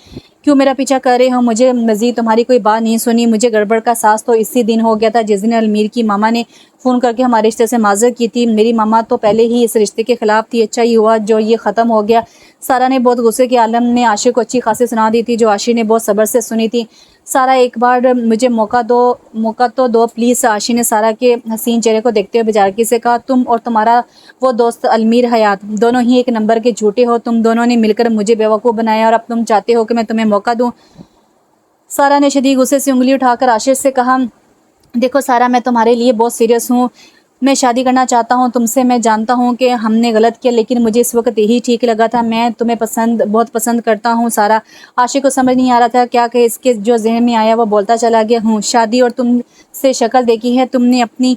کیوں میرا پیچھا کر رہے ہو؟ مجھے مزید تمہاری کوئی بات نہیں سنی۔ مجھے گڑبڑ کا احساس تو اسی دن ہو گیا تھا جس دن المیر کی ماما نے فون کر کے ہمارے رشتے سے معذرت کی تھی۔ میری ماما تو پہلے ہی اس رشتے کے خلاف تھی۔ اچھا ہی ہوا جو یہ ختم ہو گیا۔ سارا نے بہت غصے کے عالم میں عاشر کو اچھی خاصی سنا دی تھی، جو عاشر نے بہت صبر سے سنی تھی۔ سارا ایک بار مجھے موقع تو دو پلیز، عاشر نے سارا کے حسین چہرے کو دیکھتے ہوئے بجارگی سے کہا۔ تم اور تمہارا وہ دوست المیر حیات دونوں ہی ایک نمبر کے جھوٹے ہو۔ تم دونوں نے مل کر مجھے بیوقوف بنایا، اور اب تم چاہتے ہو کہ میں تمہیں موقع دوں؟ سارا نے شدید غصے سے انگلی اٹھا کر عاشر سے کہا، دیکھو سارا، میں تمہارے لیے بہت سیریس ہوں، میں شادی کرنا چاہتا ہوں تم سے۔ میں جانتا ہوں کہ ہم نے غلط کیا، لیکن مجھے اس وقت یہی ٹھیک لگا تھا۔ میں تمہیں بہت پسند کرتا ہوں سارا۔ عاشق کو سمجھ نہیں آ رہا تھا کیا کہ اس کے جو ذہن میں آیا وہ بولتا چلا گیا۔ ہوں شادی، اور تم سے شکل دیکھی ہے تم نے اپنی،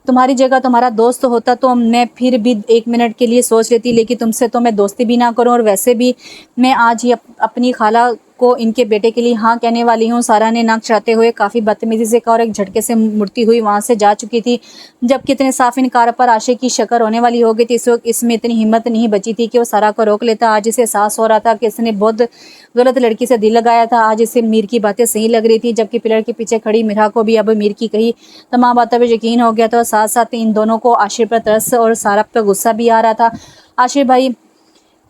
تمہاری جگہ تمہارا دوست ہوتا تو میں پھر بھی ایک منٹ کے لیے سوچ لیتی، لیکن تم سے تو میں دوستی بھی نہ کروں، اور ویسے بھی میں آج ہی اپنی خالہ کو ان کے بیٹے کے لیے ہاں کہنے والی ہوں۔ سارا نے ناک چڑھاتے ہوئے کافی بدتمیزی سے کہا، اور ایک جھٹکے سے مڑتی ہوئی وہاں سے جا چکی تھی۔ جب کہ اتنے صاف انکار پر عاشر کی شکر ہونے والی ہو گئی تھی، اس وقت اس میں اتنی ہمت نہیں بچی تھی کہ وہ سارا کو روک لیتا۔ آج اسے احساس ہو رہا تھا کہ اس نے بہت غلط لڑکی سے دل لگایا تھا۔ آج اسے میر کی باتیں صحیح لگ رہی تھی، جبکہ پلر کے پیچھے کھڑی میرا کو بھی اب میر کی کہی تمام باتوں پہ یقین ہو گیا تھا، اور ساتھ ساتھ ان دونوں کو عاشر پر ترس اور سارا پہ غصہ بھی آ رہا تھا۔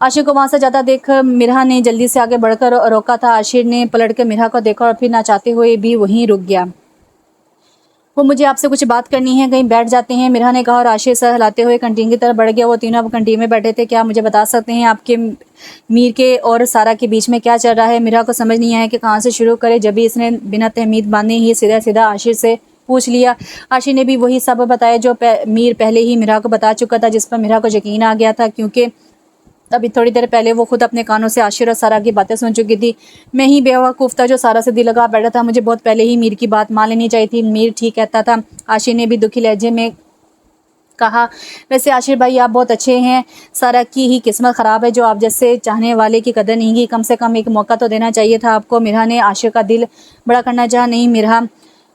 عاشر کو وہاں سے جاتا دیکھ میرا نے جلدی سے آگے بڑھ کر روکا تھا۔ عاشر نے پلٹ کر میرا کو دیکھا اور پھر نہ چاہتے ہوئے بھی وہیں رک گیا۔ وہ مجھے آپ سے کچھ بات کرنی ہے، کہیں بیٹھ جاتے ہیں، میرا نے کہا، اور عاشر سر ہلاتے ہوئے کنٹین کی طرف بڑھ گیا۔ وہ تینوں اب کنٹین میں بیٹھے تھے۔ کیا مجھے بتا سکتے ہیں آپ کے میر کے اور سارا کے بیچ میں کیا چل رہا ہے؟ میرا کو سمجھ نہیں آیا کہ کہاں سے شروع کرے، جبھی اس نے بنا تہمید باندھے ہی سیدھا عاشر سے پوچھ لیا۔ عاشر نے بھی وہی سب بتایا جو میر پہلے ہی میرا کو بتا چکا تھا، جس پر میرا کو یقین آ گیا تھا، کیونکہ ابھی تھوڑی دیر پہلے وہ خود اپنے کانوں سے عاشر اور سارا کی باتیں سن چکی تھی۔ میں ہی بیوقوف تھا جو سارا سے دل لگا بیٹھا تھا، مجھے بہت پہلے ہی میر کی بات مان لینی چاہیے تھی۔ میر ٹھیک کہتا تھا، عاشر نے بھی دکھی لہجے میں कहा, वैसे आशिर भाई आप बहुत अच्छे हैं, सारा की ही किस्मत ख़राब है जो आप जैसे चाहने वाले की कदर नहीं की, कम से कम एक मौका तो देना चाहिए था आपको। मिरहा ने आशिर का दिल बड़ा करना चाहा। नहीं मिरहा,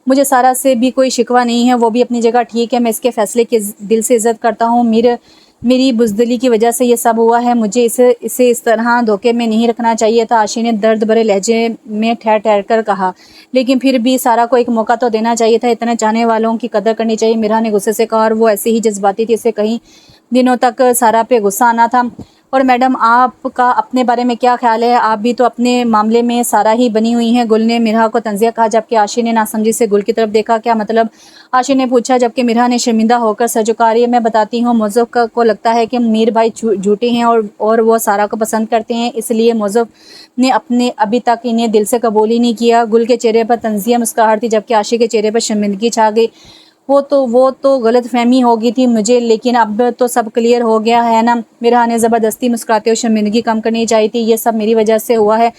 मुझे सारा से भी कोई शिकवा नहीं है, वो भी अपनी जगह ठीक है, मैं इसके फ़ैसले की दिल से इज़्ज़त करता हूँ। मेरी बुज़दिली की वजह से ये सब हुआ है, मुझे इसे इस तरह धोखे में नहीं रखना चाहिए था। आशी ने दर्द भरे लहजे में ठहर ठहर कर कहा, लेकिन फिर भी सारा को एक मौका तो देना चाहिए था, इतने चाहने वालों की कदर करनी चाहिए। मिरहा ने गुस्से से कहा, और वो ऐसे ही जज्बाती थी, इसे कई दिनों तक सारा पे गुस्सा आना था। और मैडम आपका अपने बारे में क्या ख्याल है, आप भी तो अपने मामले में सारा ही बनी हुई हैं। गुल ने मिरहा को तंज़िया कहा, जबकि आशी ने नासमझी से गुल की तरफ देखा। क्या मतलब, आशी ने पूछा, जबकि मिरहा ने शर्मिंदा होकर सर झुका रही है। मैं बताती हूँ, मौज़ूफ़ को लगता है कि मीर भाई झूठे हैं और वो सारा को पसंद करते हैं, इसलिए मौज़ूफ़ ने अपने अभी तक इन्हें दिल से कबूल ही नहीं किया। गुल के चेहरे पर तंज़िया मुस्कुराहट थी, जबकि आशी के चेहरे पर शर्मिंदगी छा गई। वो तो गलतफहमी हो गई थी मुझे, लेकिन अब तो सब क्लियर हो गया है ना। मिरहा ने ज़बरदस्ती मुस्कुराते हुए शर्मिंदगी कम करनी चाहिए थी। ये सब मेरी वजह से हुआ है,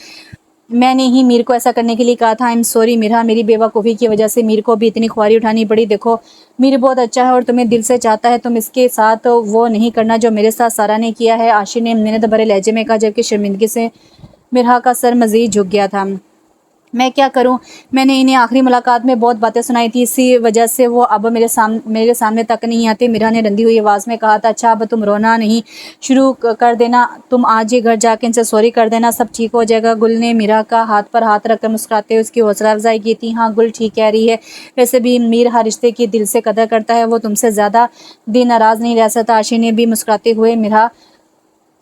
मैंने ही मीर को ऐसा करने के लिए कहा था। आई एम सॉरी मिरहा, मेरी बेवकूफ़ी की वजह से मीर को भी इतनी ख्वारी उठानी पड़ी। देखो मीर बहुत अच्छा है और तुम्हें दिल से चाहता है, तुम इसके साथ वो नहीं करना जो मेरे साथ सारा ने किया है, आशी ने मिन्नत भरे लहजे में कहा, जबकि शर्मिंदगी से मिरहा का सर मज़ीद झुक गया था। मैं क्या करूं, मैंने इन्हें आखिरी मुलाकात में बहुत बातें सुनाई थी, इसी वजह से वो अब मेरे सामने तक नहीं आते। मिरहा ने रंधी हुई आवाज़ में कहा था, अच्छा अब तुम रोना नहीं शुरू कर देना, तुम आज ही घर जाके इनसे सॉरी कर देना, सब ठीक हो जाएगा। गुल ने मिरहा का हाथ पर हाथ रखकर मुस्कुराते हुए उसकी हौसला अफजाई की थी। हाँ गुल ठीक कह रही है, वैसे भी मीर हर रिश्ते की दिल से कदर करता है, वो तुमसे ज़्यादा दिन नाराज़ नहीं रह सकता। आशी ने भी मुस्कुराते हुए मिरहा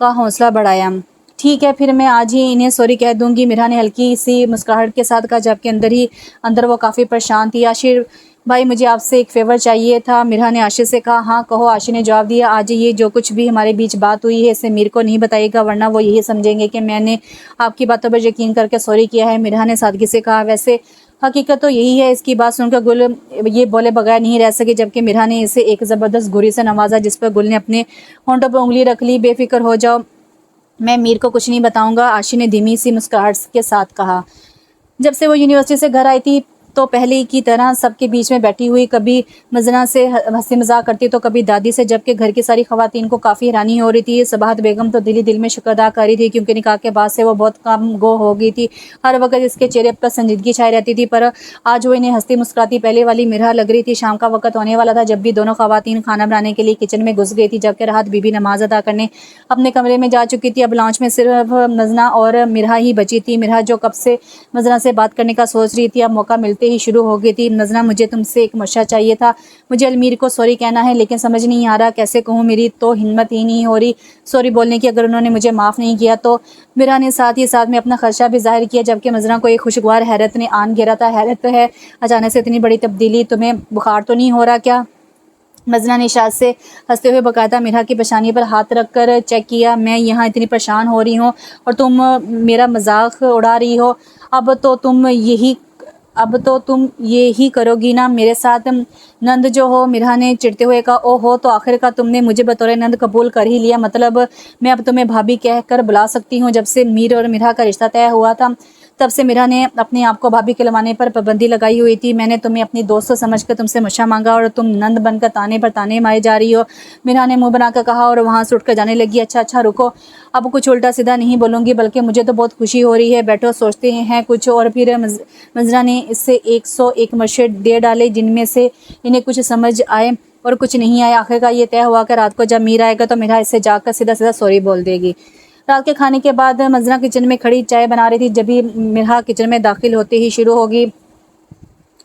का हौसला बढ़ाया। ठीक है, फिर मैं आज ही इन्हें सॉरी कह दूंगी, मिरहा ने हल्की सी मुस्कुराहट के साथ कहा, जबकि अंदर वो काफ़ी परेशान थी। आशिर भाई मुझे आपसे एक फ़ेवर चाहिए था, मिरहा ने आशिर से कहा। हाँ कहो, आशिर ने जवाब दिया। आज ये जो कुछ भी हमारे बीच बात हुई है इसे मीर को नहीं बताइएगा, वरना वो यही समझेंगे कि मैंने आपकी बातों पर यकीन करके सॉरी किया है। मिरहा ने सादगी से कहा, वैसे हकीकत तो यही है। इसकी बात सुनकर गुल ये बोले बगैर नहीं रह सके, जबकि मिरहा ने इसे एक ज़बरदस्त घुरी से नवाजा, जिस पर गुल ने अपने होंठों पर उंगली रख ली। बेफिक्र हो जाओ, मैं मीर को कुछ नहीं बताऊंगा, आशी ने धीमी सी मुस्कुराहट के साथ कहा। जब से वो यूनिवर्सिटी से घर आई थी तो पहले की तरह सबके बीच में बैठी हुई, कभी मजना से हंसी मजाक करती तो कभी दादी से, जबकि घर की सारी खवातीन को काफ़ी हैरानी हो रही थी। सबाहत बेगम तो दिल में शुक्र अदा कर रही थी, क्योंकि निकाह के बाद से वो बहुत कम गो हो गई थी। हर वक्त इसके चेहरे पर संजीदगी छाई रहती थी, पर आज वो इन्हें हंसती मुस्कुराती पहले वाली मिरहा लग रही थी। शाम का वक्त होने वाला था जब भी दोनों खवातीन खाना बनाने के लिए किचन में घुस गई थी, जबकि राहत बीबी नमाज अदा करने अपने कमरे में जा चुकी थी। अब लॉन्च में सिर्फ मजना और मिरहा ही बची थी। मिरहा जो कब से मजना से बात करने का सोच रही थी, अब मौका मिलते ही शुरू हो गई थी। नज़ना मुझे तुमसे एक मशवरा चाहिए था, मुझे अलमीर को सॉरी कहना है, लेकिन समझ नहीं आ रहा कैसे कहूँ, मेरी तो हिम्मत ही नहीं हो रही सॉरी बोलने की, अगर उन्होंने मुझे माफ़ नहीं किया तो। मिरहा ने साथ ही साथ में अपना खदशा भी जाहिर किया, जबकि नज़ना को एक खुशगवार हैरत ने आन घेरा था। हैरत तो है, अचानक से इतनी बड़ी तब्दीली, तुम्हें बुखार तो नहीं हो रहा क्या? मजना ने शायद से हंसते हुए बकायदा मिरहा की पेशानी पर हाथ रख कर चेक किया। मैं यहाँ इतनी परेशान हो रही हूँ और तुम मेरा मजाक उड़ा रही हो, अब तो तुम ये ही करोगी ना मेरे साथ? नंद जो हो, मिरहा ने चिढ़ते हुए कहा। ओ हो, तो आखिरकार तुमने मुझे बतौर नंद कबूल कर ही लिया, मतलब मैं अब तुम्हें भाभी कह कर बुला सकती हूँ। जब से मीर और मिरहा का रिश्ता तय हुआ था तब से मिरहा ने अपने आप को भाभी कहलवाने पर पाबंदी लगाई हुई थी। मैंने तुम्हें अपनी दोस्त समझकर तुमसे मशा मांगा और तुम नंद बनकर ताने पर ताने मारे जा रही हो, मिरहा ने मुंह बनाकर कहा और वहाँ से उठकर जाने लगी। अच्छा रुको, अब कुछ उल्टा सीधा नहीं बोलूँगी, बल्कि मुझे तो बहुत खुशी हो रही है, बैठो सोचते हैं कुछ। और फिर मजरा ने इससे 101 मशवरे दे डाले, जिनमें से इन्हें कुछ समझ आए और कुछ नहीं आए। आखिरकार ये तय हुआ कि रात को जब मीर आएगा तो मिरहा इससे जाकर सीधा सीधा सॉरी बोल देगी। रात के खाने के बाद मजना किचन में खड़ी चाय बना रही थी, जब भी मिरहा किचन में दाखिल होते ही शुरू होगी।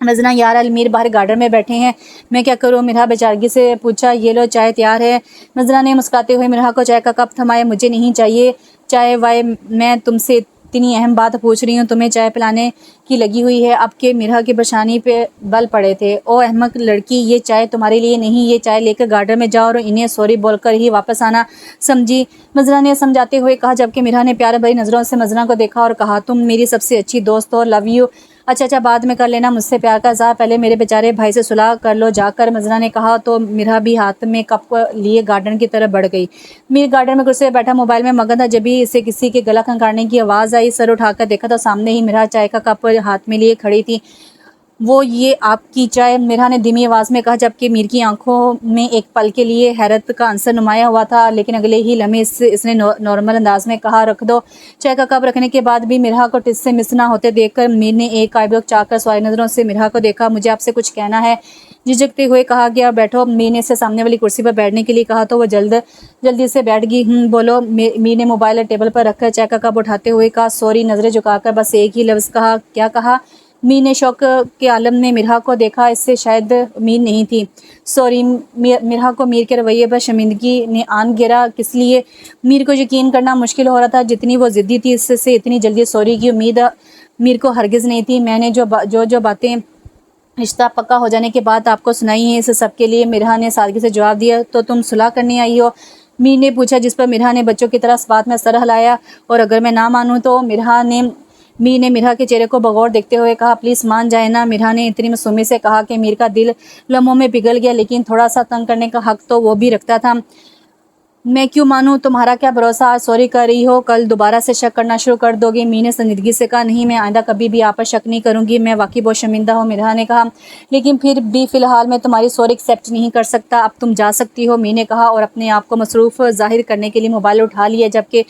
मजना, यार अलमीर बाहर गार्डन में बैठे हैं, मैं क्या करूँ? मिरहा बेचारगी से पूछा। ये लो चाय तैयार है। मजना ने मुस्कुराते हुए मिरहा को चाय का कप थमाया। मुझे नहीं चाहिए चाय वाय, मैं तुमसे इतनी अहम बात पूछ रही हूँ, तुम्हें चाय पिलाने की लगी हुई है। अब के मिरहा की परेशानी पे बल पड़े थे। ओ अहमक लड़की, ये चाय तुम्हारे लिए नहीं, ये चाय लेकर गार्डन में जाओ और इन्हें सॉरी बोलकर ही वापस आना, समझी? मजना ने समझाते हुए कहा, जबकि मिरहा ने प्यार भरी नज़रों से मजना को देखा और कहा, तुम मेरी सबसे अच्छी दोस्त हो, लव यू। अच्छा बाद में कर लेना मुझसे प्यार का इज़हार, पहले मेरे बेचारे भाई से सुलह कर लो जाकर, मजना ने कहा। तो मिरहा भी हाथ में कप लिए गार्डन की तरफ बढ़ गई। मीर गार्डन में कुर्सी पर बैठा मोबाइल में मगन था, जब भी इसे किसी के गला खंगारने की आवाज़ आई। सर उठाकर देखा तो सामने ही मिरहा चाय का कप हाथ में लिए खड़ी थी। وہ یہ آپ کی چائے، میرا نے دھیمی آواز میں کہا، جبکہ میر کی آنکھوں میں ایک پل کے لیے حیرت کا عنصر نمایاں ہوا تھا، لیکن اگلے ہی لمحے اس نے نارمل انداز میں کہا، رکھ دو۔ چائے کا کپ رکھنے کے بعد بھی مرحا کو ٹس سے مس نہ ہوتے دیکھ کر میر نے ایک آئی بروک چاک کر سوال نظروں سے مرحا کو دیکھا۔ مجھے آپ سے کچھ کہنا ہے، جھجکتے ہوئے کہا گیا۔ بیٹھو۔ میر نے اسے سامنے والی کرسی پر بیٹھنے کے لیے کہا تو وہ جلدی سے بیٹھ گئی۔ بولو۔ میر نے موبائل ٹیبل پر رکھ کر چائے کا کپ اٹھاتے ہوئے کہا، سوری۔ نظریں جھکا کر بس ایک ہی لفظ کہا۔ کیا کہا؟ میر نے شوق کے عالم میں مرحا کو دیکھا، اس سے شاید امید نہیں تھی۔ سوری۔ مرحا کو میر کے رویے پر شرمندگی نے آن گھیرا۔ کس لیے؟ میر کو یقین کرنا مشکل ہو رہا تھا، جتنی وہ ضدی تھی اس سے اتنی جلدی سوری کی امید میر کو ہرگز نہیں تھی۔ میں نے جو باتیں رشتہ پکا ہو جانے کے بعد آپ کو سنائی ہیں، اس سب کے لیے، مرحا نے سادگی سے جواب دیا۔ تو تم صلح کرنے آئی ہو؟ میر نے پوچھا، جس پر مرحا نے بچوں کی طرح اس بات میں سر ہلایا۔ اور اگر میں نہ مانوں تو؟ میر نے مرحا کے چہرے کو بغور دیکھتے ہوئے کہا، پلیز مان جائے نا۔ مرحا نے اتنی معصومیت سے کہا کہ میر کا دل لمحوں میں پگھل گیا، لیکن تھوڑا سا تنگ کرنے کا حق تو وہ بھی رکھتا تھا۔ میں کیوں مانوں؟ تمہارا کیا بھروسہ؟ آج سوری کر رہی ہو، کل دوبارہ سے شک کرنا شروع کر دو گی؟ میر نے سنجیدگی سے کہا، نہیں، میں آئندہ کبھی بھی آپ پر شک نہیں کروں گی، میں واقعی بہت شرمندہ ہوں۔ مرحا نے کہا، لیکن پھر بھی فی الحال میں تمہاری سوری ایکسیپٹ نہیں کر سکتا، اب تم جا سکتی ہو۔ میر نے کہا اور اپنے آپ کو مصروف ظاہر کرنے کے لیے موبائل اٹھا لیا، جبکہ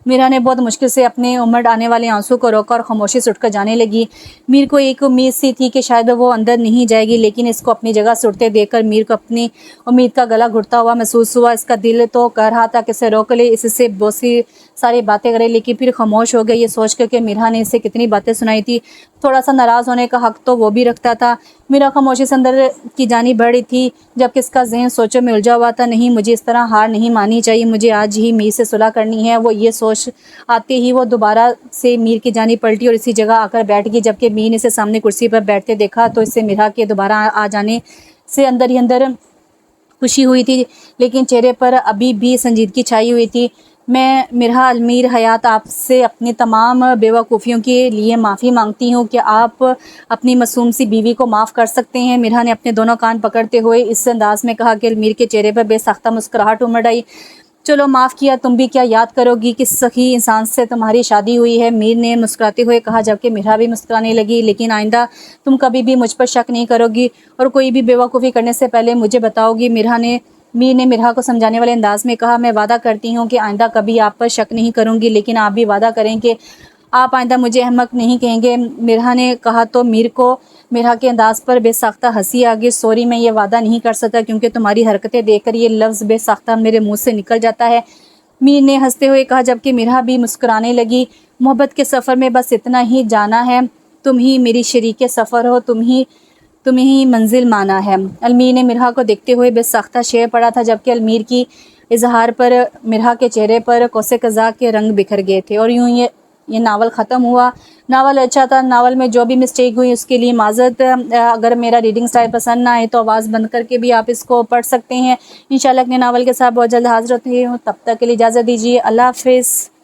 مرحا نے بہت مشکل سے اپنے امڑ آنے والے آنسو کو روکا اور خاموشی سے اٹھ کر جانے لگی۔ میر کو ایک امید سی تھی کہ شاید وہ اندر نہیں جائے گی، لیکن اس کو اپنی جگہ سے اٹھتے دیکھ کر میر کو اپنی امید کا گلا گھٹتا ہوا محسوس ہوا۔ اس کا دل تو کہہ رہا تھا کہ اسے روک لے، اس سے بہت ساری باتیں کرے، لیکن پھر خاموش ہو گئی، یہ سوچ کر کہ مرحا نے اسے کتنی باتیں سنائی تھی۔ تھوڑا سا ناراض ہونے کا حق تو وہ بھی رکھتا تھا۔ مرحا خاموشی سے اندر کی جانب بڑھ رہی تھی، جبکہ اس کا ذہن سوچوں میں الجھا ہوا تھا۔ نہیں، مجھے اس طرح ہار نہیں ماننی چاہیے، مجھے آج ہی میر سے صلح کرنی ہے۔ وہ یہ سوچ آتے ہی وہ دوبارہ سے میر کی جانب پلٹی اور اسی جگہ آ کر بیٹھ گئی۔ جبکہ میر نے اسے سامنے کرسی پر بیٹھتے دیکھا تو اسے مرحا کے دوبارہ آ جانے سے اندر ہی اندر خوشی ہوئی تھی، لیکن چہرے پر ابھی بھی سنجیدگی چھائی ہوئی تھی۔ میں مرحا المیر حیات آپ سے اپنی تمام بیوقوفیوں کے لیے معافی مانگتی ہوں۔ کیا آپ اپنی معصوم سی بیوی کو معاف کر سکتے ہیں؟ مرحا نے اپنے دونوں کان پکڑتے ہوئے اس انداز میں کہا کہ المیر کے چہرے پر بے ساختہ مسکراہٹ امڑ آئی۔ چلو معاف کیا، تم بھی کیا یاد کرو گی کس سخی انسان سے تمہاری شادی ہوئی ہے؟ میر نے مسکراتے ہوئے کہا، جبکہ مرحا بھی مسکرانے لگی۔ لیکن آئندہ تم کبھی بھی مجھ پر شک نہیں کرو گی اور کوئی بھی بیوقوفی کرنے سے پہلے مجھے بتاؤ گی۔ میر نے مرحا کو سمجھانے والے انداز میں کہا، میں وعدہ کرتی ہوں کہ آئندہ کبھی آپ پر شک نہیں کروں گی، لیکن آپ بھی وعدہ کریں کہ آپ آئندہ مجھے احمق نہیں کہیں گے۔ مرحا نے کہا تو میر کو مرحا کے انداز پر بے ساختہ ہنسی آ گئی۔ سوری، میں یہ وعدہ نہیں کر سکتا کیونکہ تمہاری حرکتیں دیکھ کر یہ لفظ بے ساختہ میرے منہ سے نکل جاتا ہے، میر نے ہنستے ہوئے کہا، جبکہ مرحا بھی مسکرانے لگی۔ محبت کے سفر میں بس اتنا ہی جانا ہے، تم ہی میری شریک سفر ہو، تمہیں ہی منزل مانا ہے۔ المیر نے مرحا کو دیکھتے ہوئے بے ساختہ شعر پڑھا تھا، جبکہ المیر کی اظہار پر مرحا کے چہرے پر کوس قزح کے رنگ بکھر گئے تھے۔ اور یوں یہ ناول ختم ہوا۔ ناول اچھا تھا، ناول میں جو بھی مسٹیک ہوئی اس کے لیے معذرت۔ اگر میرا ریڈنگ سٹائل پسند نہ آئے تو آواز بند کر کے بھی آپ اس کو پڑھ سکتے ہیں۔ انشاءاللہ اگلے ناول کے ساتھ بہت جلد حاضر ہوتی ہوں، تب تک کے لیے اجازت دیجیے، اللہ حافظ۔